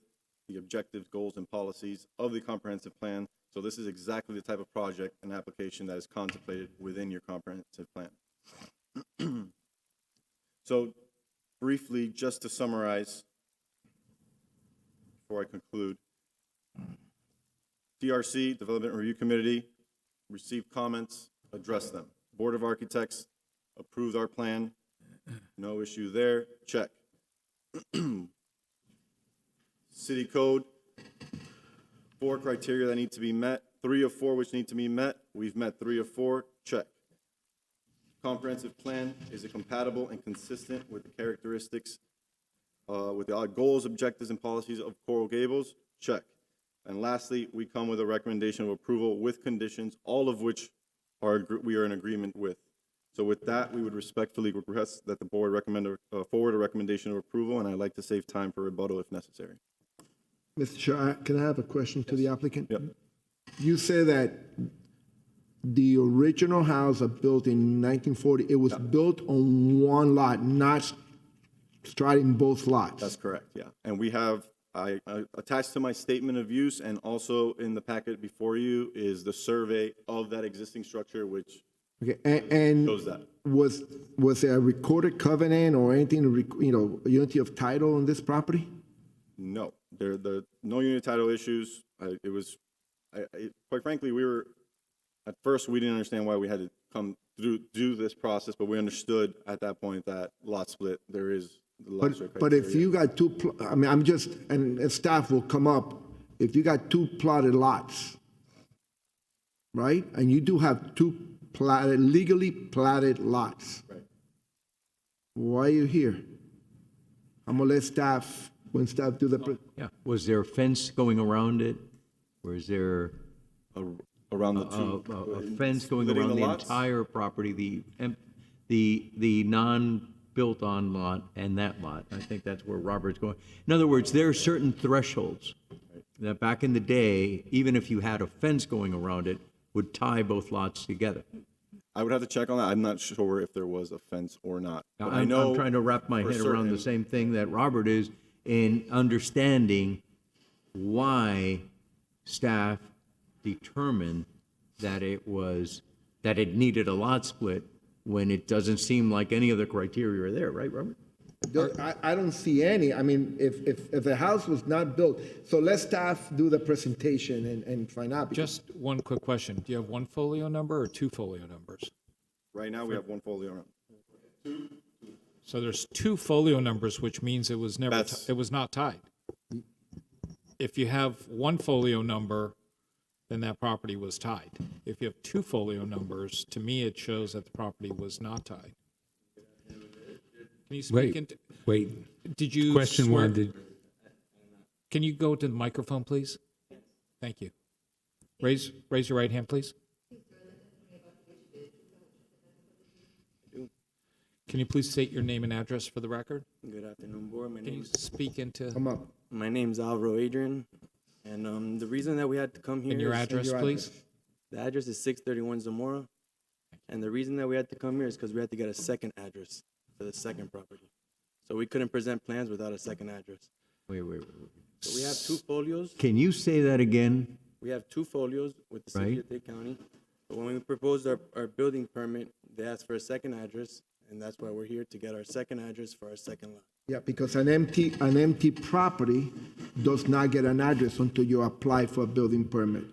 Speaker 15: the objectives, goals, and policies of the comprehensive plan. So this is exactly the type of project and application that is contemplated within your comprehensive plan. So briefly, just to summarize, before I conclude, DRC, Development Review Committee, received comments, addressed them. Board of Architects approved our plan, no issue there, check. City Code, 4 criteria that need to be met, 3 of 4 which need to be met. We've met 3 of 4, check. Comprehensive plan, is it compatible and consistent with the characteristics, with the goals, objectives, and policies of Coral Gables? Check. And lastly, we come with a recommendation of approval with conditions, all of which we are in agreement with. So with that, we would respectfully request that the board recommend forward a recommendation of approval, and I'd like to save time for rebuttal if necessary.
Speaker 7: Mr. Chair, can I have a question to the applicant?
Speaker 15: Yep.
Speaker 7: You say that the original house was built in 1940, it was built on one lot, not striding both lots?
Speaker 15: That's correct, yeah. And we have, I attached to my statement of use and also in the packet before you is the survey of that existing structure, which
Speaker 7: Okay, and
Speaker 15: shows that.
Speaker 7: was there a recorded covenant or anything, unity of title on this property?
Speaker 15: No, no unit title issues. Quite frankly, at first, we didn't understand why we had to come through, do this process, but we understood at that point that lot split, there is the lot split
Speaker 7: But if
Speaker 15: criteria.
Speaker 7: you got and staff will come up, if you got two plotted lots, right? And you do have two legally platted lots.
Speaker 15: Right.
Speaker 7: Why are you here? I'm gonna let staff, when staff do the,
Speaker 3: Yeah. Was there a fence going around it? Was there
Speaker 15: Around the two.
Speaker 3: a fence going
Speaker 15: splitting
Speaker 3: around the
Speaker 15: lots?
Speaker 3: entire property, the non-built-on lot and that lot? I think that's where Robert's going. In other words, there are certain thresholds that back in the day, even if you had a fence going around it, would tie both lots together.
Speaker 15: I would have to check on that. I'm not sure if there was a fence or not. But I
Speaker 3: I'm
Speaker 15: know
Speaker 3: trying to wrap my
Speaker 15: for
Speaker 3: head around the
Speaker 15: certain-
Speaker 3: same thing that Robert is in understanding why staff determined that it needed a lot split when it doesn't seem like any of the criteria are there, right, Robert?
Speaker 7: I don't see any. I mean, if the house was not built, so let staff do the presentation and find out.
Speaker 1: Just one quick question. Do you have one folio number or two folio numbers?
Speaker 15: Right now, we have one folio around.
Speaker 1: So there's two folio numbers, which means it was never,
Speaker 15: That's-
Speaker 1: it was not tied. If you have one folio number, then that property was tied. If you have two folio numbers, to me, it shows that the property was not tied. Can you speak into,
Speaker 6: Wait.
Speaker 1: did you
Speaker 6: Question
Speaker 1: swear-
Speaker 6: one,
Speaker 1: Can you go to the microphone, please? Thank you. Raise your right hand, please. Can you please state your name and address for the record?
Speaker 16: Good afternoon, board.
Speaker 1: Can you speak into,
Speaker 7: Come up.
Speaker 16: My name's Alvaro Adrian, and the reason that we had to come here
Speaker 1: and your
Speaker 16: is-
Speaker 1: address, please?
Speaker 16: The address is 631 Zamora, and the reason that we had to come here is because we had to get a second address for the second property. So we couldn't present plans without a second address.
Speaker 3: Wait.
Speaker 16: So we have two folios.
Speaker 3: Can you say that again?
Speaker 16: We have two folios with the city
Speaker 3: Right.
Speaker 16: of Dade County. But when we proposed our building permit, they asked for a second address, and that's why we're here to get our second address for our second lot.
Speaker 7: Yeah, because an empty property does not get an address until you apply for a building permit.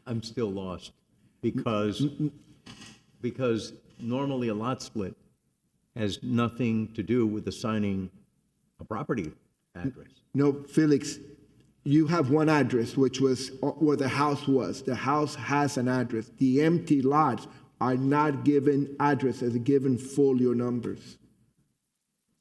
Speaker 3: I'm still lost because normally a lot split has nothing to do with assigning a property address.
Speaker 7: No, Felix, you have one address, which was where the house was. The house has an address. The empty lots are not given addresses, they're given folio numbers.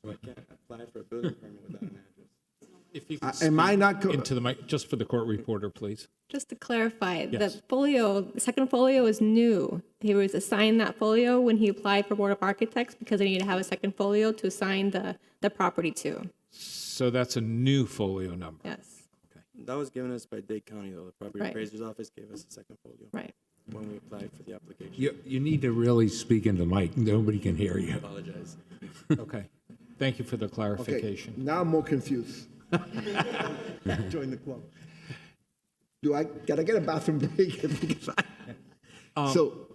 Speaker 16: So I can't apply for a building permit without an address.
Speaker 1: If you could
Speaker 7: Am I
Speaker 1: speak
Speaker 7: not co-
Speaker 1: into the mic, just for the court reporter, please.
Speaker 11: Just to clarify,
Speaker 1: Yes.
Speaker 11: the second folio is new. He was assigned that folio when he applied for Board of Architects because they needed to have a second folio to assign the property to.
Speaker 1: So that's a new folio number.
Speaker 11: Yes,
Speaker 16: That was given us by Dade County, though. The property
Speaker 11: Right.
Speaker 16: appraiser's office gave us a second folio
Speaker 11: right.
Speaker 16: when we applied for the application.
Speaker 6: You need to really speak into the mic. Nobody can hear you.
Speaker 16: Apologize.
Speaker 1: Okay. Thank you for the
Speaker 7: Okay,
Speaker 1: clarification.
Speaker 7: now I'm more confused. Join the club. Gotta get a bathroom break? Because So,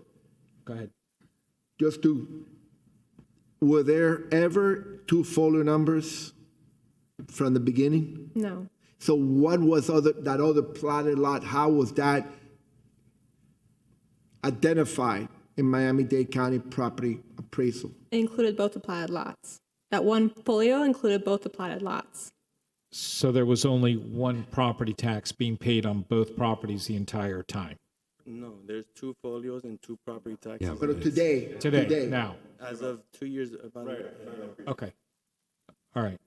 Speaker 1: Go ahead.
Speaker 7: were there ever two folio numbers from the beginning?
Speaker 11: No.
Speaker 7: So what was that other plotted lot, how was that identified in Miami-Dade County property appraisal?
Speaker 11: It included both the platted lots. That one folio included both the platted lots.
Speaker 1: So there was only one property tax being paid on both properties the entire time?
Speaker 16: No, there's two folios and two property taxes.
Speaker 7: But today,
Speaker 1: Now?
Speaker 16: As of 2 years, about
Speaker 1: Okay. All right.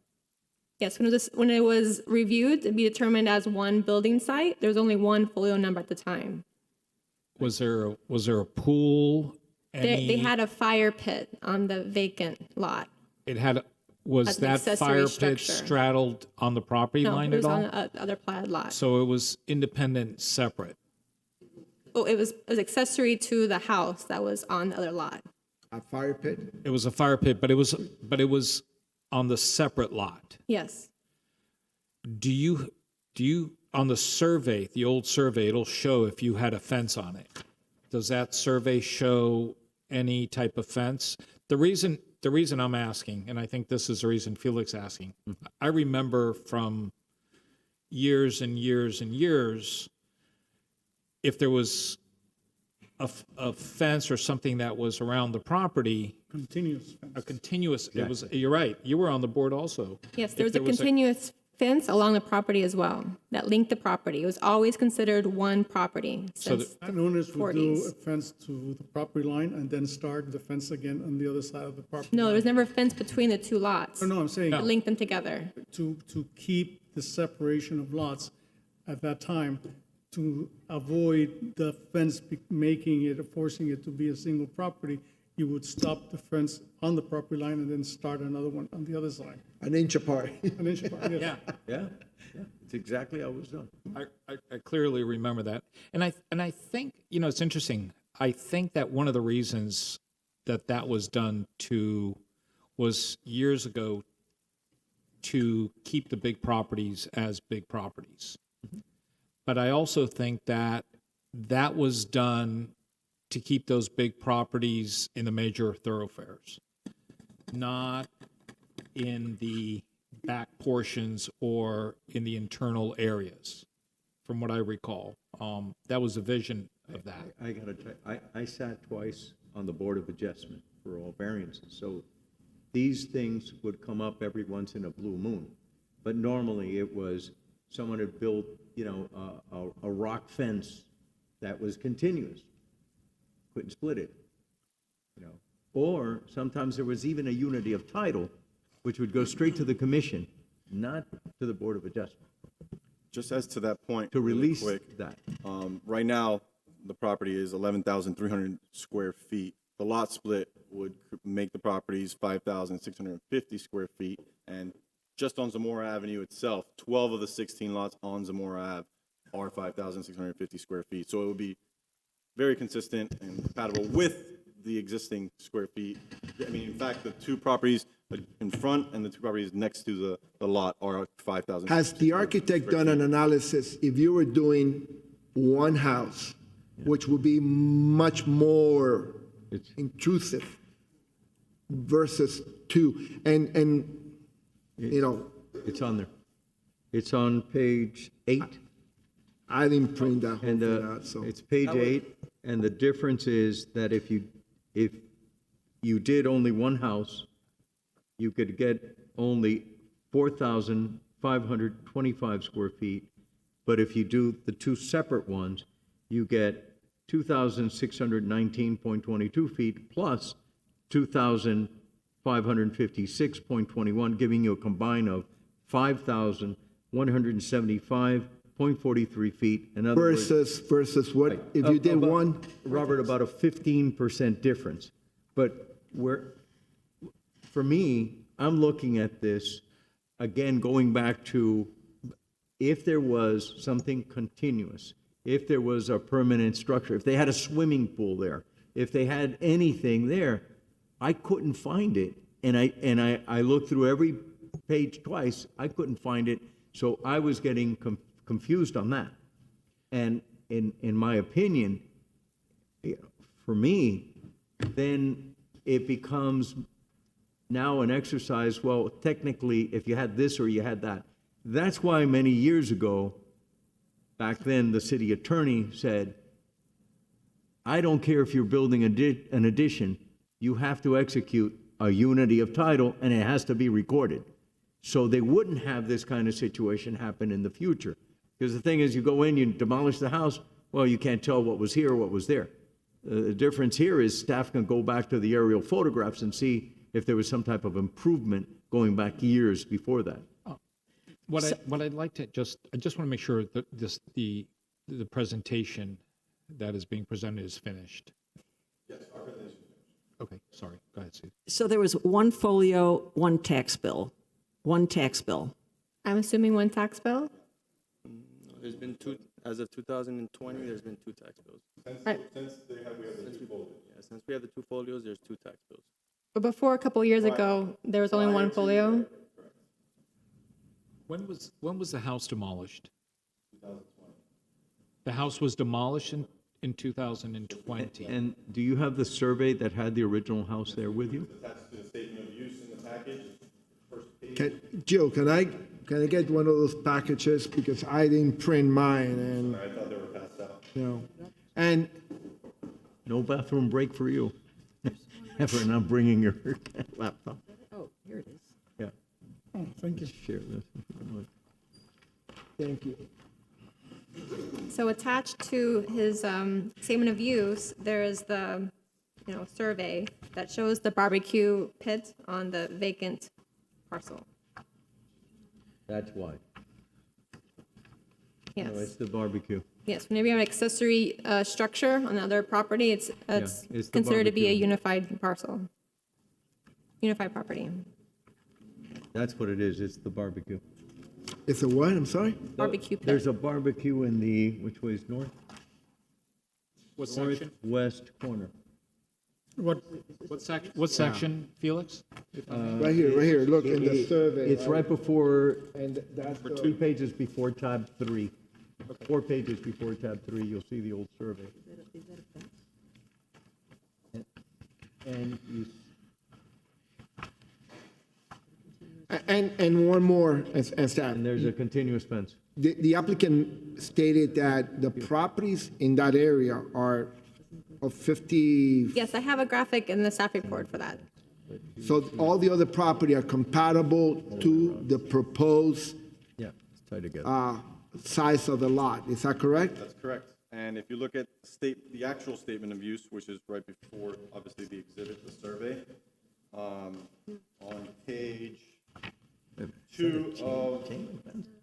Speaker 11: Yes, when it was reviewed to be determined as one building site, there was only one folio number at the time.
Speaker 1: Was there a pool?
Speaker 11: They had a fire pit on the vacant lot.
Speaker 1: Was
Speaker 11: as an
Speaker 1: that
Speaker 11: accessory
Speaker 1: fire pit
Speaker 11: structure.
Speaker 1: straddled on the property
Speaker 11: No,
Speaker 1: line
Speaker 11: it was
Speaker 1: at all?
Speaker 11: on the other platted lot.
Speaker 1: So it was independent, separate.
Speaker 11: Oh, it was accessory to the house that was on the other lot.
Speaker 7: A fire pit?
Speaker 1: It was a fire pit, but it was on the separate lot.
Speaker 11: Yes.
Speaker 1: Do you, on the survey, the old survey, it'll show if you had a fence on it. Does that survey show any type of fence? The reason I'm asking, and I think this is the reason Felix asking, I remember from years and years and years, if there was a fence or something that was around the property,
Speaker 13: Continuous fence.
Speaker 1: a continuous, it was, you're right, you were on the board also.
Speaker 11: Yes,
Speaker 1: If
Speaker 11: there was a continuous fence along the property as well that linked the property. It was always considered one property since
Speaker 13: And owners would do
Speaker 11: 40s.
Speaker 13: a fence to the property line and then start the fence again on the other side of the property.
Speaker 11: No,
Speaker 13: line.
Speaker 11: there was never a fence between the two lots.
Speaker 13: No, I'm saying
Speaker 11: That linked them together.
Speaker 13: to keep the separation of lots at that time, to avoid the fence making it, or forcing it to be a single property, you would stop the fence on the property line and then start another one on the other side.
Speaker 7: An inch apart.
Speaker 13: An inch apart, yes.
Speaker 3: Yeah, it's exactly how it was done.
Speaker 1: I clearly remember that. And I think, it's interesting. I think that one of the reasons that was done was years ago to keep the big properties as big properties. But I also think that was done to keep those big properties in the major thoroughfares, not in the back portions or in the internal areas, from what I recall. That was the vision of that.
Speaker 3: I gotta tell you, I sat twice on the Board of Adjustment for all variances, so these things would come up every once in a blue moon. But normally it was someone had built, a rock fence that was continuous. Couldn't split it, Or sometimes there was even a unity of title, which would go straight to the commission, not to the Board of Adjustment.
Speaker 15: Just as to that point,
Speaker 3: To
Speaker 15: really
Speaker 3: release
Speaker 15: quick,
Speaker 3: that.
Speaker 15: right now, the property is 11,300 square feet. The lot split would make the properties 5,650 square feet. And just on Zamora Avenue itself, 12 of the 16 lots on Zamora Ave are 5,650 square feet. So it would be very consistent and compatible with the existing square feet. I mean, in fact, the two properties in front and the two properties next to the lot are 5,000.
Speaker 7: Has the architect done an analysis if you were doing one house, which would be much more intrusive versus two? And
Speaker 3: It's on there. It's on page 8.
Speaker 7: I didn't print that whole
Speaker 3: And
Speaker 7: thing out, so.
Speaker 3: it's page 8, and the difference is that if you did only one house, you could get only 4,525 square feet. But if you do the two separate ones, you get 2,619.22 feet plus 2,556.21, giving you a combine of 5,175.43 feet. In other words,
Speaker 7: Versus what, if you did one?
Speaker 3: Robert, about a 15% difference. But for me, I'm looking at this, again, going back to if there was something continuous, if there was a permanent structure, if they had a swimming pool there, if they had anything there, I couldn't find it. And I looked through every page twice, I couldn't find it. So I was getting confused on that. And in my opinion, for me, then it becomes now an exercise, well, technically, if you had this or you had that. That's why many years ago, back then, the city attorney said, I don't care if you're building an addition, you have to execute a unity of title and it has to be recorded. So they wouldn't have this kind of situation happen in the future. Because the thing is, you go in, you demolish the house, well, you can't tell what was here or what was there. The difference here is staff can go back to the aerial photographs and see if there was some type of improvement going back years before that.
Speaker 1: What I'd like to I just want to make sure that the presentation that is being presented is finished.
Speaker 15: Yes, our presentation.
Speaker 1: Okay, sorry. Go ahead, Sue.
Speaker 4: So there was one folio, one tax bill, one tax bill.
Speaker 11: I'm assuming one tax bill?
Speaker 16: There's been two, as of 2020, there's been two tax bills.
Speaker 11: Right.
Speaker 16: Since we have the two folios, there's two tax bills.
Speaker 11: But before, a couple years ago, there was only one folio?
Speaker 1: When was the house demolished? 2020. The house was demolished in 2020.
Speaker 3: And do you have the survey that had the original house there with you?
Speaker 15: Attached to the statement of use in the package, first page.
Speaker 7: Jill, can I get one of those packages, because I didn't print mine, and,
Speaker 15: I thought they were passed out.
Speaker 7: you know, and
Speaker 3: No bathroom break for you. Ever not bringing your laptop.
Speaker 4: Oh, here it is.
Speaker 3: Yeah.
Speaker 13: Oh, thank you.
Speaker 3: Share this. if you don't mind.
Speaker 7: thank you.
Speaker 11: So attached to his statement of use, there is the, survey that shows the barbecue pit on the vacant parcel.
Speaker 3: That's why.
Speaker 11: Yes.
Speaker 3: No, it's the barbecue.
Speaker 11: Yes, whenever you have an accessory structure on another property, it's
Speaker 3: it's the
Speaker 11: considered to be a
Speaker 3: barbecue.
Speaker 11: unified parcel, unified property.
Speaker 3: That's what it is. It's the barbecue.
Speaker 7: It's a what? I'm sorry?
Speaker 11: Barbecue pit.
Speaker 3: There's a barbecue in the, which way is north?
Speaker 1: What section?
Speaker 3: Northwest corner.
Speaker 13: What,
Speaker 1: What section, Felix?
Speaker 7: Right here, look, in the survey.
Speaker 3: It's right before,
Speaker 7: And that's the.
Speaker 3: 2 pages before tab 3. 4 pages before tab 3, you'll see the old survey. And you,
Speaker 7: And one more, and staff.
Speaker 3: and there's a continuous fence.
Speaker 7: The applicant stated that the properties in that area are of 50,
Speaker 11: Yes, I have a graphic in the staff report for that.
Speaker 7: so all the other property are compatible to the proposed
Speaker 3: Yeah, it's tied together.
Speaker 7: size of the lot. Is that correct?
Speaker 15: That's correct. And if you look at the actual statement of use, which is right before, obviously, the exhibit, the survey, on page 2 of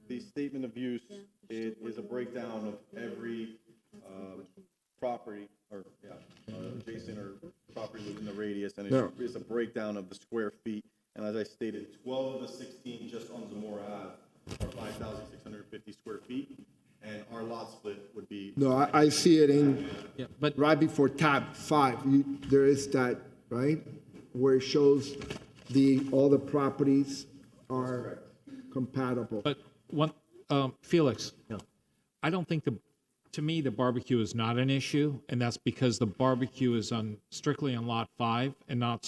Speaker 15: the statement of use, it is a breakdown of every property, or, adjacent or property within the radius, and it's a breakdown of the square feet. And as I stated, 12 of the 16 just on Zamora Ave are 5,650 square feet, and our lot split would be.
Speaker 7: No, I see it in,
Speaker 1: Yeah, but
Speaker 7: right before tab 5. There is that, right? Where it shows all the properties are compatible.
Speaker 1: But one, Felix,
Speaker 3: Yeah.
Speaker 1: I don't think to me, the barbecue is not an issue, and that's because the barbecue is strictly on Lot 5 and not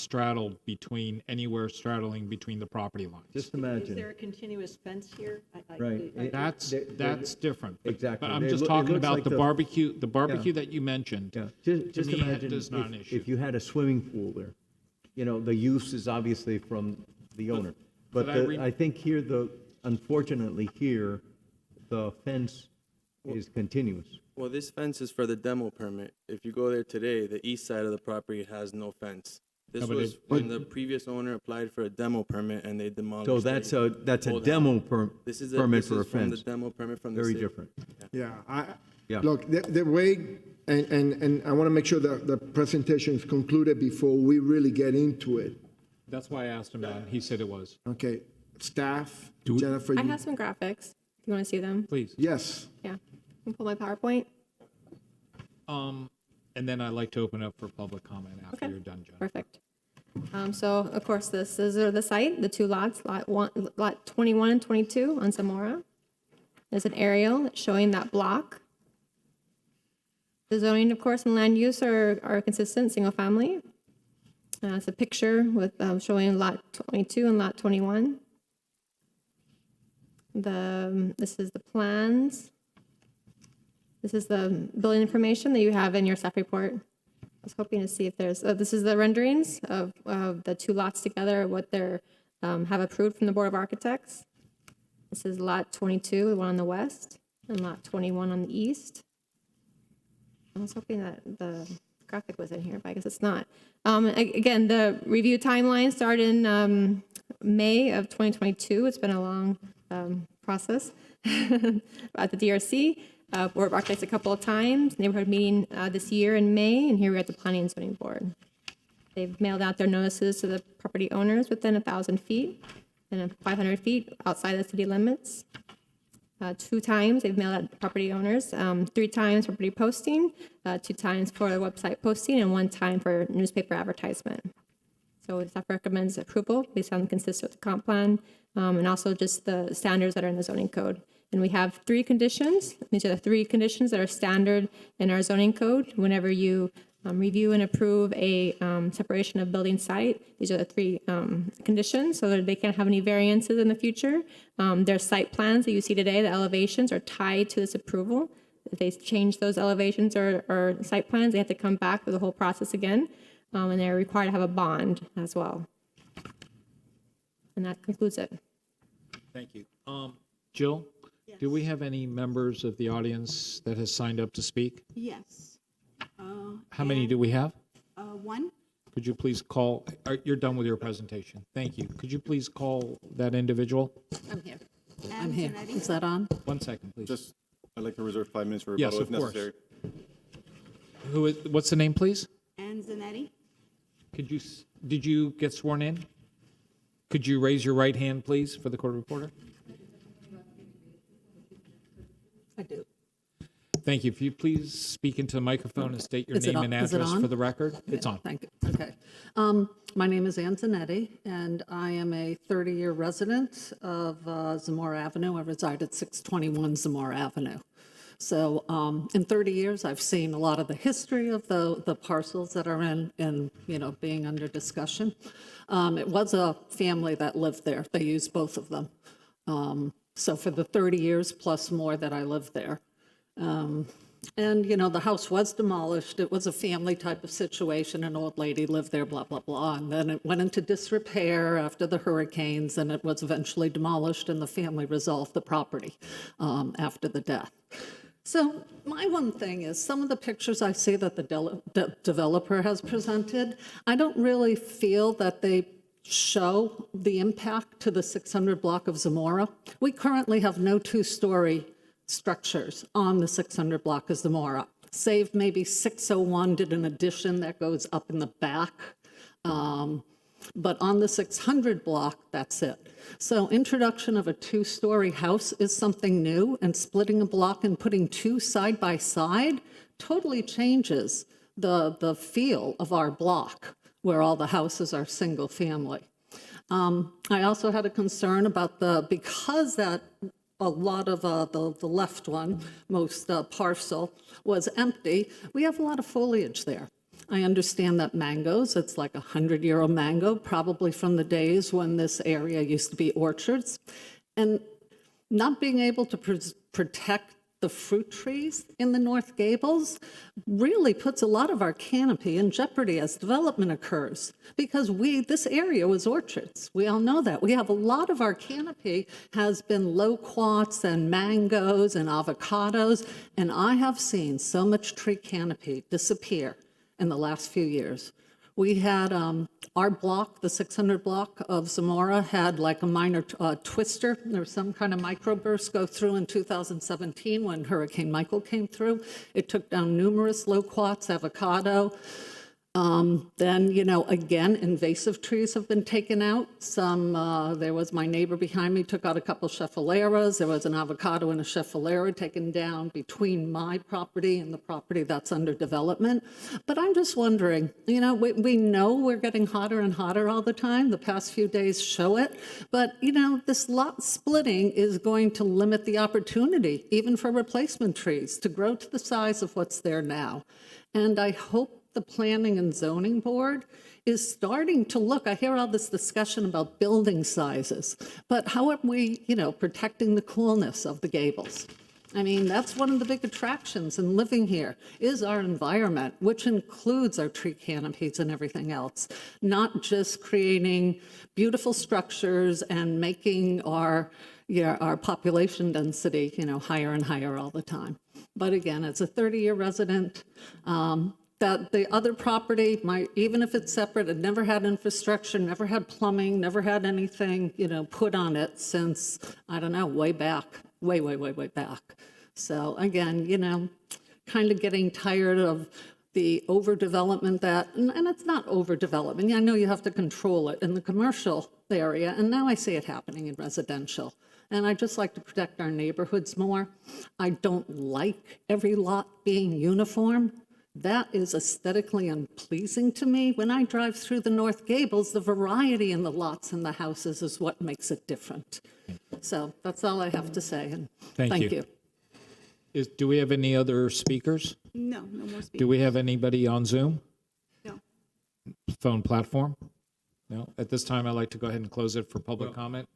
Speaker 1: anywhere straddling between the property lines.
Speaker 3: Just
Speaker 4: Is there
Speaker 3: imagine,
Speaker 4: a continuous fence here?
Speaker 3: right?
Speaker 1: That's different. But-
Speaker 3: Exactly.
Speaker 1: But I'm
Speaker 3: It
Speaker 1: just
Speaker 3: loo- it
Speaker 1: talking
Speaker 3: looks
Speaker 1: about
Speaker 3: like
Speaker 1: the
Speaker 3: the-
Speaker 1: barbecue
Speaker 3: Yeah.
Speaker 1: that you mentioned.
Speaker 3: Yeah,
Speaker 1: To
Speaker 3: just
Speaker 1: me, it
Speaker 3: imagine
Speaker 1: is not an issue.
Speaker 3: if you had a swimming pool there. The use is obviously from the owner. But
Speaker 1: but I read-
Speaker 3: I think here, unfortunately here, the fence is continuous.
Speaker 16: Well, this fence is for the demo permit. If you go there today, the east side of the property has no fence. This
Speaker 1: but
Speaker 16: was when the previous owner applied for a demo permit and they demolished.
Speaker 3: So that's a
Speaker 16: old
Speaker 3: demo
Speaker 16: house. This is
Speaker 3: permit for a
Speaker 16: from the
Speaker 3: fence.
Speaker 16: demo permit from the
Speaker 3: Very
Speaker 16: city.
Speaker 3: different.
Speaker 7: Yeah,
Speaker 3: Yeah.
Speaker 7: look, the way, and I want to make sure that the presentation is concluded before we really get into it.
Speaker 1: That's why I asked him that, and he said it was.
Speaker 7: Okay, staff, Jennifer,
Speaker 11: I have some graphics, if you want to see them.
Speaker 1: Please.
Speaker 7: yes.
Speaker 11: Yeah. Can pull my PowerPoint?
Speaker 1: And then I'd like to open up for public comment after
Speaker 11: Okay.
Speaker 1: you're done, Jen.
Speaker 11: Perfect. So, of course, this is the site, the two lots, lot 21 and 22 on Zamora. There's an aerial showing that block. The zoning, of course, and land use are consistent, single family. It's a picture with showing lot 22 and lot 21. This is the plans. This is the building information that you have in your staff report. I was hoping to see if this is the renderings of the two lots together, what they're have approved from the Board of Architects. This is lot 22, the one on the west, and lot 21 on the east. I was hoping that the graphic was in here, but I guess it's not. Again, the review timeline started in May of 2022. It's been a long process at the DRC. Board of Architects a couple of times, neighborhood meeting this year in May, and here we're at the Planning and Zoning Board. They've mailed out their notices to the property owners within 1,000 feet and 500 feet outside the city limits. 2 times they've mailed out property owners, 3 times for property posting, 2 times for the website posting, and 1 time for newspaper advertisement. So staff recommends approval based on consistent with the comp plan, and also just the standards that are in the zoning code. And we have 3 conditions. These are the 3 conditions that are standard in our zoning code. Whenever you review and approve a separation of building site, these are the 3 conditions so that they can't have any variances in the future. Their site plans that you see today, the elevations, are tied to this approval. If they change those elevations or site plans, they have to come back through the whole process again, and they're required to have a bond as well. And that concludes it.
Speaker 1: Thank you. Jill, do we have any members of the audience that has signed up to speak?
Speaker 2: Yes.
Speaker 1: How many do we have?
Speaker 2: 1.
Speaker 1: Could you please call, you're done with your presentation. Thank you. Could you please call that individual?
Speaker 4: I'm here. I'm here. Is that on?
Speaker 1: 1 second, please.
Speaker 15: Just, I'd like to reserve 5 minutes for
Speaker 1: Yes,
Speaker 15: rebuttal if
Speaker 1: of course.
Speaker 15: necessary.
Speaker 1: What's the name, please?
Speaker 2: Ann Zanetti.
Speaker 1: Did you get sworn in? Could you raise your right hand, please, for the court reporter?
Speaker 4: I do.
Speaker 1: Thank you. If you please speak into the microphone and state your
Speaker 4: Is it
Speaker 1: name and
Speaker 4: on? Is it
Speaker 1: address
Speaker 4: on?
Speaker 1: for the record.
Speaker 4: Yeah,
Speaker 1: It's on.
Speaker 4: Thank you. Okay. My name is Ann Zanetti, and I am a 30-year resident of Zamora Avenue. I reside at 621 Zamora Avenue. So in 30 years, I've seen a lot of the history of the parcels that are in being under discussion. It was a family that lived there. They used both of them. So for the 30 years plus more that I lived there. And, the house was demolished. It was a family type of situation. An old lady lived there, blah, blah, blah. And then it went into disrepair after the hurricanes, and it was eventually demolished, and the family resolved the property after the death. So my one thing is some of the pictures I see that the developer has presented, I don't really feel that they show the impact to the 600 block of Zamora. We currently have no 2-story structures on the 600 block of Zamora, save maybe 601 did an addition that goes up in the back. But on the 600 block, that's it. So introduction of a 2-story house is something new, and splitting a block and putting 2 side by side totally changes the feel of our block, where all the houses are single family. I also had a concern about because that a lot of the left one, most parcel, was empty, we have a lot of foliage there. I understand that mangoes, it's like a 100-year-old mango, probably from the days when this area used to be orchards. And not being able to protect the fruit trees in the North Gables really puts a lot of our canopy in jeopardy as development occurs, because this area was orchards. We all know that. We have a lot of our canopy has been loquats and mangoes and avocados, and I have seen so much tree canopy disappear in the last few years. We had our block, the 600 block of Zamora, had like a minor twister. There was some kind of microburst go through in 2017 when Hurricane Michael came through. It took down numerous loquats, avocado. Then, again, invasive trees have been taken out. There was my neighbor behind me took out a couple scheffeleras. There was an avocado and a scheffelera taken down between my property and the property that's under development. But I'm just wondering, we know we're getting hotter and hotter all the time. The past few days show it. But, this lot splitting is going to limit the opportunity, even for replacement trees, to grow to the size of what's there now. And I hope the Planning and Zoning Board is starting to look. I hear all this discussion about building sizes, but how are we, protecting the coolness of the Gables? I mean, that's one of the big attractions in living here is our environment, which includes our tree canopies and everything else, not just creating beautiful structures and making our population density, higher and higher all the time. But again, as a 30-year resident, that the other property might, even if it's separate, it never had infrastructure, never had plumbing, never had anything, put on it since, I don't know, way back, way back. So again, kind of getting tired of
Speaker 17: the overdevelopment and it's not overdevelopment. I know you have to control it in the commercial area, and now I see it happening in residential. And I just like to protect our neighborhoods more. I don't like every lot being uniform. That is aesthetically unpleasing to me. When I drive through the North Gables, the variety in the lots and the houses is what makes it different. So that's all I have to say, and thank you.
Speaker 1: Do we have any other speakers?
Speaker 2: No more speakers.
Speaker 1: Do we have anybody on Zoom?
Speaker 2: No.
Speaker 1: Phone platform? No? At this time, I'd like to go ahead and close it for public comment.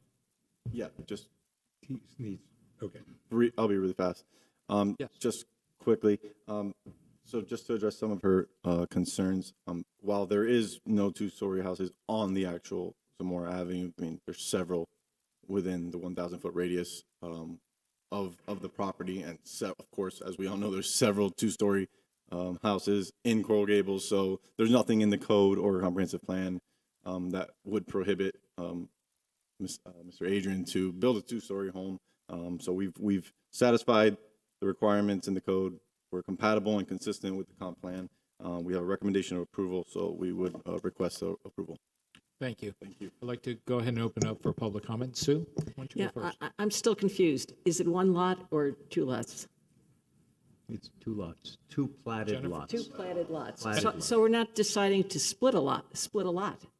Speaker 15: Yeah, just
Speaker 6: Okay.
Speaker 15: I'll be really fast. Just quickly, so just to address some of her concerns, while there is no two-story houses on the actual Zamora Avenue, I mean, there's several within the 1,000-foot radius of the property, and of course, as we all know, there's several two-story houses in Coral Gables, so there's nothing in the code or comprehensive plan that would prohibit Mr. Adrian to build a two-story home. So we've satisfied the requirements in the code. We're compatible and consistent with the comp plan. We have a recommendation of approval, so we would request approval.
Speaker 1: Thank you.
Speaker 15: Thank you.
Speaker 1: I'd like to go ahead and open up for public comment. Sue, why don't you
Speaker 4: Yeah,
Speaker 1: go first?
Speaker 4: I'm still confused. Is it one lot or two lots?
Speaker 3: It's two lots, two platted
Speaker 1: Jennifer?
Speaker 3: lots.
Speaker 4: Two platted lots.
Speaker 3: Platted
Speaker 4: So,
Speaker 3: lots.
Speaker 4: so we're not deciding to split a lot.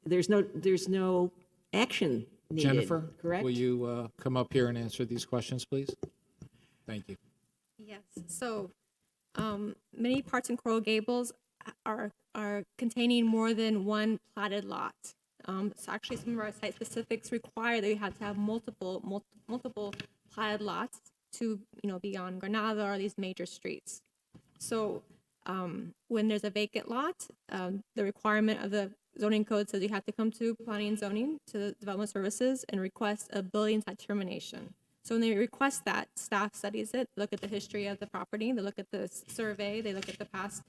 Speaker 4: There's no action needed,
Speaker 1: Jennifer,
Speaker 4: correct?
Speaker 1: will you come up here and answer these questions, please? Thank you.
Speaker 11: Yes, so many parts in Coral Gables are containing more than one platted lot. So actually, some of our site specifics require that you have to have multiple platted lots to be on Granada or these major streets. So when there's a vacant lot, the requirement of the zoning code says you have to come to planning and zoning, to development services, and request a building site termination. So when they request that, staff studies it, look at the history of the property, they look at the survey, they look at the past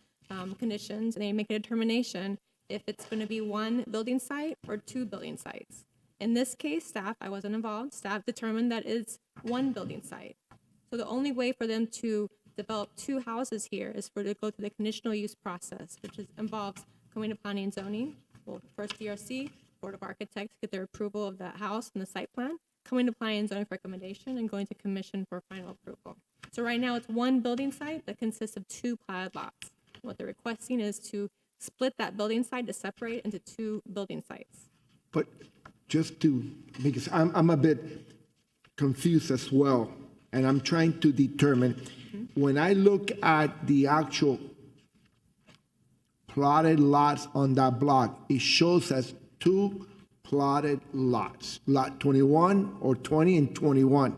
Speaker 11: conditions, and they make a determination if it's going to be one building site or two building sites. In this case, staff, I wasn't involved, staff determined that it's one building site. So the only way for them to develop two houses here is for it to go through the conditional use process, which involves coming to planning and zoning, well, first DRC, Board of Architects, get their approval of that house and the site plan, coming to planning and zoning for recommendation, and going to commission for final approval. So right now, it's one building site that consists of two platted lots. What they're requesting is to split that building site, to separate into two building sites.
Speaker 7: But just to, because I'm a bit confused as well, and I'm trying to determine, when I look at the actual plotted lots on that block, it shows as two plotted lots, lot 21 or 20 and 21.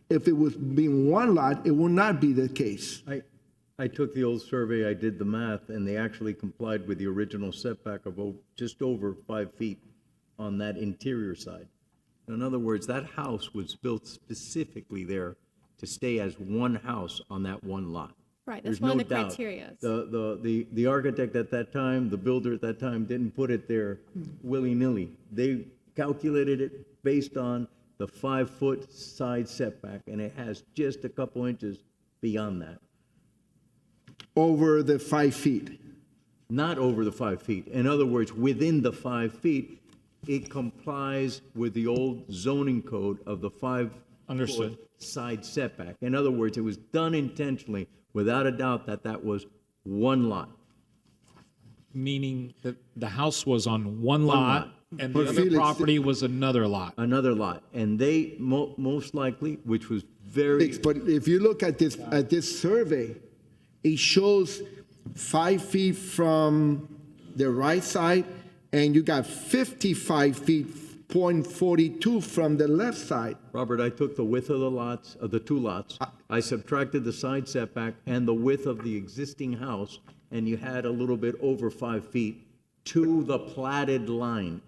Speaker 7: If it was being one lot, it would not be the case.
Speaker 3: I took the old survey, I did the math, and they actually complied with the original setback of just over 5 feet on that interior side. In other words, that house was built specifically there to stay as one house on that one lot.
Speaker 11: Right,
Speaker 3: There's
Speaker 11: that's one
Speaker 3: no
Speaker 11: of the
Speaker 3: doubt.
Speaker 11: criteria.
Speaker 3: The architect at that time, the builder at that time, didn't put it there willy-nilly. They calculated it based on the 5-foot side setback, and it has just a couple inches beyond that.
Speaker 7: Over the 5 feet.
Speaker 3: Not over the 5 feet. In other words, within the 5 feet, it complies with the old zoning code of the 5-foot side setback. In other words, it was done intentionally, without a doubt, that was one lot.
Speaker 1: Meaning that the house was on one lot, and the
Speaker 7: But
Speaker 1: other
Speaker 7: Felix,
Speaker 1: property was another lot.
Speaker 3: Another lot. And they, most likely, which was very...
Speaker 7: But if you look at this survey, it shows 5 feet from the right side, and you got 55 feet, 0.42 from the left side.
Speaker 3: Robert, I took the width of the lots, of the two lots, I subtracted the side setback and the width of the existing house, and you had a little bit over 5 feet to the platted line,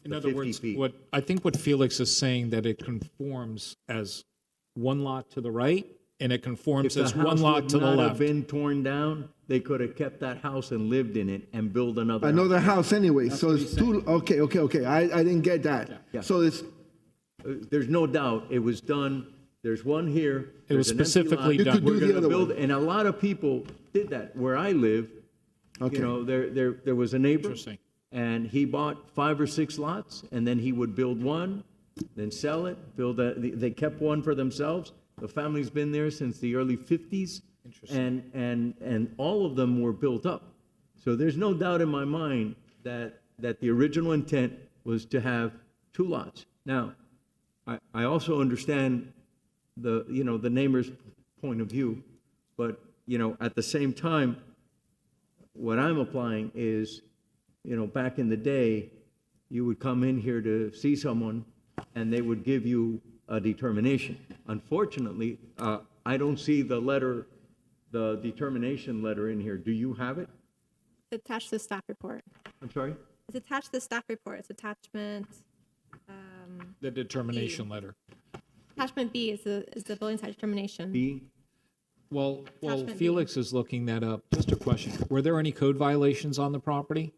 Speaker 1: In other words, what Felix is saying, that it conforms as one lot to the right, and it conforms as one lot to the
Speaker 3: If the house would not have
Speaker 1: left.
Speaker 3: been torn down, they could have kept that house and lived in it and built another house.
Speaker 7: Another house anyway, so it's two, okay. I didn't get that.
Speaker 3: Yeah.
Speaker 7: So it's,
Speaker 3: There's no doubt it was done There's one here.
Speaker 1: It was
Speaker 3: there's an empty lot.
Speaker 1: specifically
Speaker 7: You
Speaker 1: done.
Speaker 7: could do
Speaker 3: We're
Speaker 7: the
Speaker 3: gonna
Speaker 7: other
Speaker 3: build,
Speaker 7: one.
Speaker 3: and a lot of people did that. Where I live,
Speaker 7: Okay.
Speaker 3: you know, there was a neighbor.
Speaker 1: Interesting.
Speaker 3: And he bought 5 or 6 lots, and then he would build one, then sell it, they kept one for themselves. The family's been there since the early 50s.
Speaker 1: Interesting.
Speaker 3: And all of them were built up. So there's no doubt in my mind that the original intent was to have 2 lots. Now, I also understand the neighbor's point of view, but, at the same time, what I'm applying is, back in the day, you would come in here to see someone and they would give you a determination. Unfortunately, I don't see the determination letter in here. Do you have it?
Speaker 11: It's attached to the staff report.
Speaker 3: I'm sorry?
Speaker 11: It's attached to the staff report. It's attachment,
Speaker 1: The determination letter.
Speaker 11: attachment B is the building site determination.
Speaker 3: B?
Speaker 1: Well,
Speaker 11: Attachment B.
Speaker 1: Felix is looking that up. Just a question. Were there any code violations on the property?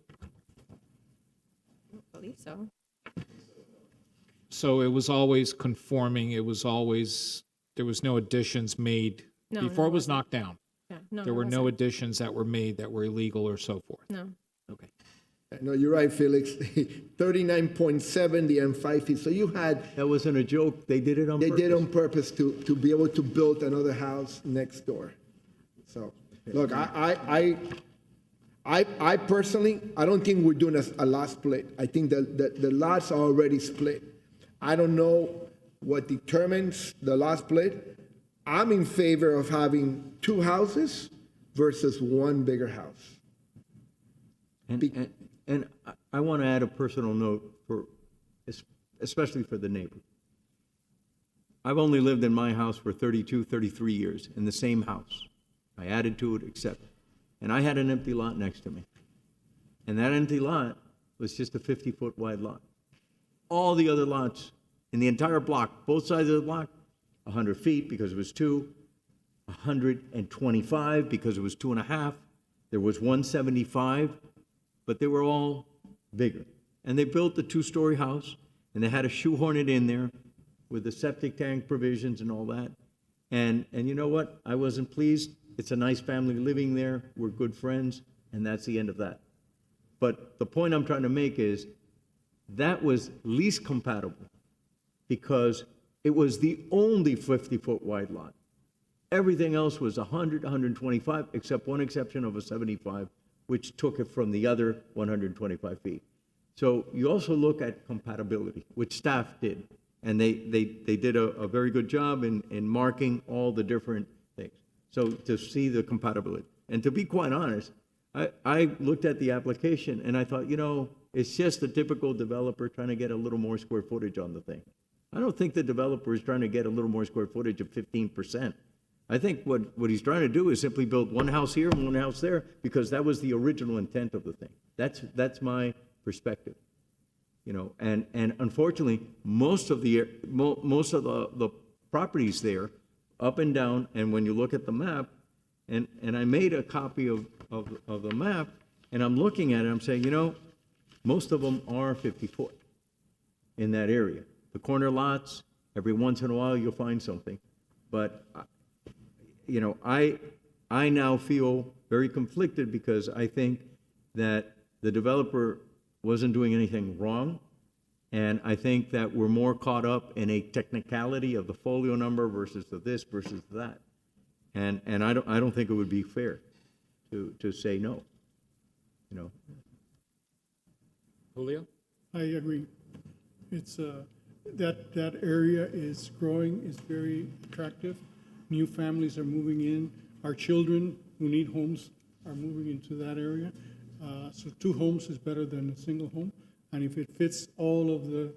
Speaker 11: I believe so.
Speaker 1: So it was always conforming, there was no additions made
Speaker 11: No,
Speaker 1: before
Speaker 11: no,
Speaker 1: it was knocked down?
Speaker 11: Yeah, no,
Speaker 1: There
Speaker 11: it
Speaker 1: were no
Speaker 11: wasn't.
Speaker 1: additions that were made that were illegal or so forth?
Speaker 11: No.
Speaker 1: Okay.
Speaker 7: No, you're right, Felix. 39.70 and 5 feet. So you had,
Speaker 3: That wasn't a joke. They did it on
Speaker 7: they
Speaker 3: purpose.
Speaker 7: did on purpose to be able to build another house next door. So, look, I personally, I don't think we're doing a lot split. I think that the lots are already split. I don't know what determines the lot split. I'm in favor of having 2 houses versus 1 bigger house.
Speaker 3: And I want to add a personal note especially for the neighbor. I've only lived in my house for 32, 33 years, in the same house. I added to it, and I had an empty lot next to me. And that empty lot was just a 50-foot wide lot. All the other lots in the entire block, both sides of the block, 100 feet because it was 2, 125 because it was 2.5. There was 175, but they were all bigger. And they built the 2-story house, and they had to shoehorn it in there with the septic tank provisions and all that. And you know what? I wasn't pleased. It's a nice family living there. We're good friends, and that's the end of that. But the point I'm trying to make is that was least compatible because it was the only 50-foot wide lot. Everything else was 100, 125, except one exception of a 75, which took it from the other 125 feet. So you also look at compatibility, which staff did. And they did a very good job in marking all the different things. So to see the compatibility. And to be quite honest, I looked at the application and I thought, it's just a typical developer trying to get a little more square footage on the thing. I don't think the developer is trying to get a little more square footage of 15%. I think what he's trying to do is simply build one house here and one house there because that was the original intent of the thing. That's my perspective. And unfortunately, most of the properties there, up and down, and when you look at the map, and I made a copy of the map, and I'm looking at it, I'm saying, most of them are 50-foot in that area. The corner lots, every once in a while you'll find something, but I now feel very conflicted because I think that the developer wasn't doing anything wrong. And I think that we're more caught up in a technicality of the folio number versus the this versus that. And I don't think it would be fair to say no.
Speaker 1: Julio?
Speaker 13: I agree. It's, that area is growing, is very attractive. New families are moving in. Our children who need homes are moving into that area. So 2 homes is better than a single home. And if it fits all of the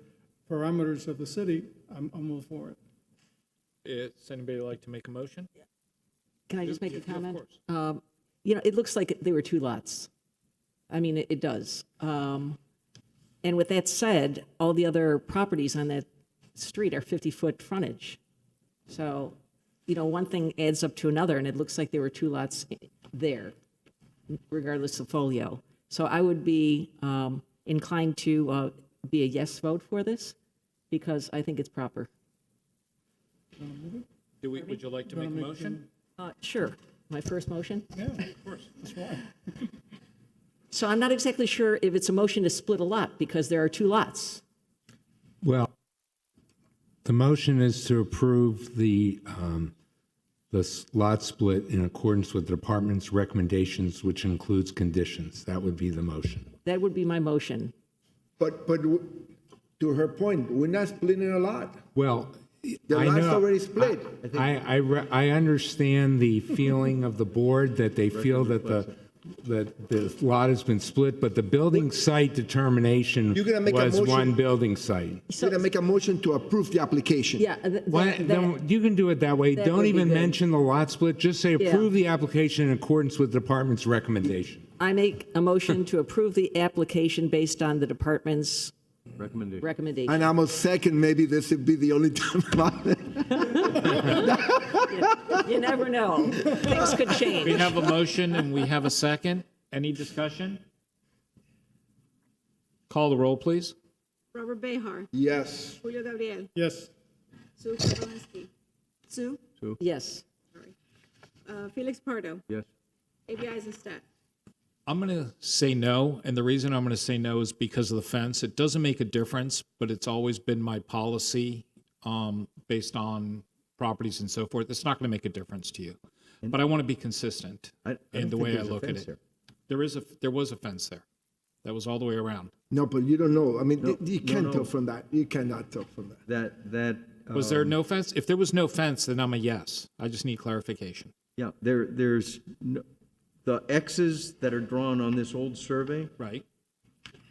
Speaker 13: parameters of the city, I'm all for it.
Speaker 1: Does anybody like to make a motion?
Speaker 4: Can I just make a
Speaker 1: Of
Speaker 4: comment?
Speaker 1: course.
Speaker 4: It looks like there were 2 lots. I mean, it does. And with that said, all the other properties on that street are 50-foot frontage. So, one thing adds up to another, and it looks like there were 2 lots there, regardless of folio. So I would be inclined to be a yes vote for this because I think it's proper.
Speaker 1: Would you like to make a motion?
Speaker 4: Sure. My first motion?
Speaker 1: Yeah, of course. That's why.
Speaker 4: So I'm not exactly sure if it's a motion to split a lot because there are two lots.
Speaker 6: Well, the motion is to approve the lot split in accordance with the department's recommendations, which includes conditions. That would be the motion.
Speaker 4: That would be my motion.
Speaker 7: But to her point, we're not splitting a lot.
Speaker 6: Well,
Speaker 7: The
Speaker 6: I
Speaker 7: lot's
Speaker 6: know-
Speaker 7: already split.
Speaker 6: I understand the feeling of the board that they feel that the lot has been split, but the building site determination
Speaker 7: You're gonna make a
Speaker 6: was
Speaker 7: motion-
Speaker 6: one building site.
Speaker 7: You're gonna make a motion to approve the application.
Speaker 4: Yeah.
Speaker 6: Then you can do it that way.
Speaker 4: that
Speaker 6: Don't
Speaker 4: would be
Speaker 6: even
Speaker 4: good.
Speaker 6: mention the lot split. Just say
Speaker 4: Yeah.
Speaker 6: approve the application in accordance with the department's recommendation.
Speaker 4: I make a motion to approve the application based on the department's
Speaker 3: Recommendation.
Speaker 4: recommendation.
Speaker 7: And I'm a second, maybe this would be the only time about it.
Speaker 4: You never know. Things could change.
Speaker 1: We have a motion and we have a second. Any discussion? Call the roll, please.
Speaker 2: Robert Behar.
Speaker 7: Yes.
Speaker 2: Julio Gabriel.
Speaker 13: Yes.
Speaker 2: Sue Kowalski. Sue.
Speaker 4: Yes.
Speaker 2: Felix Pardo.
Speaker 3: Yes.
Speaker 2: A.B. Eisenstadt.
Speaker 1: I'm going to say no, and the reason I'm going to say no is because of the fence. It doesn't make a difference, but it's always been my policy based on properties and so forth. It's not going to make a difference to you. But I want to be consistent in the way I look at it. There was a fence there. That was all the way around.
Speaker 7: No, but you don't know. I mean, you can't tell from that. You cannot tell from that.
Speaker 3: That.
Speaker 1: Was there no fence? If there was no fence, then I'm a yes. I just need clarification.
Speaker 3: Yeah, there's, the X's that are drawn on this old survey,
Speaker 1: Right?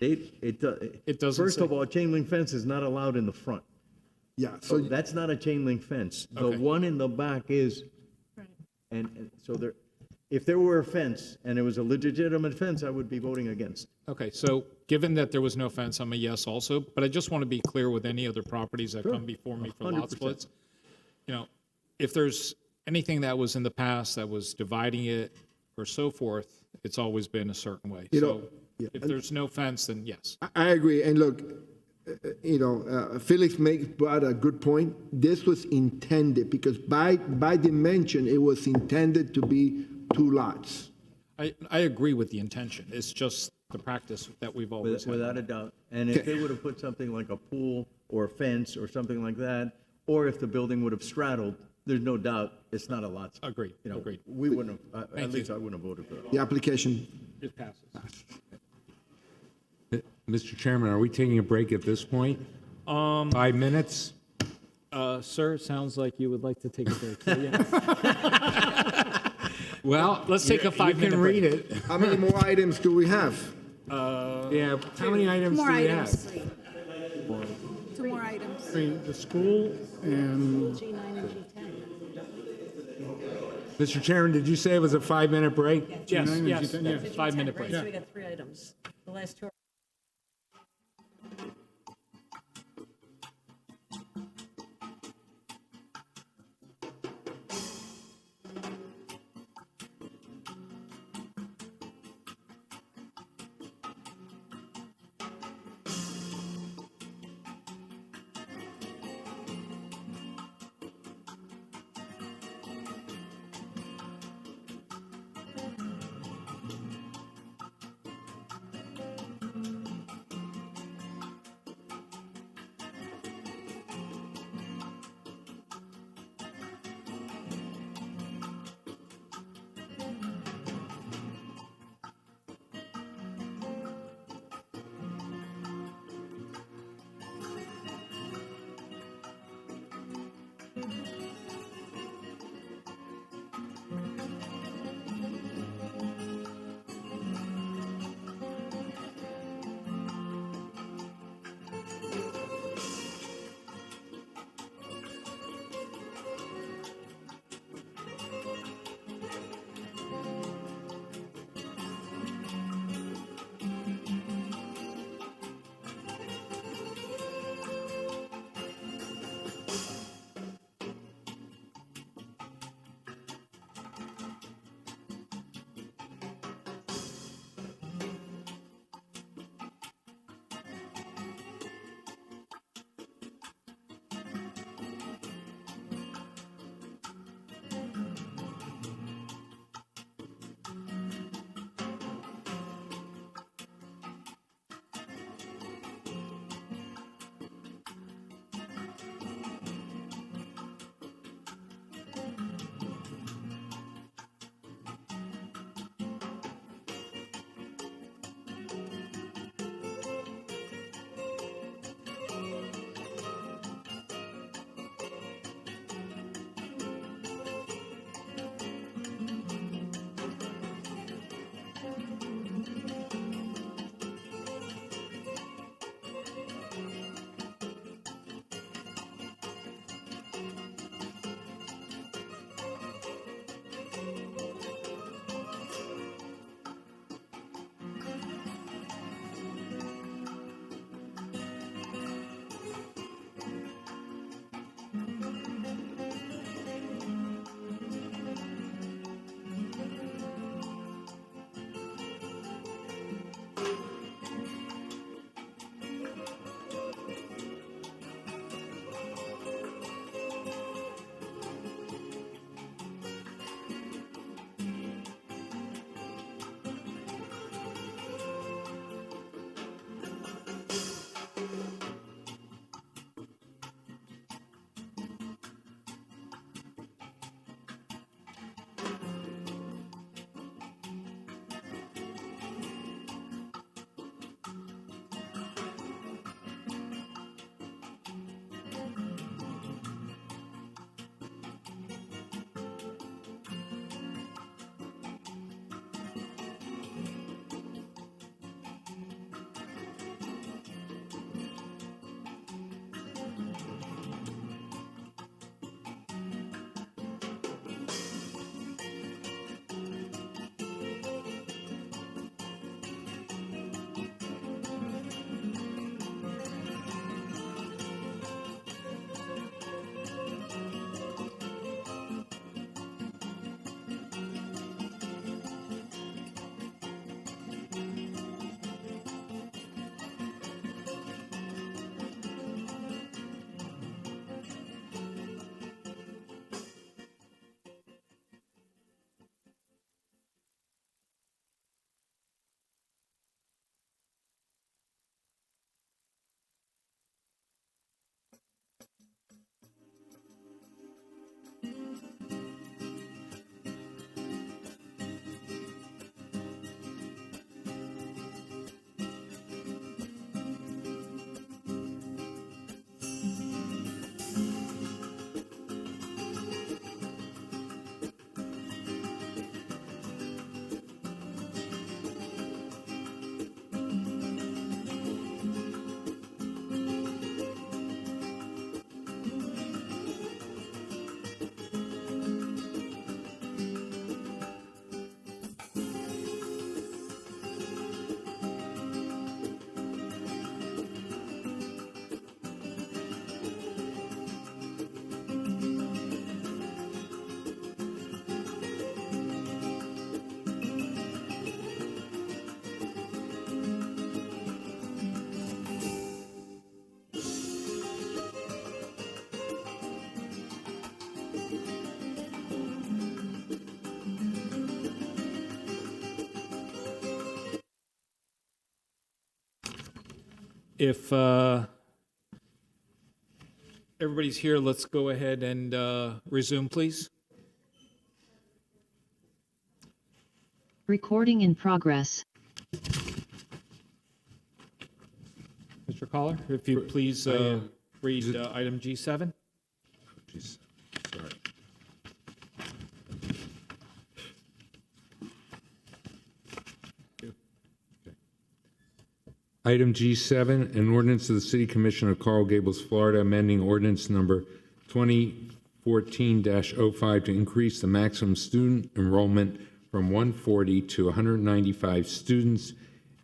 Speaker 3: it
Speaker 1: doesn't
Speaker 3: First
Speaker 1: say.
Speaker 3: of all, a chain link fence is not allowed in the front.
Speaker 7: Yeah,
Speaker 3: So that's not a chain link fence. The
Speaker 1: Okay.
Speaker 3: one in the back is. And so there, if there were a fence and it was a legitimate fence, I would be voting against.
Speaker 1: Okay, so given that there was no fence, I'm a yes also, but I just want to be clear with any other properties that come before me for lot
Speaker 3: 100%.
Speaker 1: splits. You know, if there's anything that was in the past that was dividing it or so forth, it's always been a certain way.
Speaker 7: You know,
Speaker 1: So
Speaker 7: yeah,
Speaker 1: if there's no fence, then yes.
Speaker 7: I agree. And look, Felix brought a good point. This was intended because by dimension, it was intended to be two lots.
Speaker 1: I agree with the intention. It's just the practice that we've always had.
Speaker 3: Without a doubt. And if they would have put something like a pool or a fence or something like that, or if the building would have straddled, there's no doubt it's not a lot.
Speaker 1: Agreed,
Speaker 3: You know,
Speaker 1: agreed.
Speaker 3: we wouldn't have,
Speaker 1: Thank
Speaker 3: at least
Speaker 1: you.
Speaker 3: I wouldn't have voted for it.
Speaker 7: The application.
Speaker 1: It passes.
Speaker 6: Mr. Chairman, are we taking a break at this point? 5 minutes?
Speaker 1: Sir, it sounds like you would like to take a break. So, yeah.
Speaker 6: Well,
Speaker 1: Let's take a 5-minute
Speaker 6: You can read
Speaker 1: break.
Speaker 6: it.
Speaker 7: How many more items do we have?
Speaker 6: Yeah, how many items do we have?
Speaker 2: Two more items.
Speaker 13: The school and
Speaker 4: G9 and G10.
Speaker 6: Mr. Chairman, did you say it was a 5-minute break?
Speaker 1: Yes,
Speaker 13: G9 and
Speaker 1: yes,
Speaker 13: G10, yeah.
Speaker 1: 5-minute break.
Speaker 4: So we got 3 items. The last 2 are
Speaker 1: If everybody's here, let's go ahead and resume, please.
Speaker 18: Recording in progress.
Speaker 1: Mr. Caller, if you please read item G7.
Speaker 6: Jeez, sorry. Item G7, an ordinance of the City Commission of Coral Gables, Florida, amending ordinance number 2014-05 to increase the maximum student enrollment from 140 to 195 students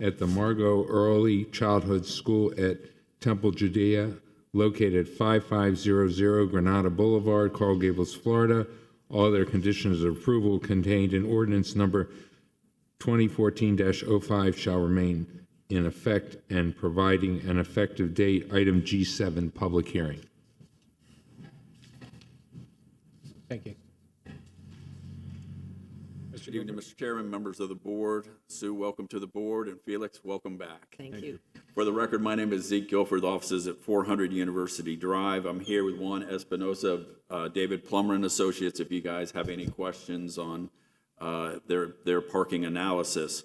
Speaker 6: at the Margot Early Childhood School at Temple, Judea, located 5500 Granada Boulevard, Coral Gables, Florida. All other conditions of approval contained in ordinance number 2014-05 shall remain in effect, and providing an effective date. Item G7, public hearing.
Speaker 1: Thank you.
Speaker 19: Good evening, Mr. Chairman, members of the board. Sue, welcome to the board, and Felix, welcome back.
Speaker 4: Thank you.
Speaker 19: For the record, my name is Zeke Guilford, offices at 400 University Drive. I'm here with Juan Espinosa of David Plummer and Associates, if you guys have any questions on their parking analysis.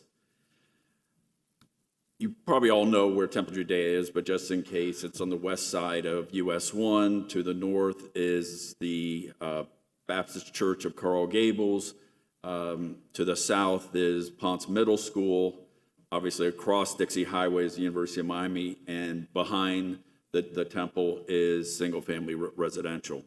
Speaker 19: You probably all know where Temple Judea is, but just in case, it's on the west side of US 1. To the north is the Baptist Church of Coral Gables. To the south is Ponce Middle School. Obviously, across Dixie Highway is the University of Miami, and behind the temple is single-family residential.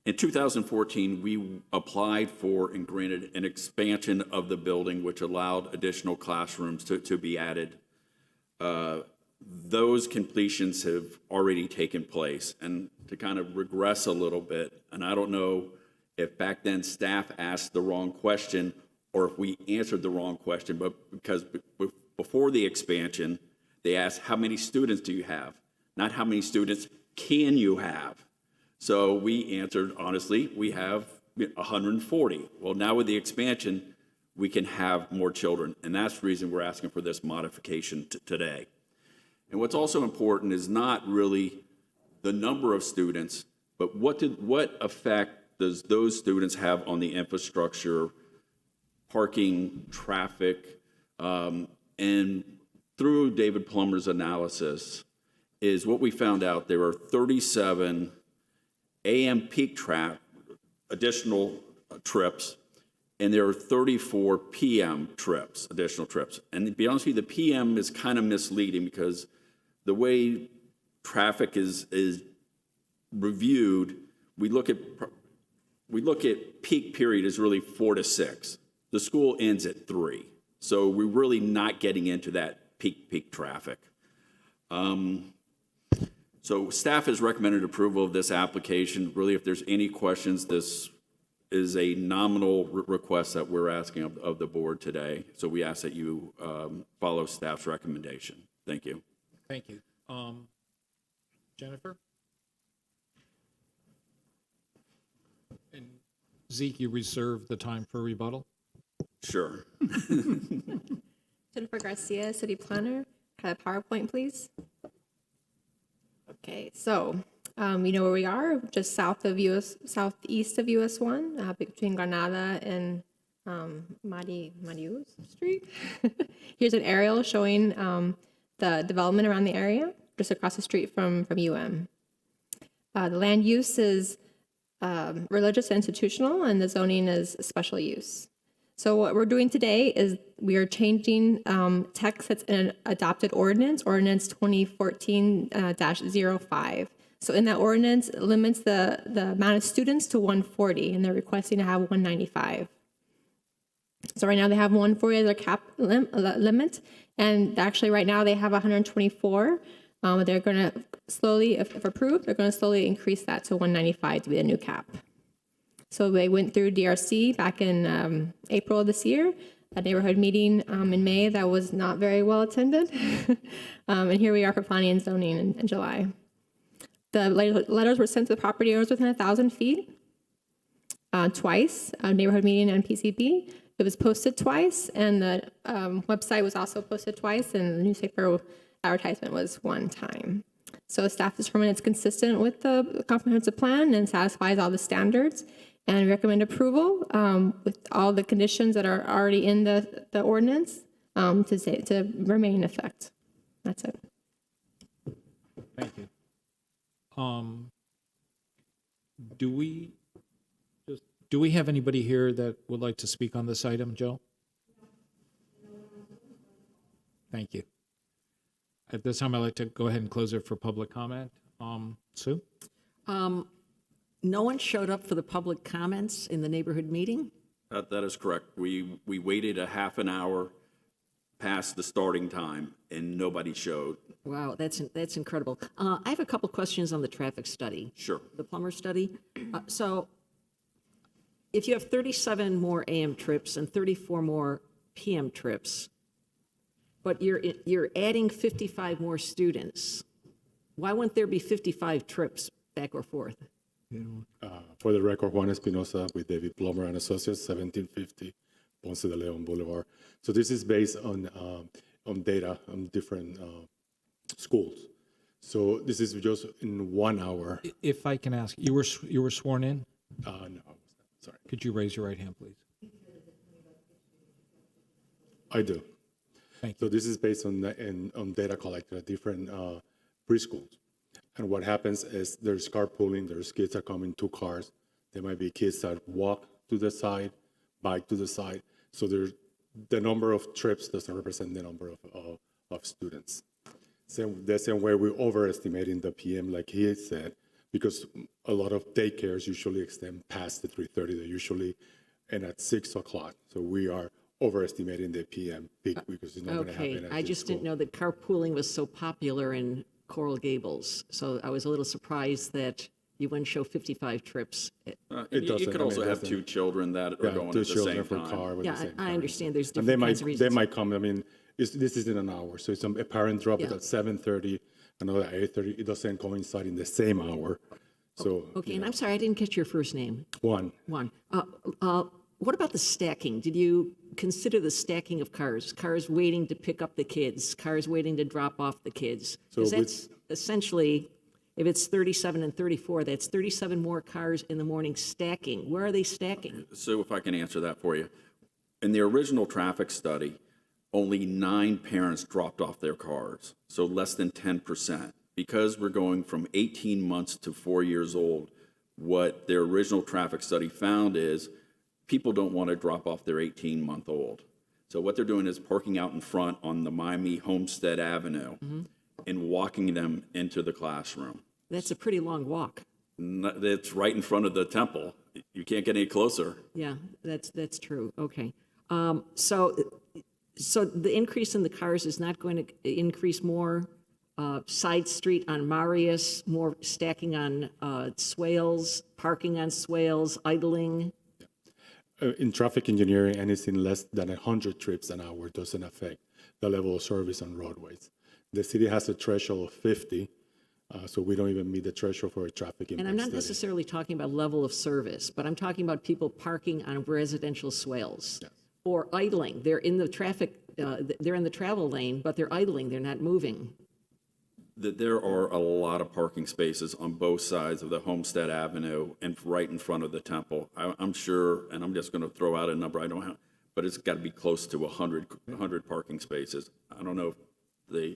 Speaker 19: In 2014, we applied for and granted an expansion of the building, which allowed additional classrooms to be added. Those completions have already taken place. And to kind of regress a little bit, and I don't know if back then staff asked the wrong question or if we answered the wrong question, but because before the expansion, they asked, how many students do you have? Not how many students can you have? So we answered, honestly, we have 140. Well, now with the expansion, we can have more children. And that's the reason we're asking for this modification today. And what's also important is not really the number of students, but what effect does those students have on the infrastructure, parking, traffic, and through David Plummer's analysis is what we found out. There are 37 AM peak additional trips, and there are 34 PM trips, additional trips. And to be honest with you, the PM is kind of misleading because the way traffic is reviewed, we look at peak period as really 4 to 6. The school ends at 3. So we're really not getting into that peak traffic. So staff has recommended approval of this application. Really, if there's any questions, this is a nominal request that we're asking of the board today. So we ask that you follow staff's recommendation. Thank you.
Speaker 1: Thank you. Jennifer? And Zeke, you reserve the time for rebuttal?
Speaker 19: Sure.
Speaker 11: Jennifer Garcia, City Planner. Have a PowerPoint, please. Okay, so you know where we are, just southeast of US 1, between Granada and Marius Street. Here's an aerial showing the development around the area, just across the street from UM. The land use is religious and institutional, and the zoning is special use. So what we're doing today is we are changing text that's in an adopted ordinance 2014-05. So in that ordinance, it limits the amount of students to 140, and they're requesting to have 195. So right now they have 140 as their cap limit, and actually right now they have 124. They're going to slowly, if approved, they're going to slowly increase that to 195 to be the new cap. So they went through DRC back in April of this year, a neighborhood meeting in May that was not very well attended. And here we are for planning and zoning in July. The letters were sent to the property owners within 1,000 feet twice, a neighborhood meeting and PCB. It was posted twice, and the website was also posted twice, and the newspaper advertisement was one time. So staff determined it's consistent with the comprehensive plan and satisfies all the standards, and recommend approval with all the conditions that are already in the ordinance to remain in effect. That's it.
Speaker 1: Thank you. Do we have anybody here that would like to speak on this item, Joe? Thank you. At this time, I'd like to go ahead and close it for public comment. Sue?
Speaker 4: No one showed up for the public comments in the neighborhood meeting?
Speaker 19: That is correct. We waited a half an hour past the starting time, and nobody showed.
Speaker 4: Wow, that's incredible. I have a couple questions on the traffic study.
Speaker 19: Sure.
Speaker 4: The plumber study. So if you have 37 more AM trips and 34 more PM trips, but you're adding 55 more students, why wouldn't there be 55 trips back or forth?
Speaker 18: For the record, Juan Espinosa with David Plummer and Associates, 1750 Ponce de Leon Boulevard. So this is based on data on different schools. So this is just in 1 hour.
Speaker 1: If I can ask, you were sworn in?
Speaker 18: No, I was not. Sorry.
Speaker 1: Could you raise your right hand, please?
Speaker 18: I do.
Speaker 1: Thank
Speaker 18: you. So this is based on data collected at different preschools. And what happens is there's carpooling, there's kids that come in 2 cars. There might be kids that walk to the side, bike to the side. So the number of trips doesn't represent the number of students. The same way we're overestimating the PM, like he said, because a lot of daycares usually extend past the 3:30. They usually end at 6 o'clock. So we are overestimating the PM peak because it's not going to happen.
Speaker 4: Okay,
Speaker 18: at
Speaker 4: I
Speaker 18: this
Speaker 4: just
Speaker 18: school.
Speaker 4: didn't know that carpooling was so popular in Coral Gables. So I was a little surprised that you wouldn't show 55 trips.
Speaker 19: You could also have 2 children that are going at the same time.
Speaker 18: Car with the same
Speaker 4: I understand there's
Speaker 18: and
Speaker 4: different kinds of
Speaker 18: they
Speaker 4: reasons.
Speaker 18: might come. I mean, this isn't an hour, so it's a parent drop it
Speaker 4: Yeah.
Speaker 18: at 7:30, another at 8:30. It doesn't coincide in the same hour. So
Speaker 4: Okay, and I'm sorry, I didn't catch your first name.
Speaker 18: Juan.
Speaker 4: What about the stacking? Did you consider the stacking of cars? Cars waiting to pick up the kids, cars waiting to drop off the kids?
Speaker 18: So
Speaker 4: Because that's essentially, if it's 37 and 34, that's 37 more cars in the morning stacking. Where are they stacking?
Speaker 19: So if I can answer that for you. In the original traffic study, only 9 parents dropped off their cars, so less than 10%. Because we're going from 18 months to 4 years old, what their original traffic study found is people don't want to drop off their 18-month-old. So what they're doing is parking out in front on the Miami Homestead Avenue and walking them into the classroom.
Speaker 4: That's a pretty long walk.
Speaker 19: It's right in front of the temple. You can't get any closer.
Speaker 4: Yeah, that's true. Okay. So the increase in the cars is not going to increase more side street on Marius, more stacking on swales, parking on swales, idling?
Speaker 18: In traffic engineering, anything less than 100 trips an hour doesn't affect the level of service on roadways. The city has a threshold of 50, so we don't even meet the threshold for a traffic impact
Speaker 4: And I'm not
Speaker 18: study.
Speaker 4: necessarily talking about level of service, but I'm talking about people parking on residential swales or idling. They're in the traffic, they're in the travel lane, but they're idling, they're not moving.
Speaker 19: There are a lot of parking spaces on both sides of the Homestead Avenue and right in front of the temple. I'm sure, and I'm just going to throw out a number I don't have, but it's got to be close to 100 parking spaces. I don't know if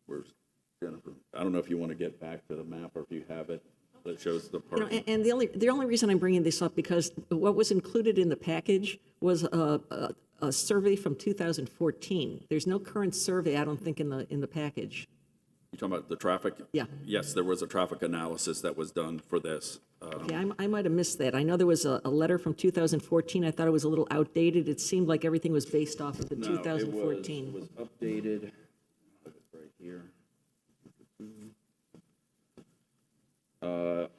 Speaker 19: where's Jennifer? I don't know if you want to get back to the map or if you have it that shows the parking.
Speaker 4: And the only reason I'm bringing this up because what was included in the package was a survey from 2014. There's no current survey, I don't think, in the package.
Speaker 19: You talking about the traffic?
Speaker 4: Yeah.
Speaker 19: Yes, there was a traffic analysis that was done for this.
Speaker 4: Okay, I might have missed that. I know there was a letter from 2014. I thought it was a little outdated. It seemed like everything was based off of the 2014.
Speaker 19: It was updated. Right here.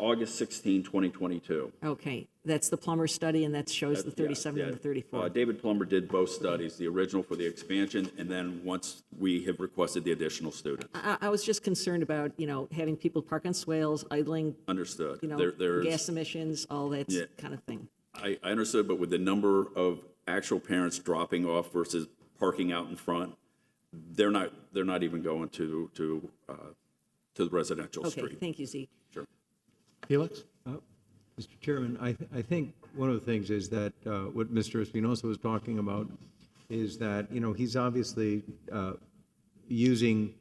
Speaker 19: August 16, 2022.
Speaker 4: Okay, that's the Plummer study, and that shows the 37 and the 34.
Speaker 19: David Plummer did both studies, the original for the expansion, and then once we have requested the additional students.
Speaker 4: I was just concerned about, having people park on swales, idling,
Speaker 19: Understood.
Speaker 4: gas emissions, all that kind of thing.
Speaker 19: I understood, but with the number of actual parents dropping off versus parking out in front, they're not even going to the residential
Speaker 4: Okay,
Speaker 19: street.
Speaker 4: thank you, Zeke.
Speaker 19: Sure.
Speaker 1: Felix?
Speaker 3: Mr. Chairman, I think one of the things is that what Mr. Espinosa was talking about is that, you know, he's obviously using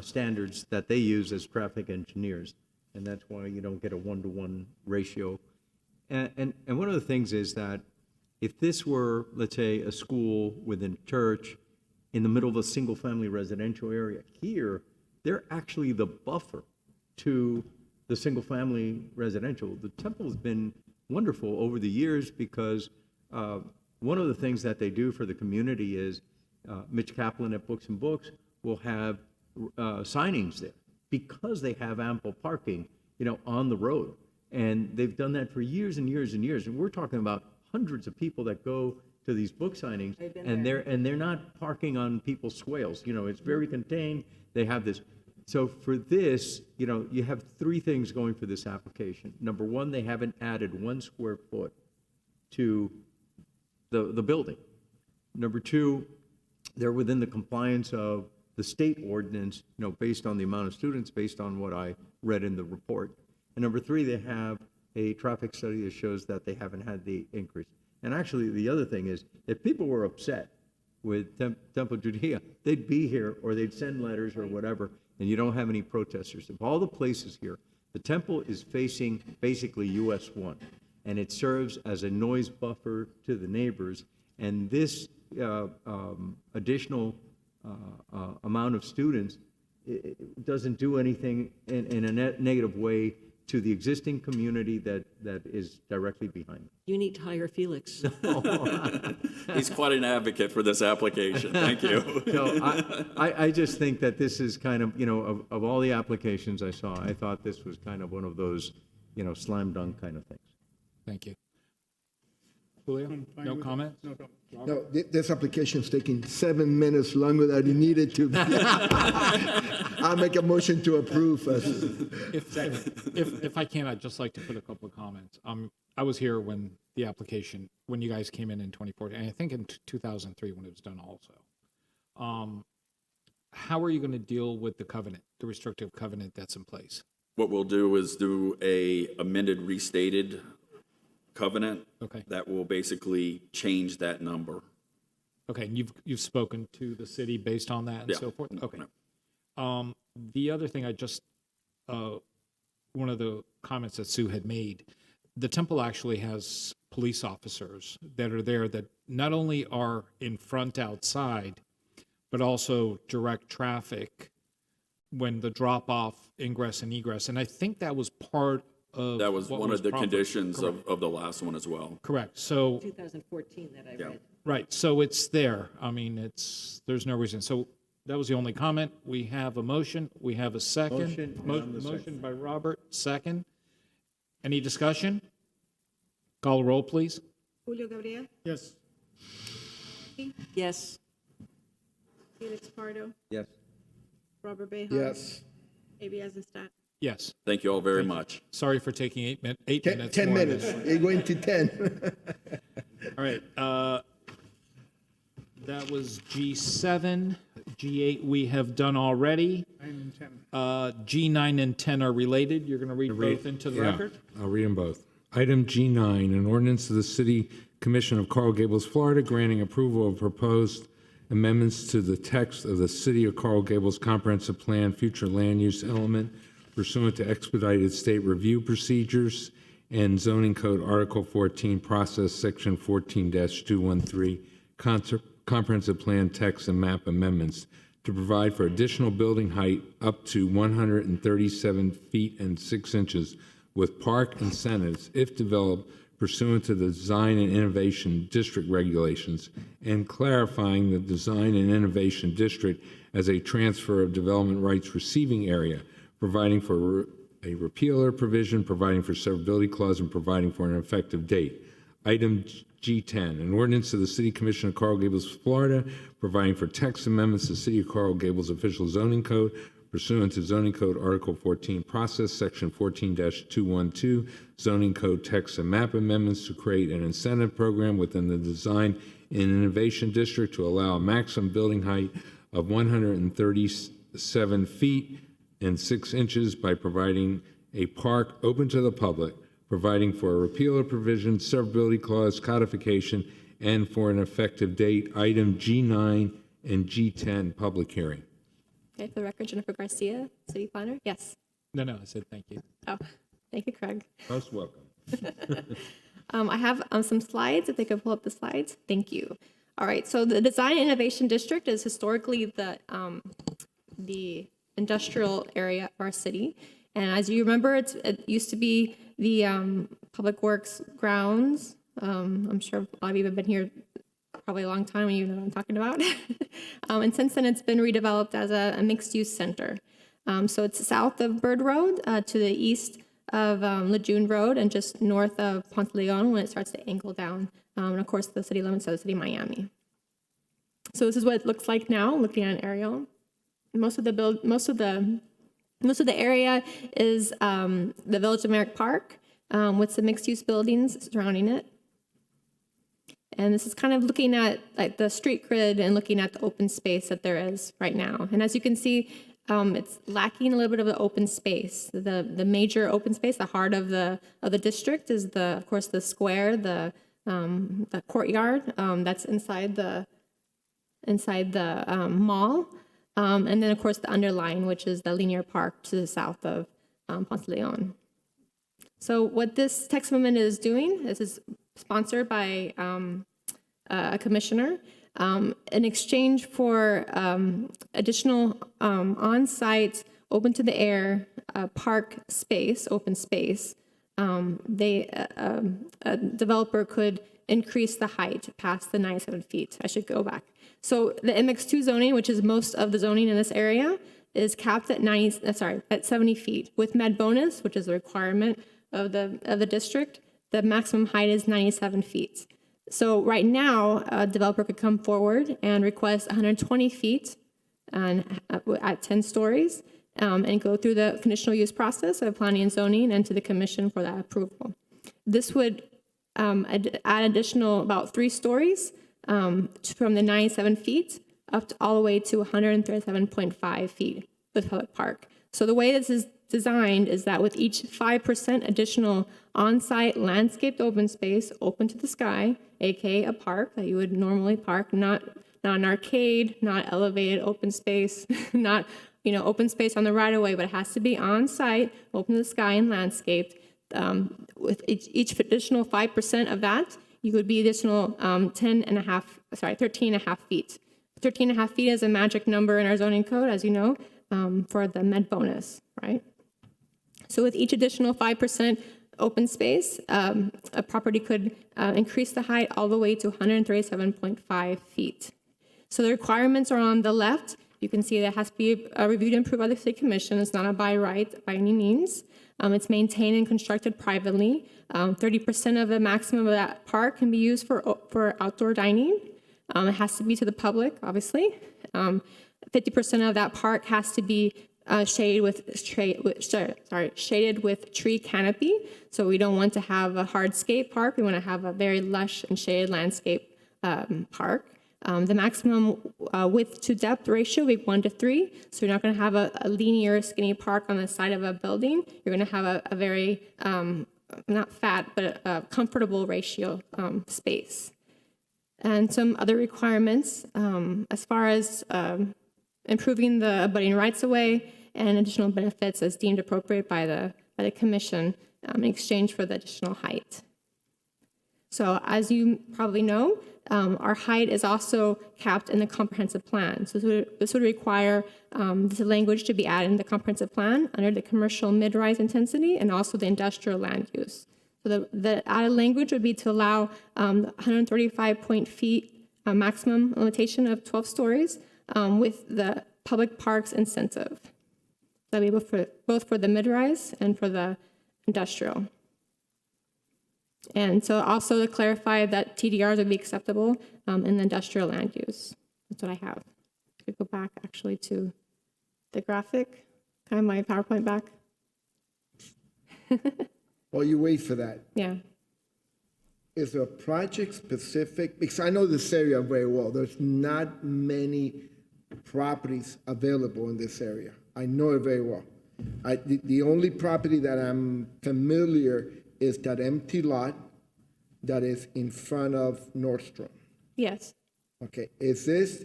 Speaker 3: standards that they use as traffic engineers, and that's why you don't get a 1-to-1 ratio. And one of the things is that if this were, let's say, a school within a church in the middle of a single-family residential area, here, they're actually the buffer to the single-family residential. The temple has been wonderful over the years because one of the things that they do for the community is Mitch Kaplan at Books and Books will have signings there because they have ample parking, you know, on the road. And they've done that for years and years and years. And we're talking about hundreds of people that go to these book signings, and they're not parking on people's swales. You know, it's very contained. They have this. So for this, you know, you have three things going for this application. Number one, they haven't added 1 square foot to the building. Number two, they're within the compliance of the state ordinance, you know, based on the amount of students, based on what I read in the report. And number three, they have a traffic study that shows that they haven't had the increase. And actually, the other thing is, if people were upset with Temple Judea, they'd be here or they'd send letters or whatever, and you don't have any protesters. Of all the places here, the temple is facing basically US 1, and it serves as a noise buffer to the neighbors. And this additional amount of students it doesn't do anything in a negative way to the existing community that is directly behind it.
Speaker 4: You need to hire Felix.
Speaker 19: He's quite an advocate for this application. Thank you.
Speaker 3: So I just think that this is kind of, you know, of all the applications I saw, I thought this was kind of one of those, you know, slam dunk kind of things.
Speaker 1: Thank you. Julio, no comments?
Speaker 7: No, this application's taking 7 minutes longer than it needed to. I'll make a motion to approve.
Speaker 1: If I can, I'd just like to put a couple of comments. I was here when the application, when you guys came in 2014, and I think in 2003 when it was done also. How are you going to deal with the covenant, the restrictive covenant that's in place?
Speaker 19: What we'll do is do a amended, restated covenant.
Speaker 1: Okay.
Speaker 19: That will basically change that number.
Speaker 1: Okay, and you've spoken to the city based on that and
Speaker 19: Yeah.
Speaker 1: so forth? Okay. The other thing I just, one of the comments that Sue had made, the temple actually has police officers that are there that not only are in front outside, but also direct traffic when the drop-off, ingress and egress. And I think that was part of
Speaker 19: That was
Speaker 1: what
Speaker 19: one of the
Speaker 1: proffered.
Speaker 19: conditions
Speaker 1: Correct.
Speaker 19: of the last one as well.
Speaker 1: Correct. So
Speaker 4: 2014 that I read.
Speaker 1: right, so it's there. I mean, there's no reason. So that was the only comment. We have a motion. We have a second.
Speaker 3: Motion, and I'm the
Speaker 1: Motion
Speaker 3: second.
Speaker 1: by Robert, second. Any discussion? Call roll, please.
Speaker 11: Julio Gabriel,
Speaker 13: Yes.
Speaker 4: Yes.
Speaker 11: Felix Pardo,
Speaker 3: Yes.
Speaker 11: Robert Bejas.
Speaker 7: Yes.
Speaker 11: A.B. Eisenstadt.
Speaker 1: Yes.
Speaker 19: Thank you all very much.
Speaker 1: Sorry for taking 8 minutes.
Speaker 7: 10
Speaker 1: more
Speaker 7: minutes.
Speaker 1: than-
Speaker 7: It went to 10.
Speaker 1: All right. That was G7. G8 we have done already.
Speaker 13: 9 and 10.
Speaker 1: G9 and 10 are related. You're going to read both into the
Speaker 6: Yeah,
Speaker 1: record?
Speaker 6: I'll read them both. Item G9, an ordinance of the City Commission of Coral Gables, Florida, granting approval of proposed amendments to the text of the City of Coral Gables Comprehensive Plan Future Land Use Element pursuant to expedited state review procedures and Zoning Code Article 14, Process Section 14-213, Comprehensive Plan Text and Map Amendments to provide for additional building height up to 137 feet and 6 inches with park incentives if developed pursuant to the Design and Innovation District regulations, and clarifying the Design and Innovation District as a transfer of development rights receiving area, providing for a repealer provision, providing for severability clause, and providing for an effective date. Item G10, an ordinance of the City Commission of Coral Gables, Florida, providing for text amendments to the City of Coral Gables official zoning code pursuant to Zoning Code Article 14, Process Section 14-212, Zoning Code Text and Map Amendments to create an incentive program within the Design in an innovation district to allow a maximum building height of 137 feet and 6 inches by providing a park open to the public, providing for a repeal of provision, severability clause, codification, and for an effective date. Item G9 and G10, public hearing.
Speaker 11: Okay, for the record, Jennifer Garcia, City Planner. Yes.
Speaker 1: No, I said thank you.
Speaker 11: Oh, thank you, Craig.
Speaker 6: Most welcome.
Speaker 11: I have some slides, if they could pull up the slides. Thank you. All right, so the Design Innovation District is historically the industrial area of our city. And as you remember, it used to be the Public Works grounds. I'm sure a lot of you have been here probably a long time and you know what I'm talking about. And since then, it's been redeveloped as a mixed-use center. So it's south of Bird Road to the east of Lejeune Road and just north of Ponce de Leon when it starts to angle down. And of course, the city limits of the city of Miami. So this is what it looks like now, looking at an aerial. Most of the area is the Village of Merrick Park with some mixed-use buildings surrounding it. And this is kind of looking at like the street grid and looking at the open space that there is right now. And as you can see, it's lacking a little bit of the open space. The major open space, the heart of the district, is of course the square, the courtyard that's inside the mall, and then of course the underline, which is the linear park to the south of Ponce de Leon. So what this text amendment is doing, this is sponsored by a commissioner, in exchange for additional on-site, open to the air park space, open space. A developer could increase the height past the 97 feet. I should go back. So the MX2 zoning, which is most of the zoning in this area, is capped at 70 feet. With med bonus, which is a requirement of the district, the maximum height is 97 feet. So right now, a developer could come forward and request 120 feet at 10 stories and go through the conditional use process of planning and zoning and to the commission for that approval. This would add additional about 3 stories from the 97 feet up to all the way to 137.5 feet with public park. So the way this is designed is that with each 5% additional on-site landscaped open space open to the sky, aka a park that you would normally park, not an arcade, not elevated open space, not open space on the right of way, but it has to be on-site, open to the sky and landscaped. With each additional 5% of that, you would be additional 13 and a half feet. 13 and a half feet is a magic number in our zoning code, as you know, for the med bonus, right? So with each additional 5% open space, a property could increase the height all the way to 137.5 feet. So the requirements are on the left. You can see that it has to be reviewed and approved by the City Commission. It's not a by right by any means. It's maintained and constructed privately. 30% of the maximum of that park can be used for outdoor dining. It has to be to the public, obviously. 50% of that park has to be shaded with tree canopy. So we don't want to have a hardscape park. We want to have a very lush and shaded landscape park. The maximum width to depth ratio will be 1:3. So you're not going to have a linear skinny park on the side of a building. You're going to have a very, not fat, but a comfortable ratio space. And some other requirements as far as improving the abutting rights of way and additional benefits as deemed appropriate by the commission in exchange for the additional height. So as you probably know, our height is also capped in the comprehensive plan. So this would require the language to be added in the comprehensive plan under the commercial mid-rise intensity and also the industrial land use. So the added language would be to allow 135 feet maximum limitation of 12 stories with the public parks incentive. That'll be both for the mid-rise and for the industrial. And so also to clarify that TDRs would be acceptable in the industrial land use. That's what I have. I could go back actually to the graphic, kind of my PowerPoint back.
Speaker 7: While you wait for that.
Speaker 11: Yeah.
Speaker 7: is there a project specific, because I know this area very well, there's not many properties available in this area. I know it very well. The only property that I'm familiar is that empty lot that is in front of Nordstrom.
Speaker 11: Yes.
Speaker 7: Okay, is this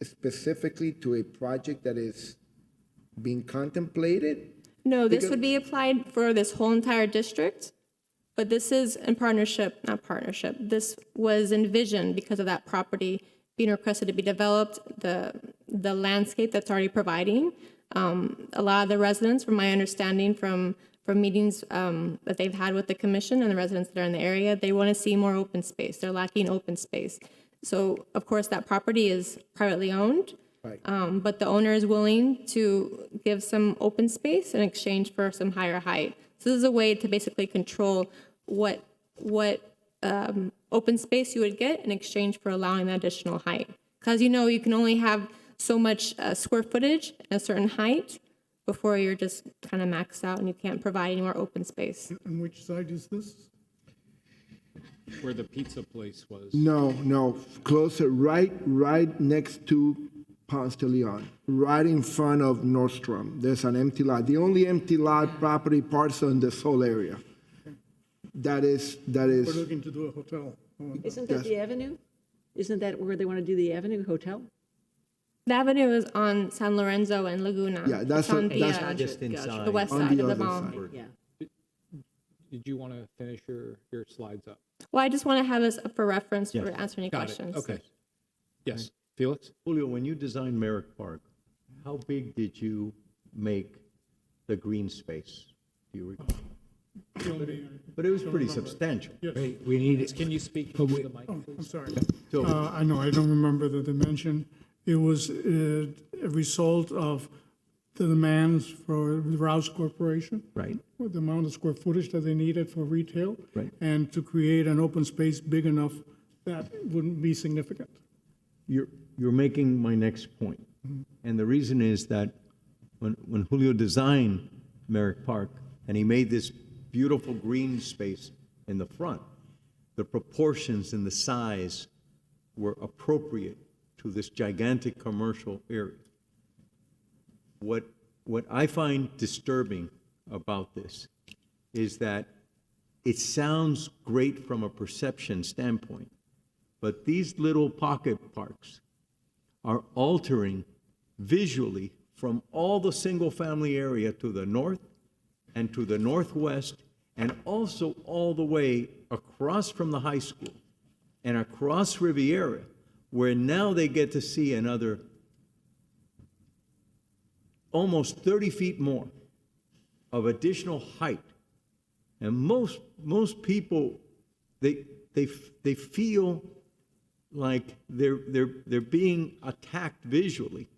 Speaker 7: specifically to a project that is being contemplated?
Speaker 11: No, this
Speaker 7: Because-
Speaker 11: would be applied for this whole entire district, but this is in partnership, not partnership. This was envisioned because of that property being requested to be developed, the landscape that's already providing. A lot of the residents, from my understanding from meetings that they've had with the commission and the residents that are in the area, they want to see more open space. They're lacking open space. So, of course, that property is privately owned,
Speaker 7: Right.
Speaker 11: but the owner is willing to give some open space in exchange for some higher height. So this is a way to basically control what open space you would get in exchange for allowing the additional height. Because you know you can only have so much square footage at a certain height before you're just kind of maxed out and you can't provide any more open space.
Speaker 13: And which side is this?
Speaker 1: Where the pizza place was.
Speaker 7: No, closer, right next to Ponce de Leon, right in front of Nordstrom. There's an empty lot. The only empty lot property parcel in this whole area. That is.
Speaker 13: We're looking to do a hotel.
Speaker 4: Isn't that the Avenue? Isn't that where they want to do the Avenue Hotel?
Speaker 11: The avenue is on San Lorenzo and Laguna.
Speaker 7: Yeah, that's
Speaker 11: It's on
Speaker 7: what- that's-
Speaker 11: the,
Speaker 3: Just inside.
Speaker 11: the west
Speaker 7: On
Speaker 11: side
Speaker 7: the
Speaker 11: of the
Speaker 7: other
Speaker 11: mall.
Speaker 7: side.
Speaker 4: Yeah.
Speaker 1: Did you want to finish your slides up?
Speaker 11: Well, I just want to have this up for reference for answering any
Speaker 1: Got
Speaker 11: questions.
Speaker 1: it, okay. Yes, Felix?
Speaker 3: Julio, when you designed Merrick Park, how big did you make the green space? Do you recall? But it was pretty substantial.
Speaker 13: Yes.
Speaker 6: We need,
Speaker 1: Can you speak to the mic?
Speaker 13: Oh, I'm sorry.
Speaker 3: So-
Speaker 13: I know, I don't remember the dimension. It was a result of the demands for the Rouse Corporation.
Speaker 3: Right.
Speaker 13: With the amount of square footage that they needed for retail.
Speaker 3: Right.
Speaker 13: And to create an open space big enough that wouldn't be significant.
Speaker 3: You're making my next point. And the reason is that when Julio designed Merrick Park and he made this beautiful green space in the front, the proportions and the size were appropriate to this gigantic commercial area. What I find disturbing about this is that it sounds great from a perception standpoint, but these little pocket parks are altering visually from all the single-family area to the north and to the northwest, and also all the way across from the high school and across Riviera, where now they get to see another almost 30 feet more of additional height. And most people, they feel like they're being attacked visually,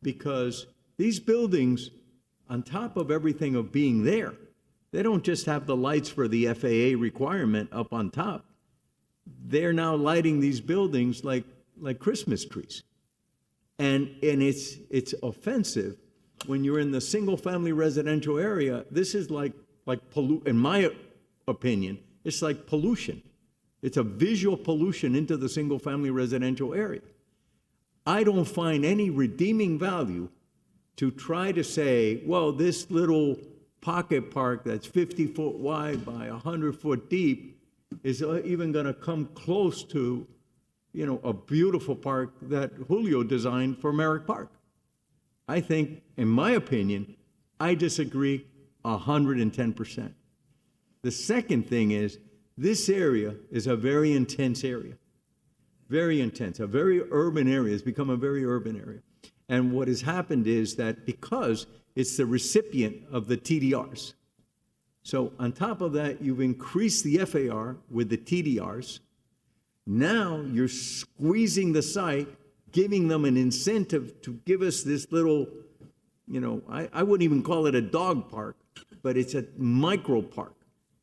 Speaker 3: because these buildings, on top of everything of being there, they don't just have the lights for the FAA requirement up on top. They're now lighting these buildings like Christmas trees. And it's offensive when you're in the single-family residential area. This is in my opinion, it's like pollution. It's a visual pollution into the single-family residential area. I don't find any redeeming value to try to say, well, this little pocket park that's 50 foot wide by 100 foot deep is even going to come close to, a beautiful park that Julio designed for Merrick Park. I think, in my opinion, I disagree 110%. The second thing is, this area is a very intense area. Very intense, a very urban area. It's become a very urban area. And what has happened is that because it's the recipient of the TDRs, so on top of that, you've increased the FAR with the TDRs. Now you're squeezing the site, giving them an incentive to give us this little, I wouldn't even call it a dog park, but it's a micro park.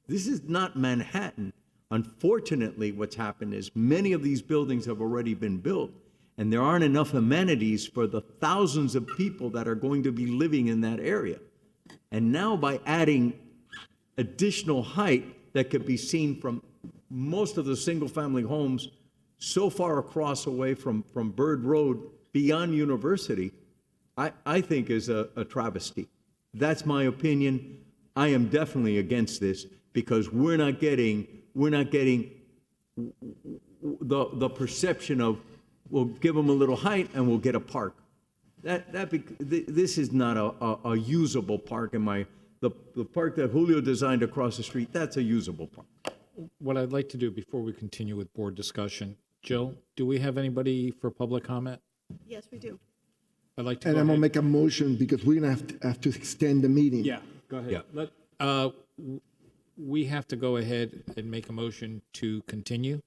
Speaker 3: This is not Manhattan. Unfortunately, what's happened is many of these buildings have already been built, and there aren't enough amenities for the thousands of people that are going to be living in that area. And now by adding additional height that could be seen from most of the single-family homes so far across away from Bird Road beyond University, I think is a travesty. That's my opinion. I am definitely against this because we're not getting the perception of we'll give them a little height and we'll get a park. This is not a usable park. The park that Julio designed across the street, that's a usable park.
Speaker 1: What I'd like to do before we continue with board discussion, Jill, do we have anybody for public comment?
Speaker 2: Yes, we do.
Speaker 1: I'd like to
Speaker 7: And
Speaker 1: go
Speaker 7: I'm gonna
Speaker 1: ahead.
Speaker 7: make a motion because we're gonna have to extend the meeting.
Speaker 1: Yeah, go ahead. We have to go ahead and make a motion to continue.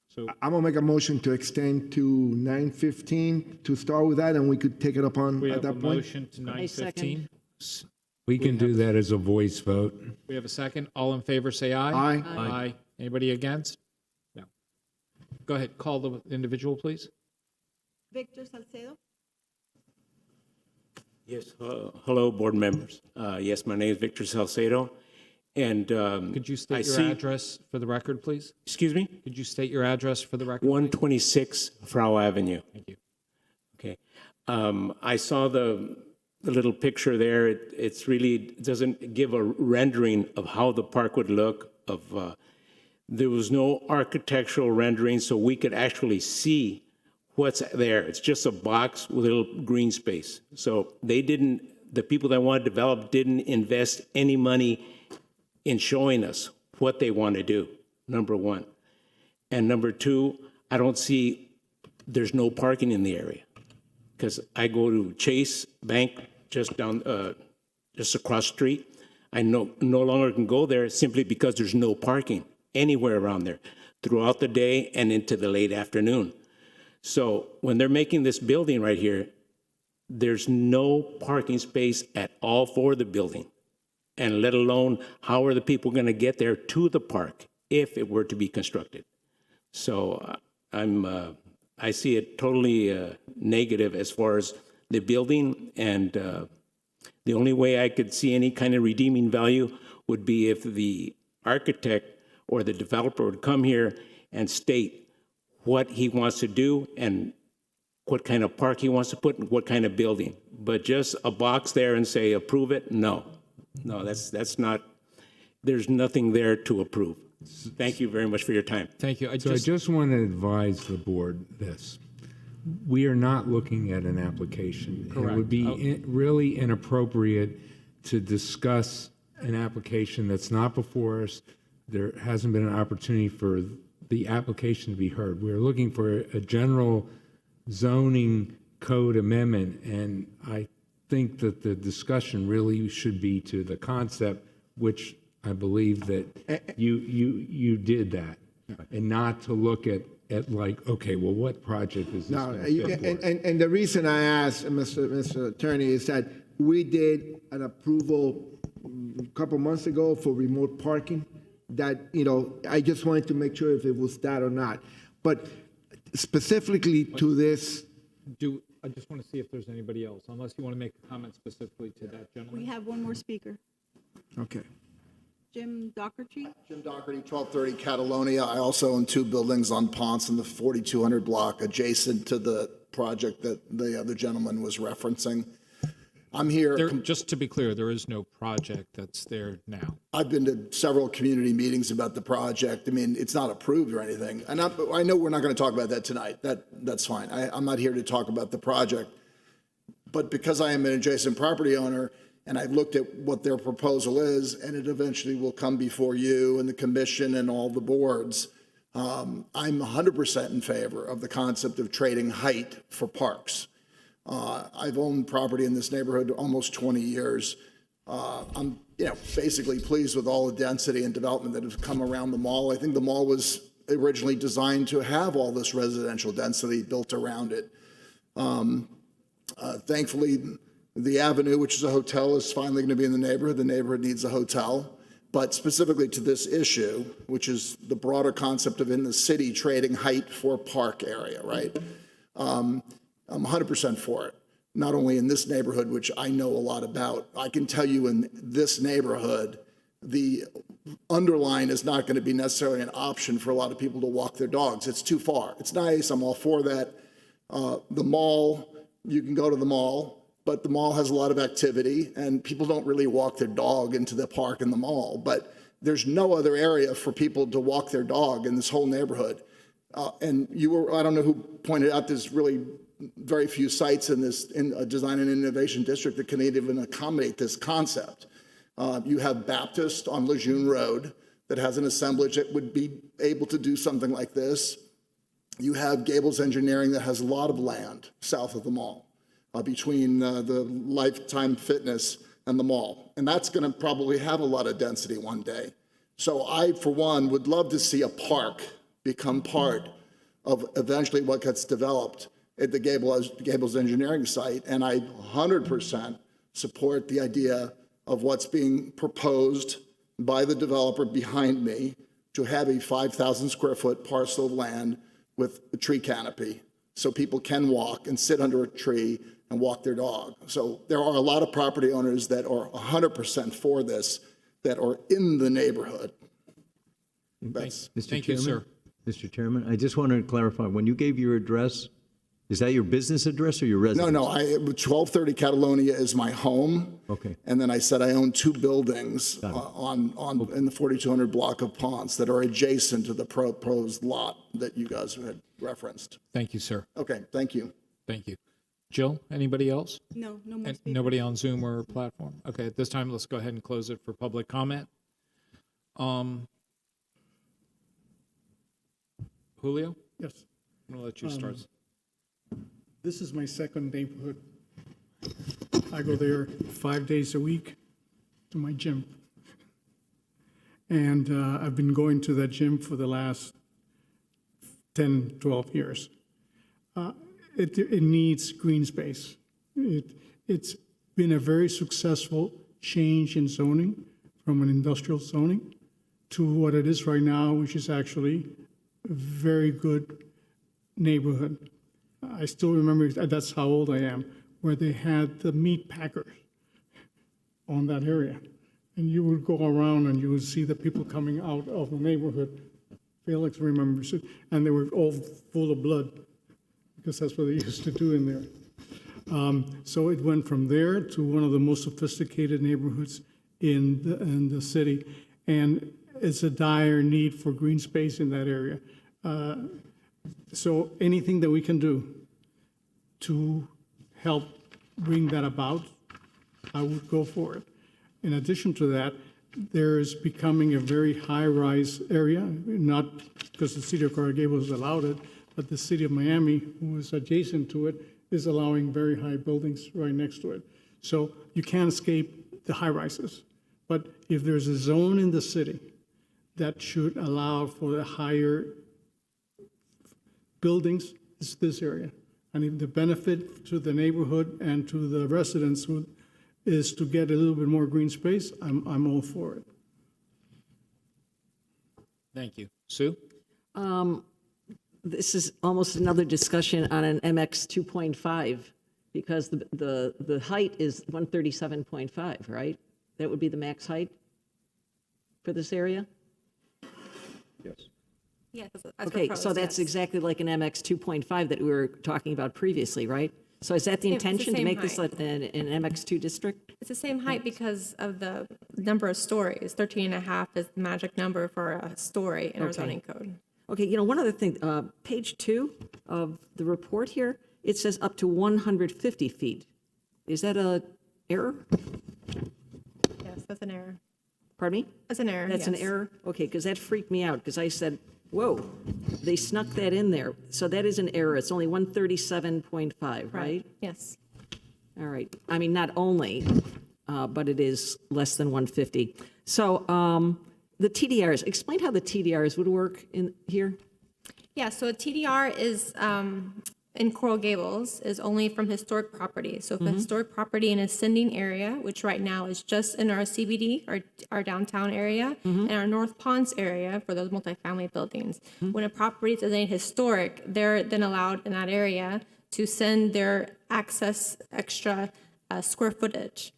Speaker 1: So
Speaker 7: I'm gonna make a motion to extend to 9:15 to start with that, and we could take it up on
Speaker 1: we
Speaker 7: at
Speaker 1: have a
Speaker 7: that point.
Speaker 1: motion to 9:15.
Speaker 6: We can do that as a voice vote.
Speaker 1: We have a second. All in favor, say aye.
Speaker 7: Aye.
Speaker 1: Aye. Anybody against? No. Go ahead, call the individual, please.
Speaker 2: Victor Salcedo?
Speaker 20: Yes, hello, board members. Yes, my name is Victor Salcedo, and
Speaker 1: Could you state your address for the record, please?
Speaker 20: Excuse me?
Speaker 1: Could you state your address for the record?
Speaker 20: 126 Frau Avenue.
Speaker 1: Thank you.
Speaker 20: Okay. I saw the little picture there. It's really doesn't give a rendering of how the park would look. There was no architectural rendering, so we could actually see what's there. It's just a box with a little green space. So the people that want to develop didn't invest any money in showing us what they want to do, number one. And number two, I don't see, there's no parking in the area. Because I go to Chase Bank just across the street. I no longer can go there simply because there's no parking anywhere around there throughout the day and into the late afternoon. So when they're making this building right here, there's no parking space at all for the building. And let alone, how are the people going to get there to the park if it were to be constructed? So I see it totally negative as far as the building, and the only way I could see any kind of redeeming value would be if the architect or the developer would come here and state what he wants to do and what kind of park he wants to put and what kind of building. But just a box there and say, approve it? No, that's not, there's nothing there to approve. Thank you very much for your time.
Speaker 1: Thank you.
Speaker 6: I just want to advise the board this. We are not looking at an application.
Speaker 1: Correct.
Speaker 6: It would be really inappropriate to discuss an application that's not before us. There hasn't been an opportunity for the application to be heard. We're looking for a general zoning code amendment, and I think that the discussion really should be to the concept, which I believe that you did that, and not to look at like, okay, well, what project is this?
Speaker 7: No,
Speaker 6: gonna fit for?
Speaker 7: and the reason I asked, Mr. Attorney, is that we did an approval a couple months ago for remote parking. That, I just wanted to make sure if it was that or not. But specifically to this,
Speaker 1: I just want to see if there's anybody else, unless you want to make a comment specifically to that gentleman.
Speaker 2: We have one more speaker.
Speaker 7: okay.
Speaker 2: Jim Doherty?
Speaker 21: Jim Doherty, 1230 Catalonia. I also own two buildings on Ponce in the 4200 block adjacent to the project that the other gentleman was referencing. I'm here.
Speaker 1: Just to be clear, there is no project that's there now.
Speaker 21: I've been to several community meetings about the project. I mean, it's not approved or anything. And I know we're not going to talk about that tonight. That's fine. I'm not here to talk about the project. But because I am an adjacent property owner, and I've looked at what their proposal is, and it eventually will come before you and the commission and all the boards, I'm 100% in favor of the concept of trading height for parks. I've owned property in this neighborhood almost 20 years. I'm, basically pleased with all the density and development that has come around the mall. I think the mall was originally designed to have all this residential density built around it. Thankfully, the Avenue, which is a hotel, is finally going to be in the neighborhood. The neighborhood needs a hotel. But specifically to this issue, which is the broader concept of in the city trading height for park area, right? I'm 100% for it. Not only in this neighborhood, which I know a lot about. I can tell you in this neighborhood, the underline is not going to be necessarily an option for a lot of people to walk their dogs. It's too far. It's nice. I'm all for that. The mall, you can go to the mall, but the mall has a lot of activity and people don't really walk their dog into the park in the mall. But there's no other area for people to walk their dog in this whole neighborhood. And I don't know who pointed out, there's really very few sites in a design and innovation district that can even accommodate this concept. You have Baptist on Lejeune Road that has an assemblage that would be able to do something like this. You have Gables Engineering that has a lot of land south of the mall, between the Lifetime Fitness and the mall. And that's going to probably have a lot of density one day. So I, for one, would love to see a park become part of eventually what gets developed at the Gables Engineering site. And I 100% support the idea of what's being proposed by the developer behind me to have a 5,000 square foot parcel of land with a tree canopy so people can walk and sit under a tree and walk their dog. So there are a lot of property owners that are 100% for this that are in the neighborhood.
Speaker 1: Thank you, sir.
Speaker 3: Mr. Chairman, I just wanted to clarify, when you gave your address, is that your business address or your residence?
Speaker 21: No, 1230 Catalonia is my home.
Speaker 3: Okay.
Speaker 21: And then I said I own 2 buildings in the 4200 block of Ponce that are adjacent to the proposed lot that you guys had referenced.
Speaker 1: Thank you, sir.
Speaker 21: Okay, thank you.
Speaker 1: Thank you. Jill, anybody else?
Speaker 2: No more
Speaker 1: And
Speaker 2: speakers.
Speaker 1: nobody on Zoom or platform? Okay, at this time, let's go ahead and close it for public comment. Julio?
Speaker 13: Yes.
Speaker 1: I'm going to let you start.
Speaker 13: This is my second neighborhood. I go there 5 days a week to my gym. And I've been going to that gym for the last 10, 12 years. It needs green space. It's been a very successful change in zoning from an industrial zoning to what it is right now, which is actually a very good neighborhood. I still remember, that's how old I am, where they had the meat packers on that area. And you would go around and you would see the people coming out of the neighborhood. Felix remembers it, and they were all full of blood, because that's what they used to do in there. So it went from there to one of the most sophisticated neighborhoods in the city. And it's a dire need for green space in that area. So anything that we can do to help bring that about, I would go for it. In addition to that, there is becoming a very high-rise area, not because the city of Coral Gables allowed it, but the city of Miami, who is adjacent to it, is allowing very high buildings right next to it. So you can't escape the high-rises. But if there's a zone in the city that should allow for the higher buildings, it's this area. And if the benefit to the neighborhood and to the residents is to get a little bit more green space, I'm all for it.
Speaker 1: Thank you. Sue?
Speaker 4: This is almost another discussion on an MX 2.5, because the height is 137.5, right? That would be the max height for this area?
Speaker 18: Yes.
Speaker 11: Yes.
Speaker 4: Okay, so that's exactly like an MX 2.5 that we were talking about previously, right? So is that the
Speaker 11: It's the
Speaker 4: intention, to
Speaker 11: same
Speaker 4: make this
Speaker 11: height.
Speaker 4: an MX2 district?
Speaker 11: It's the same height because of the number of stories. 13 and a half is the magic number for a story in our
Speaker 4: Okay.
Speaker 11: zoning code.
Speaker 4: Okay, one other thing, page 2 of the report here, it says up to 150 feet. Is that a error?
Speaker 11: Yes, that's an error.
Speaker 4: Pardon me?
Speaker 11: That's an error,
Speaker 4: That's an
Speaker 11: yes.
Speaker 4: error? Okay, because that freaked me out, because I said, whoa, they snuck that in there. So that is an error. It's only 137.5, right?
Speaker 11: Yes.
Speaker 4: All right. I mean, not only, but it is less than 150. So the TDRs, explain how the TDRs would work in here.
Speaker 11: Yeah, so a TDR is, in Coral Gables, is only from historic property. So if a historic property in a ascending area, which right now is just in our CBD, our downtown area, and our North Ponce area for those multifamily buildings. When a property is designated historic, they're then allowed in that area to send their excess extra square footage.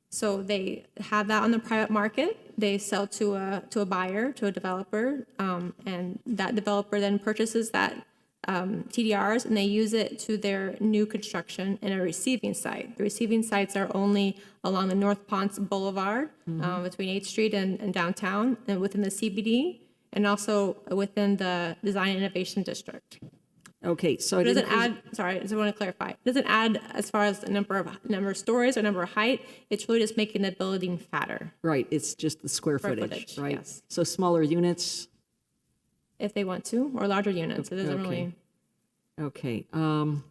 Speaker 11: So they have that on the private market. they sell to a buyer, to a developer, and that developer then purchases that TDRs, and they use it to their new construction in a receiving site. The receiving sites are only along the North Ponce Boulevard, between 8th Street and downtown, and within the CBD, and also within the Design Innovation District.
Speaker 4: Okay, so
Speaker 11: It doesn't add, sorry, I just want to clarify. It doesn't add as far as the number of stories or number of height. It's really just making the building fatter.
Speaker 4: Right, it's just the square
Speaker 11: Square
Speaker 4: footage,
Speaker 11: footage,
Speaker 4: right?
Speaker 11: yes.
Speaker 4: So smaller units.
Speaker 11: If they want to, or larger units. It doesn't really.
Speaker 4: Okay. I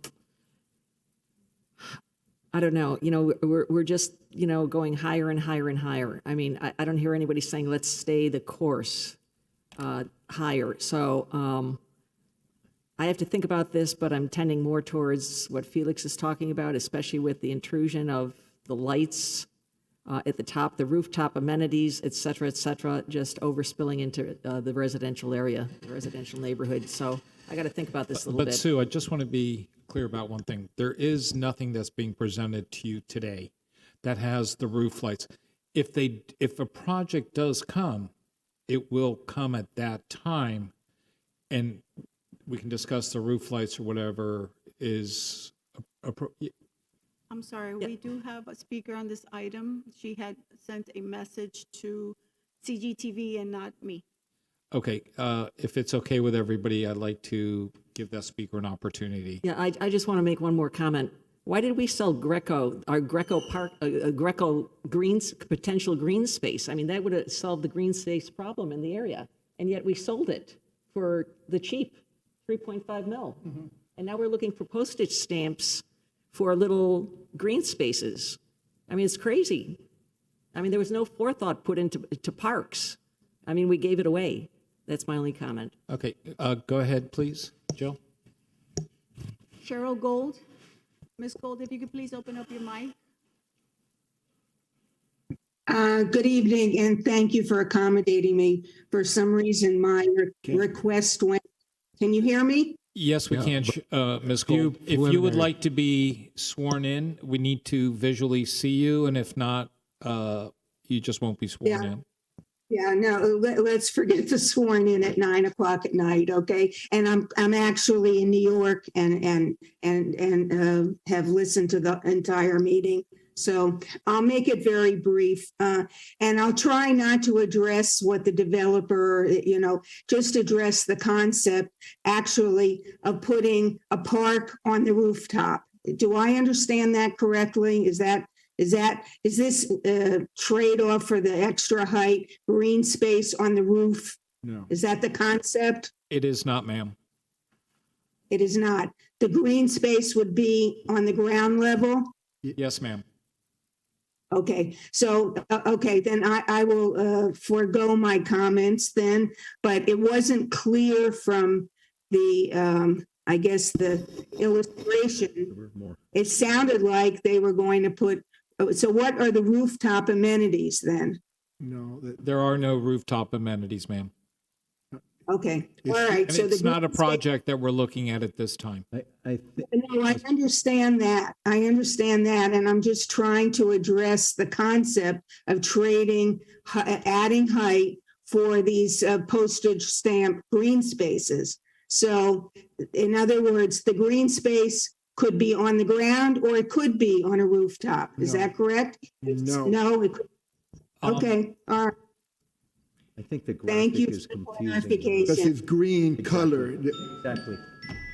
Speaker 4: don't know. You know, we're just, you know, going higher and higher and higher. I mean, I don't hear anybody saying let's stay the course higher. So I have to think about this, but I'm tending more towards what Felix is talking about, especially with the intrusion of the lights at the top, the rooftop amenities, et cetera, just overspilling into the residential area, the residential neighborhood. So I got to think about this a little bit.
Speaker 1: But Sue, I just want to be clear about one thing. There is nothing that's being presented to you today that has the roof lights. If a project does come, it will come at that time, and we can discuss the roof lights or whatever is appropriate.
Speaker 5: I'm sorry, we do have a speaker on this item. She had sent a message to CGTV and not me.
Speaker 1: Okay, if it's okay with everybody, I'd like to give that speaker an opportunity.
Speaker 4: Yeah, I just want to make one more comment. Why did we sell our Greco Park, Greco potential green space? I mean, that would have solved the green space problem in the area, and yet we sold it for the cheap, 3.5 mil. And now we're looking for postage stamps for little green spaces. I mean, it's crazy. I mean, there was no forethought put into parks. I mean, we gave it away. That's my only comment.
Speaker 1: Okay, go ahead, please, Jill.
Speaker 5: Cheryl Gold. Ms. Gold, if you could please open up your mic.
Speaker 22: Good evening, and thank you for accommodating me. For some reason, my request went. Can you hear me?
Speaker 1: Yes, we can, Ms. Gold. If you would like to be sworn in, we need to visually see you, and if not, you just won't be sworn in.
Speaker 22: Yeah, no, let's forget the sworn in at 9 o'clock at night, okay? And I'm actually in New York and have listened to the entire meeting. So I'll make it very brief, and I'll try not to address what the developer, just address the concept actually of putting a park on the rooftop. Do I understand that correctly? Is this a trade-off for the extra height, green space on the roof?
Speaker 1: No.
Speaker 22: Is that the concept?
Speaker 1: It is not, ma'am.
Speaker 22: It is not. The green space would be on the ground level?
Speaker 1: Yes, ma'am.
Speaker 22: Okay, so, then I will forego my comments then, but it wasn't clear from the, I guess, the illustration. It sounded like they were going to put, so what are the rooftop amenities then?
Speaker 7: No,
Speaker 1: There are no rooftop amenities, ma'am.
Speaker 22: Okay, all right.
Speaker 1: And
Speaker 22: So
Speaker 1: it's not a
Speaker 22: green space-
Speaker 1: project that we're looking at this time.
Speaker 22: No, I understand that. And I'm just trying to address the concept of adding height for these postage stamp green spaces. So in other words, the green space could be on the ground or it could be on a rooftop. Is that correct?
Speaker 7: No.
Speaker 22: No, it could. Okay, all right.
Speaker 3: I think the
Speaker 22: Thank you
Speaker 3: graphic is
Speaker 22: for the
Speaker 3: confusing.
Speaker 22: clarification.
Speaker 7: Because it's green color.
Speaker 3: Exactly.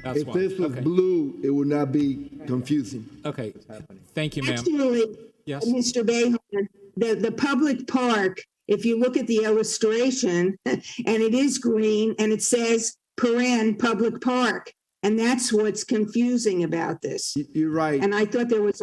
Speaker 1: That's
Speaker 7: If
Speaker 1: why.
Speaker 7: this was
Speaker 1: Okay.
Speaker 7: blue, it would not be confusing.
Speaker 1: Okay, thank you, ma'am.
Speaker 22: Actually,
Speaker 1: Yes.
Speaker 22: Mr. Behar, the public park, if you look at the illustration, and it is green, and it says public park, and that's what's confusing about this.
Speaker 7: You're right.
Speaker 22: And I thought there was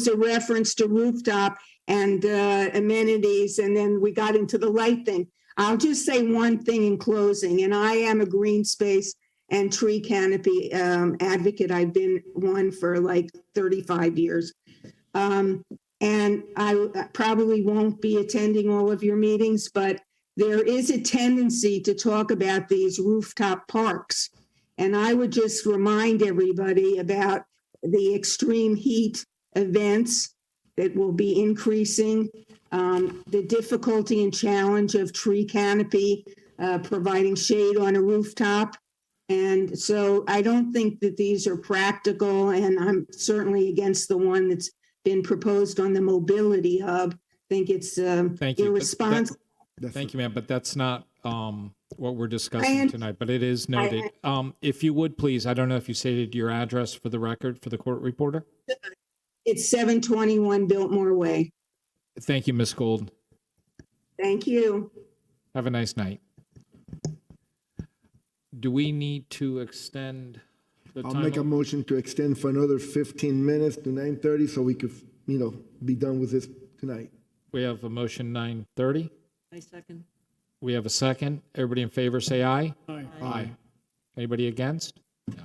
Speaker 22: a reference to rooftop and amenities, and then we got into the light thing. I'll just say one thing in closing, and I am a green space and tree canopy advocate. I've been one for like 35 years. And I probably won't be attending all of your meetings, but there is a tendency to talk about these rooftop parks. And I would just remind everybody about the extreme heat events that will be increasing, the difficulty and challenge of tree canopy, providing shade on a rooftop. And so I don't think that these are practical, and I'm certainly against the one that's been proposed on the mobility hub. I think it's
Speaker 1: Thank you.
Speaker 22: irresponsible.
Speaker 1: Thank you, ma'am, but that's not what we're discussing tonight, but it is noted. If you would, please, I don't know if you stated your address for the record for the court reporter?
Speaker 22: It's 721 Biltmore Way.
Speaker 1: Thank you, Ms. Gould.
Speaker 22: Thank you.
Speaker 1: Have a nice night. Do we need to extend the
Speaker 7: I'll
Speaker 1: time?
Speaker 7: make a motion to extend for another 15 minutes to 9:30 so we could, be done with this tonight.
Speaker 1: We have a motion 9:30.
Speaker 4: I second.
Speaker 1: We have a second. Everybody in favor, say aye.
Speaker 13: Aye.
Speaker 1: Aye. Anybody against? No.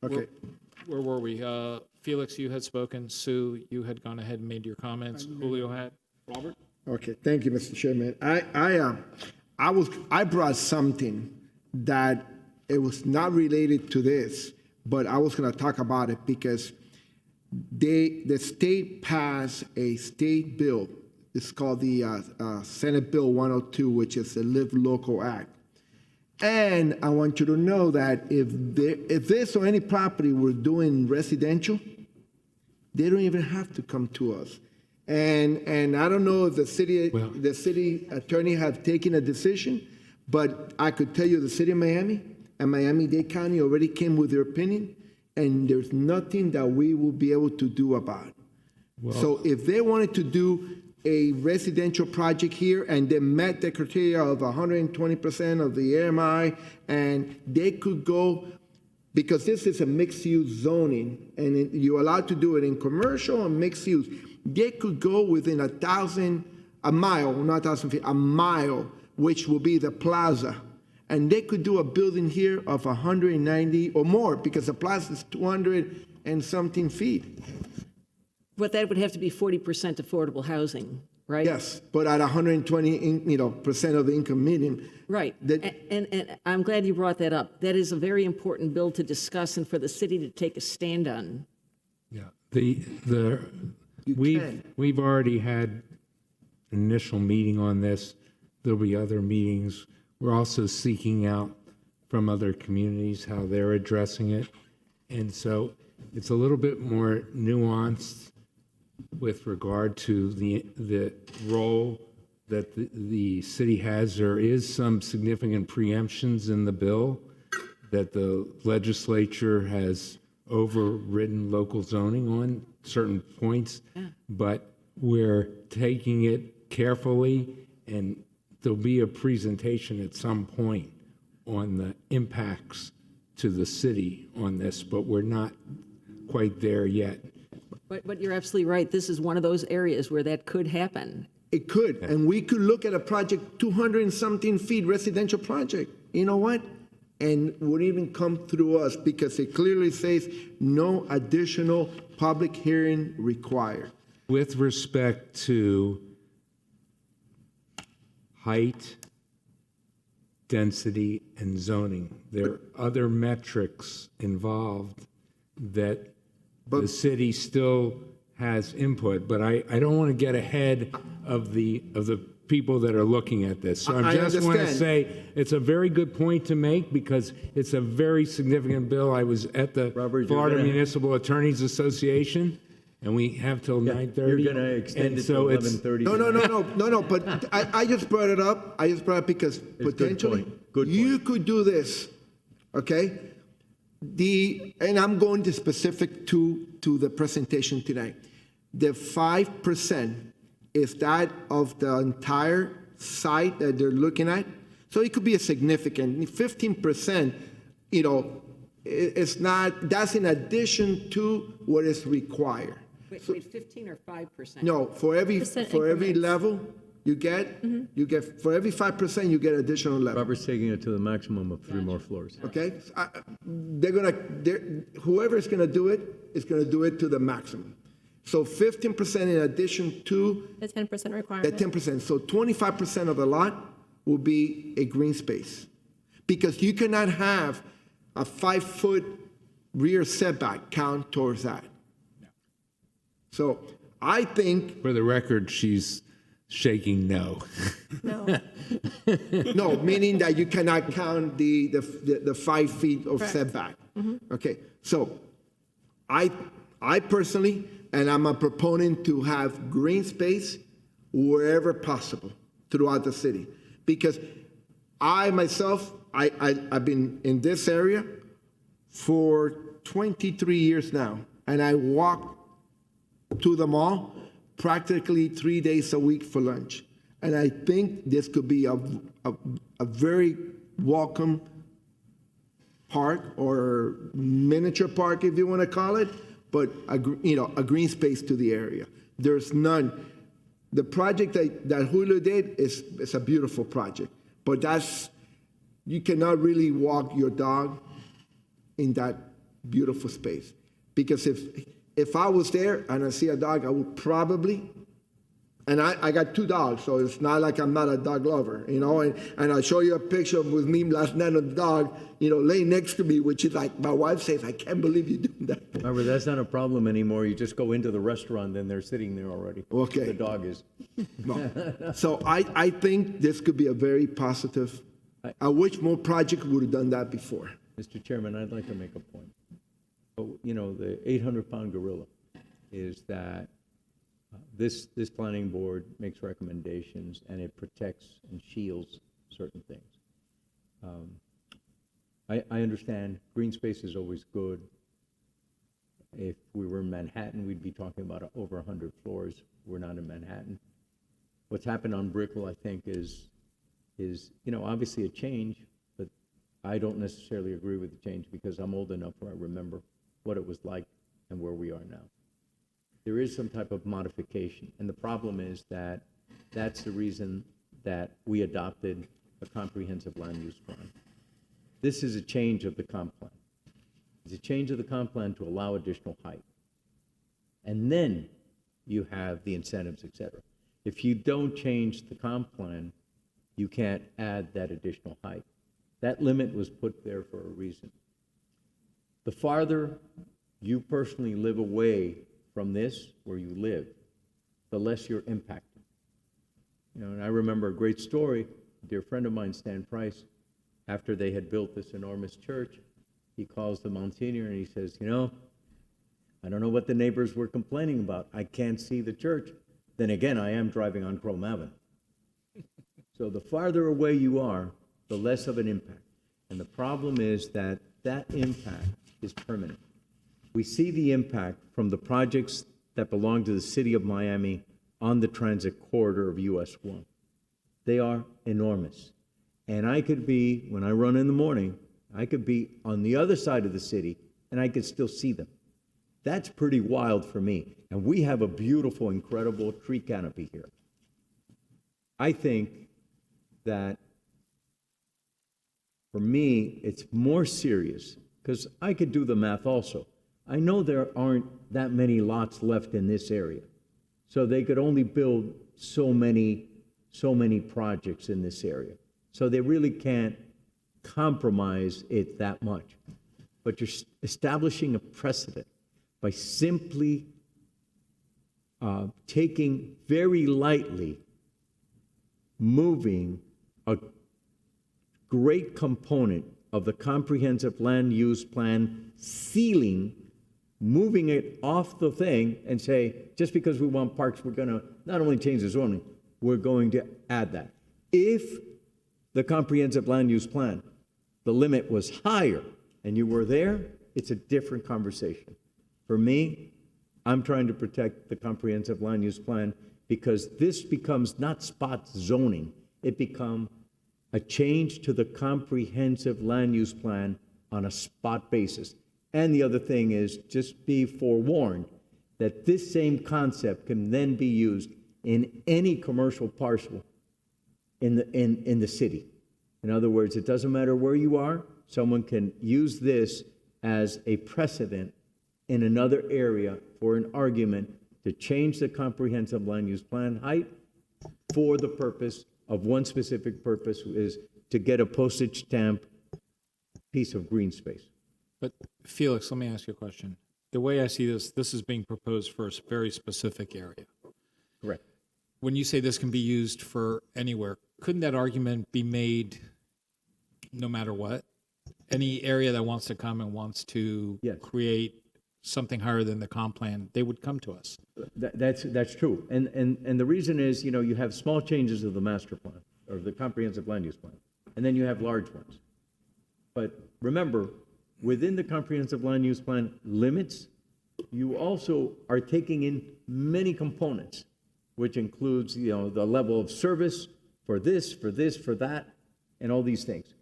Speaker 7: Okay.
Speaker 1: Where were we? Felix, you had spoken. Sue, you had gone ahead and made your comments. Julio had. Robert?
Speaker 7: Okay, thank you, Mr. Chairman. I brought something that it was not related to this, but I was going to talk about it because the state passed a state bill. It's called the Senate Bill 102, which is the Live Local Act. And I want you to know that if this or any property we're doing residential, they don't even have to come to us. And I don't know if the city attorney have taken a decision, but I could tell you the city of Miami and Miami-Dade County already came with their opinion, and there's nothing that we will be able to do about it. So if they wanted to do a residential project here and they met the criteria of 120% of the AMI, and they could go, because this is a mixed-use zoning, and you're allowed to do it in commercial and mixed use, they could go within a mile, which will be the plaza. And they could do a building here of 190 or more, because the plaza is 200 and something feet.
Speaker 4: But that would have to be 40% affordable housing, right?
Speaker 7: Yes, but at 120%, of the income median.
Speaker 4: Right. And I'm glad you brought that up. That is a very important bill to discuss and for the city to take a stand on.
Speaker 6: Yeah, we've already had an initial meeting on this. There'll be other meetings. We're also seeking out from other communities how they're addressing it. And so it's a little bit more nuanced with regard to the role that the city has. There is some significant preemptions in the bill that the legislature has overridden local zoning on certain points, but we're taking it carefully, and there'll be a presentation at some point on the impacts to the city on this, but we're not quite there yet.
Speaker 4: But you're absolutely right. This is one of those areas where that could happen.
Speaker 7: It could, and we could look at a project 200 and something feet residential project. You know what? And would even come through us because it clearly says no additional public hearing required.
Speaker 6: With respect to height, density, and zoning, there are other metrics involved that the city still has input, but I don't want to get ahead of the people that are looking at this. So I just want to say it's a very good point to make because it's a very significant bill. I was at the Florida Municipal Attorneys Association, and we have till 9:30.
Speaker 3: You're going to extend it to 11:30.
Speaker 7: No. But I just brought it up. I just brought it up because potentially you could do this, okay? And I'm going to specific to the presentation tonight. The 5% is that of the entire site that they're looking at. So it could be a significant 15%, it's not, that's in addition to what is required.
Speaker 4: Wait, 15 or 5%?
Speaker 7: No, for every level you get, for every 5% you get additional level.
Speaker 3: Robert's taking it to the maximum of 3 more floors.
Speaker 7: Okay, whoever's gonna do it is gonna do it to the maximum. So 15% in addition to
Speaker 11: the 10% requirement.
Speaker 7: The 10%. So 25% of the lot will be a green space, because you cannot have a 5-foot rear setback count towards that. So I think,
Speaker 6: For the record, she's shaking no.
Speaker 11: No.
Speaker 7: no, meaning that you cannot count the 5 feet of
Speaker 11: Correct.
Speaker 7: setback. Okay, so I personally, and I'm a proponent to have green space wherever possible throughout the city. Because I myself, I've been in this area for 23 years now, and I walk to the mall practically 3 days a week for lunch. And I think this could be a very welcome park or miniature park, if you want to call it, but a green space to the area. There's none. The project that Julio did is a beautiful project, but you cannot really walk your dog in that beautiful space. Because if I was there and I see a dog, I would probably, and I got 2 dogs, so it's not like I'm not a dog lover, and I'll show you a picture with me last night of the dog, laying next to me, which is like, my wife says, I can't believe you're doing that.
Speaker 3: Remember, that's not a problem anymore. You just go into the restaurant and they're sitting there already.
Speaker 7: Okay.
Speaker 3: The dog is.
Speaker 7: No. So I think this could be a very positive. I wish more projects would have done that before.
Speaker 3: Mr. Chairman, I'd like to make a point. The 800-pound gorilla is that this planning board makes recommendations and it protects and shields certain things. I understand green space is always good. If we were in Manhattan, we'd be talking about over 100 floors. We're not in Manhattan. What's happened on Brickell, I think, is obviously a change, but I don't necessarily agree with the change because I'm old enough where I remember what it was like and where we are now. There is some type of modification, and the problem is that that's the reason that we adopted a comprehensive land use plan. This is a change of the comp plan. It's a change of the comp plan to allow additional height. And then you have the incentives, et cetera. If you don't change the comp plan, you can't add that additional height. That limit was put there for a reason. The farther you personally live away from this, where you live, the less you're impacted. And I remember a great story, a dear friend of mine, Stan Price, after they had built this enormous church, he calls the Monsignor and he says, I don't know what the neighbors were complaining about. I can't see the church. Then again, I am driving on Chrome Avenue. So the farther away you are, the less of an impact. And the problem is that impact is permanent. We see the impact from the projects that belong to the city of Miami on the transit corridor of US 1. They are enormous. And I could be, when I run in the morning, I could be on the other side of the city and I could still see them. That's pretty wild for me. And we have a beautiful, incredible tree canopy here. I think that for me, it's more serious because I could do the math also. I know there aren't that many lots left in this area. So they could only build so many projects in this area. So they really can't compromise it that much. But you're establishing a precedent by simply taking very lightly, moving a great component of the comprehensive land use plan ceiling, moving it off the thing and say, just because we want parks, we're going to not only change the zoning, we're going to add that. If the comprehensive land use plan, the limit was higher and you were there, it's a different conversation. For me, I'm trying to protect the comprehensive land use plan because this becomes not spot zoning, it becomes a change to the comprehensive land use plan on a spot basis. And the other thing is, just be forewarned that this same concept can then be used in any commercial parcel in the city. In other words, it doesn't matter where you are, someone can use this as a precedent in another area for an argument to change the comprehensive land use plan height for the purpose of one specific purpose, is to get a postage stamp piece of green space.
Speaker 1: But Felix, let me ask you a question. the way I see this, this is being proposed for a very specific area.
Speaker 3: Correct.
Speaker 1: When you say this can be used for anywhere, couldn't that argument be made no matter what? Any area that wants to come and wants to create something higher than the comp plan, they would come to us.
Speaker 3: That's true. And the reason is, you have small changes of the master plan or the comprehensive land use plan, and then you have large ones. But remember, within the comprehensive land use plan limits, you also are taking in many components, which includes, the level of service for this, for that, and all these things.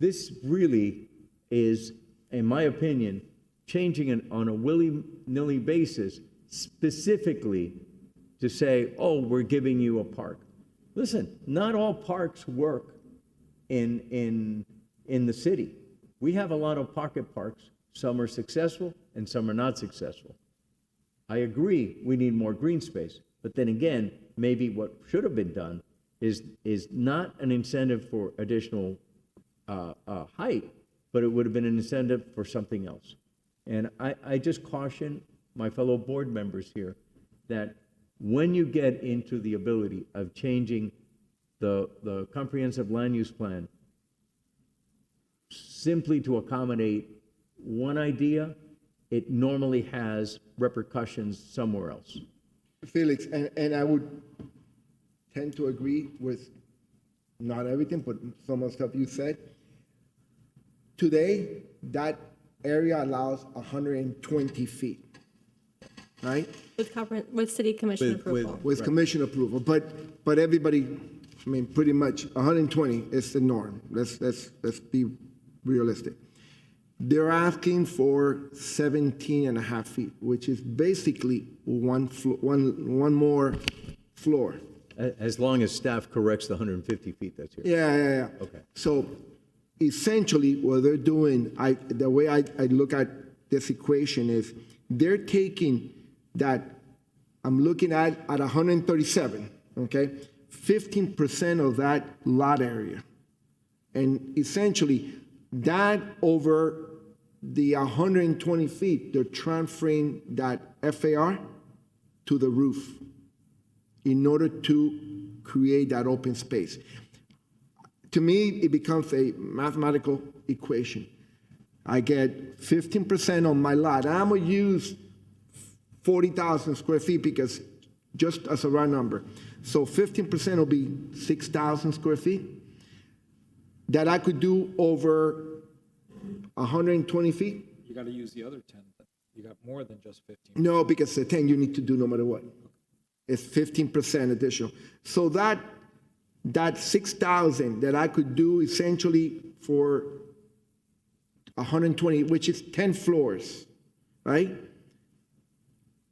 Speaker 3: This really is, in my opinion, changing it on a willy-nilly basis, specifically to say, oh, we're giving you a park. Listen, not all parks work in the city. We have a lot of pocket parks. Some are successful and some are not successful. I agree we need more green space, but then again, maybe what should have been done is not an incentive for additional height, but it would have been an incentive for something else. And I just caution my fellow board members here that when you get into the ability of changing the comprehensive land use plan simply to accommodate one idea, it normally has repercussions somewhere else.
Speaker 7: Felix, and I would tend to agree with not everything, but some of the stuff you said. Today, that area allows 120 feet, right?
Speaker 11: With city commission approval.
Speaker 7: With commission approval, but everybody, pretty much 120 is the norm. Let's be realistic. They're asking for 17 and a half feet, which is basically one more floor.
Speaker 3: As long as staff corrects the 150 feet that's here.
Speaker 7: Yeah.
Speaker 3: Okay.
Speaker 7: So essentially, what they're doing, the way I look at this equation is they're taking that, I'm looking at 137, okay? 15% of that lot area. And essentially, that over the 120 feet, they're transferring that FAR to the roof in order to create that open space. To me, it becomes a mathematical equation. I get 15% on my lot. I'm going to use 40,000 square feet because just as a round number. So 15% will be 6,000 square feet that I could do over 120 feet.
Speaker 1: You got to use the other 10. You got more than just 15.
Speaker 7: No, because the 10 you need to do no matter what. It's 15% additional. So that 6,000 that I could do essentially for 120, which is 10 floors, right?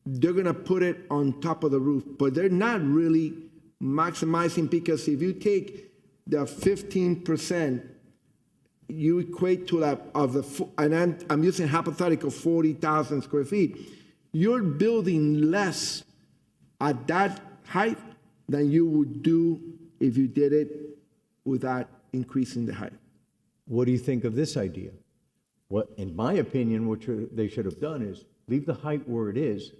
Speaker 7: They're going to put it on top of the roof, but they're not really maximizing, because if you take the 15%, you equate to that of the, and I'm using hypothetical 40,000 square feet, you're building less at that height than you would do if you did it without increasing the height.
Speaker 3: What do you think of this idea? What, in my opinion, what they should have done is leave the height where it is,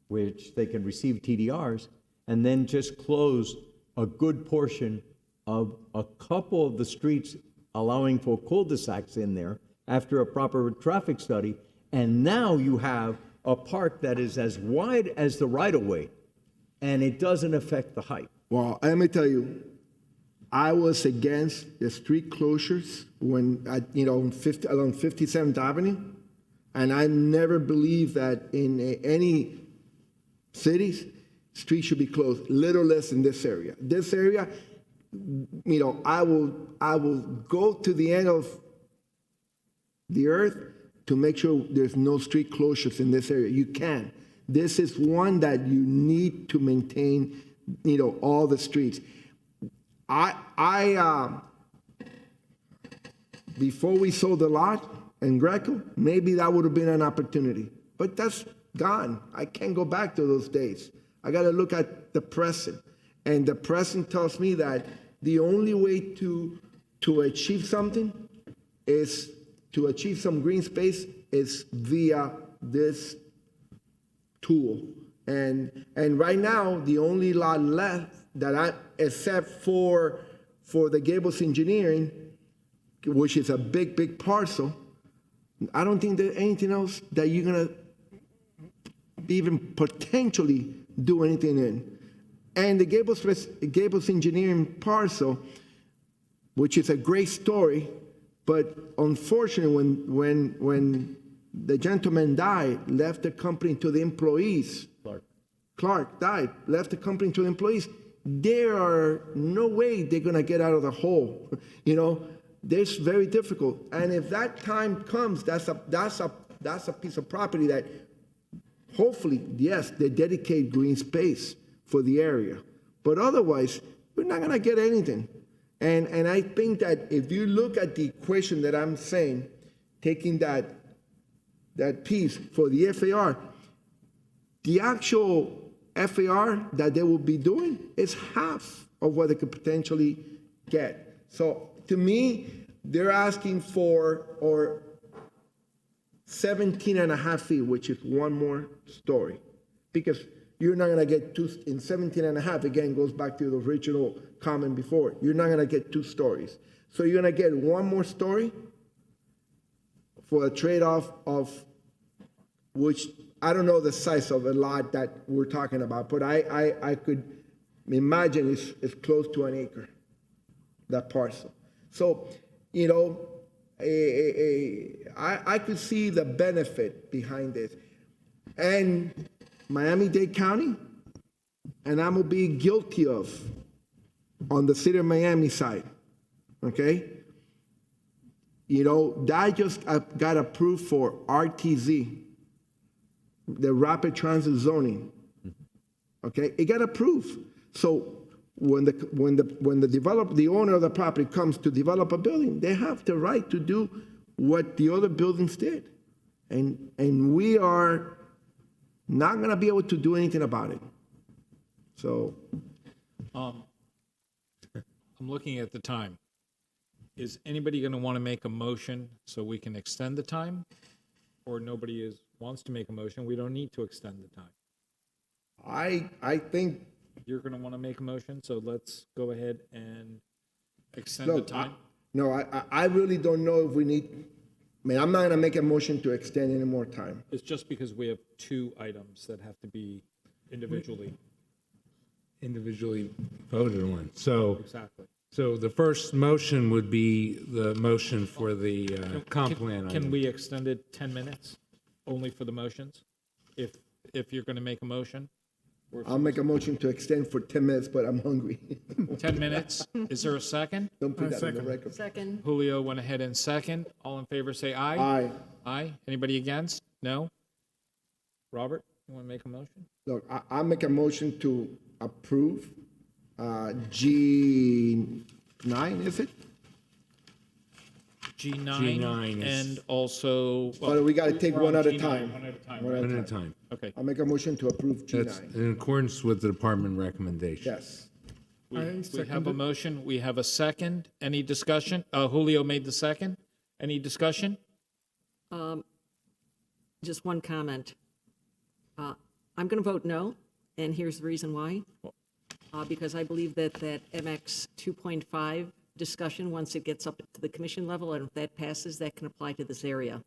Speaker 3: which they can receive TDRs, and then just close a good portion of a couple of the streets, allowing for cul-de-sacs in there after a proper traffic study. And now you have a park that is as wide as the right-of-way, and it doesn't affect the height.
Speaker 7: Well, let me tell you, I was against the street closures when, along 57th Avenue, and I never believed that in any cities, streets should be closed, little less in this area. This area, I will go to the end of the earth to make sure there's no street closures in this area. You can. This is one that you need to maintain, all the streets. Before we sold the lot in Greco, maybe that would have been an opportunity, but that's gone. I can't go back to those days. I got to look at the present, and the present tells me that the only way to achieve something is to achieve some green space is via this tool. And right now, the only lot left except for the Gables Engineering, which is a big parcel, I don't think there's anything else that you're gonna even potentially do anything in. And the Gables Engineering parcel, which is a great story, but unfortunately, when the gentleman died, left the company to the employees. Clark died, left the company to the employees. There are no way they're gonna get out of the hole. You know, it's very difficult. And if that time comes, that's a piece of property that hopefully, yes, they dedicate green space for the area. But otherwise, we're not gonna get anything. And I think that if you look at the equation that I'm saying, taking that piece for the FAR, the actual FAR that they will be doing is half of what they could potentially get. So to me, they're asking for 17 and a half feet, which is one more story. Because you're not gonna get two, in 17 and a half, again, goes back to the original comment before, you're not gonna get 2 stories. So you're gonna get one more story for a trade-off of, which I don't know the size of a lot that we're talking about, but I could imagine it's close to an acre, that parcel. So, you know, I could see the benefit behind this. And Miami-Dade County, and I'm gonna be guilty of on the city of Miami side, okay? You know, that just got approved for RTZ, the rapid transit zoning. Okay, it got approved. So when the owner of the property comes to develop a building, they have the right to do what the other buildings did. And we are not gonna be able to do anything about it. So
Speaker 1: I'm looking at the time. Is anybody going to want to make a motion so we can extend the time? Or nobody wants to make a motion, we don't need to extend the time?
Speaker 7: I think
Speaker 1: You're going to want to make a motion, so let's go ahead and extend the
Speaker 7: Look,
Speaker 1: time.
Speaker 7: I really don't know if we need, I mean, I'm not gonna make a motion to extend any more time.
Speaker 1: It's just because we have 2 items that have to be individually.
Speaker 6: Voted on. So,
Speaker 1: Exactly.
Speaker 6: so the first motion would be the motion for the comp plan.
Speaker 1: Can
Speaker 6: item.
Speaker 1: we extend it 10 minutes only for the motions? If you're going to make a motion? Or if
Speaker 7: I'll make a motion to extend for 10 minutes, but I'm hungry.
Speaker 1: 10 minutes. Is there a second?
Speaker 7: Don't put that on the record.
Speaker 4: Second.
Speaker 1: Julio went ahead and second. All in favor, say aye.
Speaker 7: Aye.
Speaker 1: Aye. Anybody against? No? Robert, you want to make a motion?
Speaker 7: Look, I'll make a motion to approve G9, is it?
Speaker 1: G9.
Speaker 6: G9 is-
Speaker 1: And also.
Speaker 7: But we gotta take
Speaker 1: we're
Speaker 7: one
Speaker 1: on
Speaker 7: at a
Speaker 1: G9,
Speaker 7: time.
Speaker 1: One at a time.
Speaker 7: One
Speaker 1: right?
Speaker 6: One at a time.
Speaker 1: Okay.
Speaker 7: I'll make a motion to approve
Speaker 6: That's
Speaker 7: G9.
Speaker 6: in accordance with the department recommendation.
Speaker 7: Yes.
Speaker 1: We have a motion. We have a second. Any discussion? Julio made the second. Any discussion?
Speaker 4: Just one comment. I'm going to vote no, and here's the reason why. Because I believe that MX 2.5 discussion, once it gets up to the commission level, and if that passes, that can apply to this area.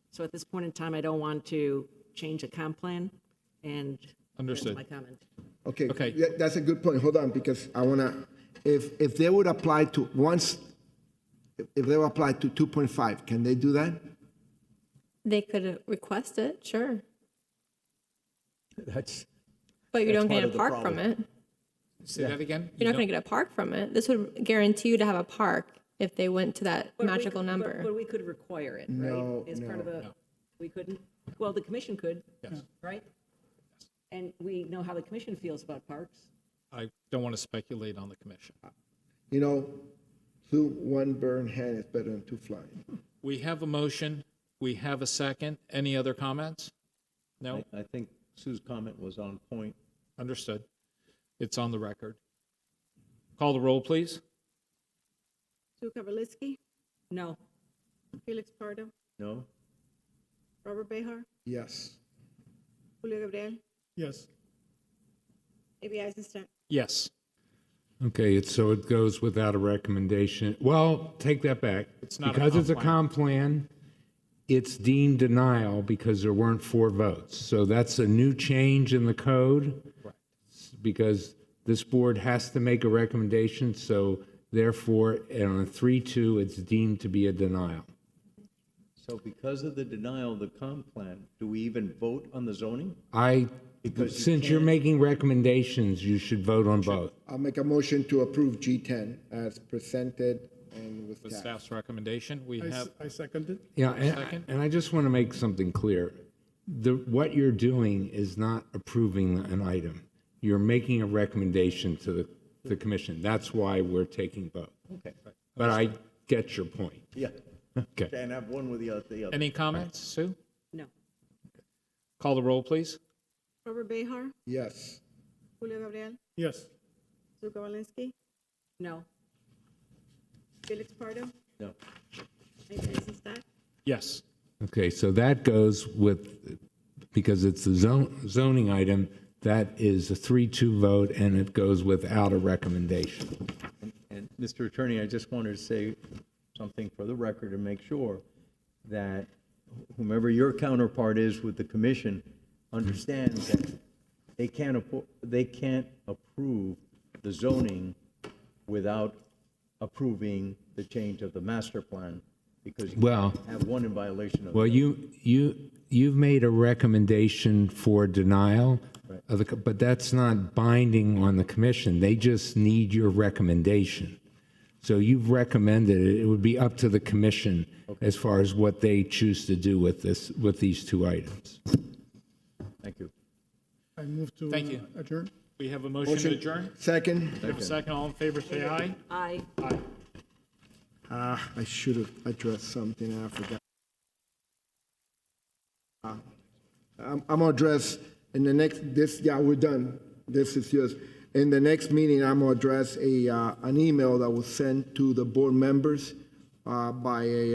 Speaker 4: So at this point in time, I don't want to change a comp plan, and
Speaker 1: Understood.
Speaker 4: that's my comment.
Speaker 7: Okay.
Speaker 1: Okay.
Speaker 7: Yeah, that's a good point. Hold on, because I wanna, if they would apply to if they would apply to 2.5, can they do that?
Speaker 11: They could request it, sure,
Speaker 3: That's,
Speaker 11: but you don't
Speaker 3: part
Speaker 11: get a
Speaker 3: of the
Speaker 11: park from
Speaker 3: problem.
Speaker 11: it.
Speaker 1: Say that again?
Speaker 11: You're not going to get a park from it. This would guarantee you to have a park if they went to that
Speaker 4: But we
Speaker 11: magical
Speaker 4: could-
Speaker 11: number.
Speaker 4: But we could require it,
Speaker 7: No,
Speaker 4: right? As part of
Speaker 7: no.
Speaker 4: the, we couldn't? Well, the commission could.
Speaker 1: Yes.
Speaker 4: Right? And we know how the commission feels about parks.
Speaker 1: I don't want to speculate on the commission.
Speaker 7: You know, one burned hand is better than 2 flying.
Speaker 1: We have a motion. We have a second. Any other comments? No?
Speaker 3: I think Sue's comment was on point.
Speaker 1: Understood. It's on the record. Call the roll, please.
Speaker 5: Sue Kavaliski,
Speaker 4: No.
Speaker 5: Felix Pardo,
Speaker 3: No?
Speaker 5: Robert Behar,
Speaker 7: Yes.
Speaker 5: Julio Gabriel,
Speaker 13: Yes.
Speaker 5: A.B. Eisenstadt.
Speaker 1: Yes.
Speaker 6: Okay, so it goes without a recommendation. Well, take that back.
Speaker 1: It's not a
Speaker 6: Because it's a
Speaker 1: comp plan.
Speaker 6: comp plan, it's deemed denial because there weren't 4 votes. So that's a new change in the code. Because this board has to make a recommendation, so therefore, on a 3-2, it's deemed to be a denial.
Speaker 3: So because of the denial of the comp plan, do we even vote on the zoning? Because
Speaker 6: Since you're making recommendations, you should vote on both.
Speaker 7: I'll make a motion to approve G10 as presented and with
Speaker 1: The
Speaker 7: caps.
Speaker 1: staff's recommendation, we have,
Speaker 13: I second it.
Speaker 6: Yeah,
Speaker 1: Second.
Speaker 6: and I just want to make something clear. What you're doing is not approving an item. You're making a recommendation to the commission. That's why we're taking both.
Speaker 3: Okay.
Speaker 6: But I get your point.
Speaker 3: Yeah.
Speaker 6: Okay.
Speaker 3: And have one with the other.
Speaker 1: any comments, Sue?
Speaker 4: No.
Speaker 1: Call the roll, please.
Speaker 5: Robert Behar,
Speaker 7: Yes.
Speaker 5: Julio Gabriel,
Speaker 13: Yes.
Speaker 5: Zuka Walensky,
Speaker 4: No.
Speaker 5: Felix Pardo,
Speaker 3: No.
Speaker 5: A.B. Eisenstadt.
Speaker 1: Yes.
Speaker 6: Okay, so that goes with, because it's the zoning item, that is a 3-2 vote, and it goes without a recommendation.
Speaker 3: And Mr. Attorney, I just wanted to say something for the record and make sure that whomever your counterpart is with the commission understands that they can't approve the zoning without approving the change of the master plan, because you
Speaker 6: Well-
Speaker 3: have one in violation of.
Speaker 6: Well, you've made a recommendation for denial, of but that's not binding on the commission. They just need your recommendation. So you've recommended it. It would be up to the commission as far as what they choose to do with these 2 items.
Speaker 3: Thank you.
Speaker 13: I move to
Speaker 1: Thank you.
Speaker 13: adjourn.
Speaker 1: We have a motion to adjourn.
Speaker 7: Second.
Speaker 1: We have a second. All in favor, say aye.
Speaker 4: Aye.
Speaker 1: Aye.
Speaker 7: I should have addressed something. I forgot. I'm gonna address in the next, we're done. This is yours. In the next meeting, I'm gonna address an email that was sent to the board members by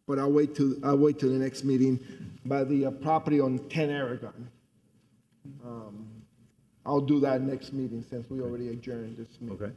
Speaker 7: but I'll wait till the next meeting, by the property on 10 Aragon. I'll do that next meeting since we already adjourned this meeting.
Speaker 3: Okay.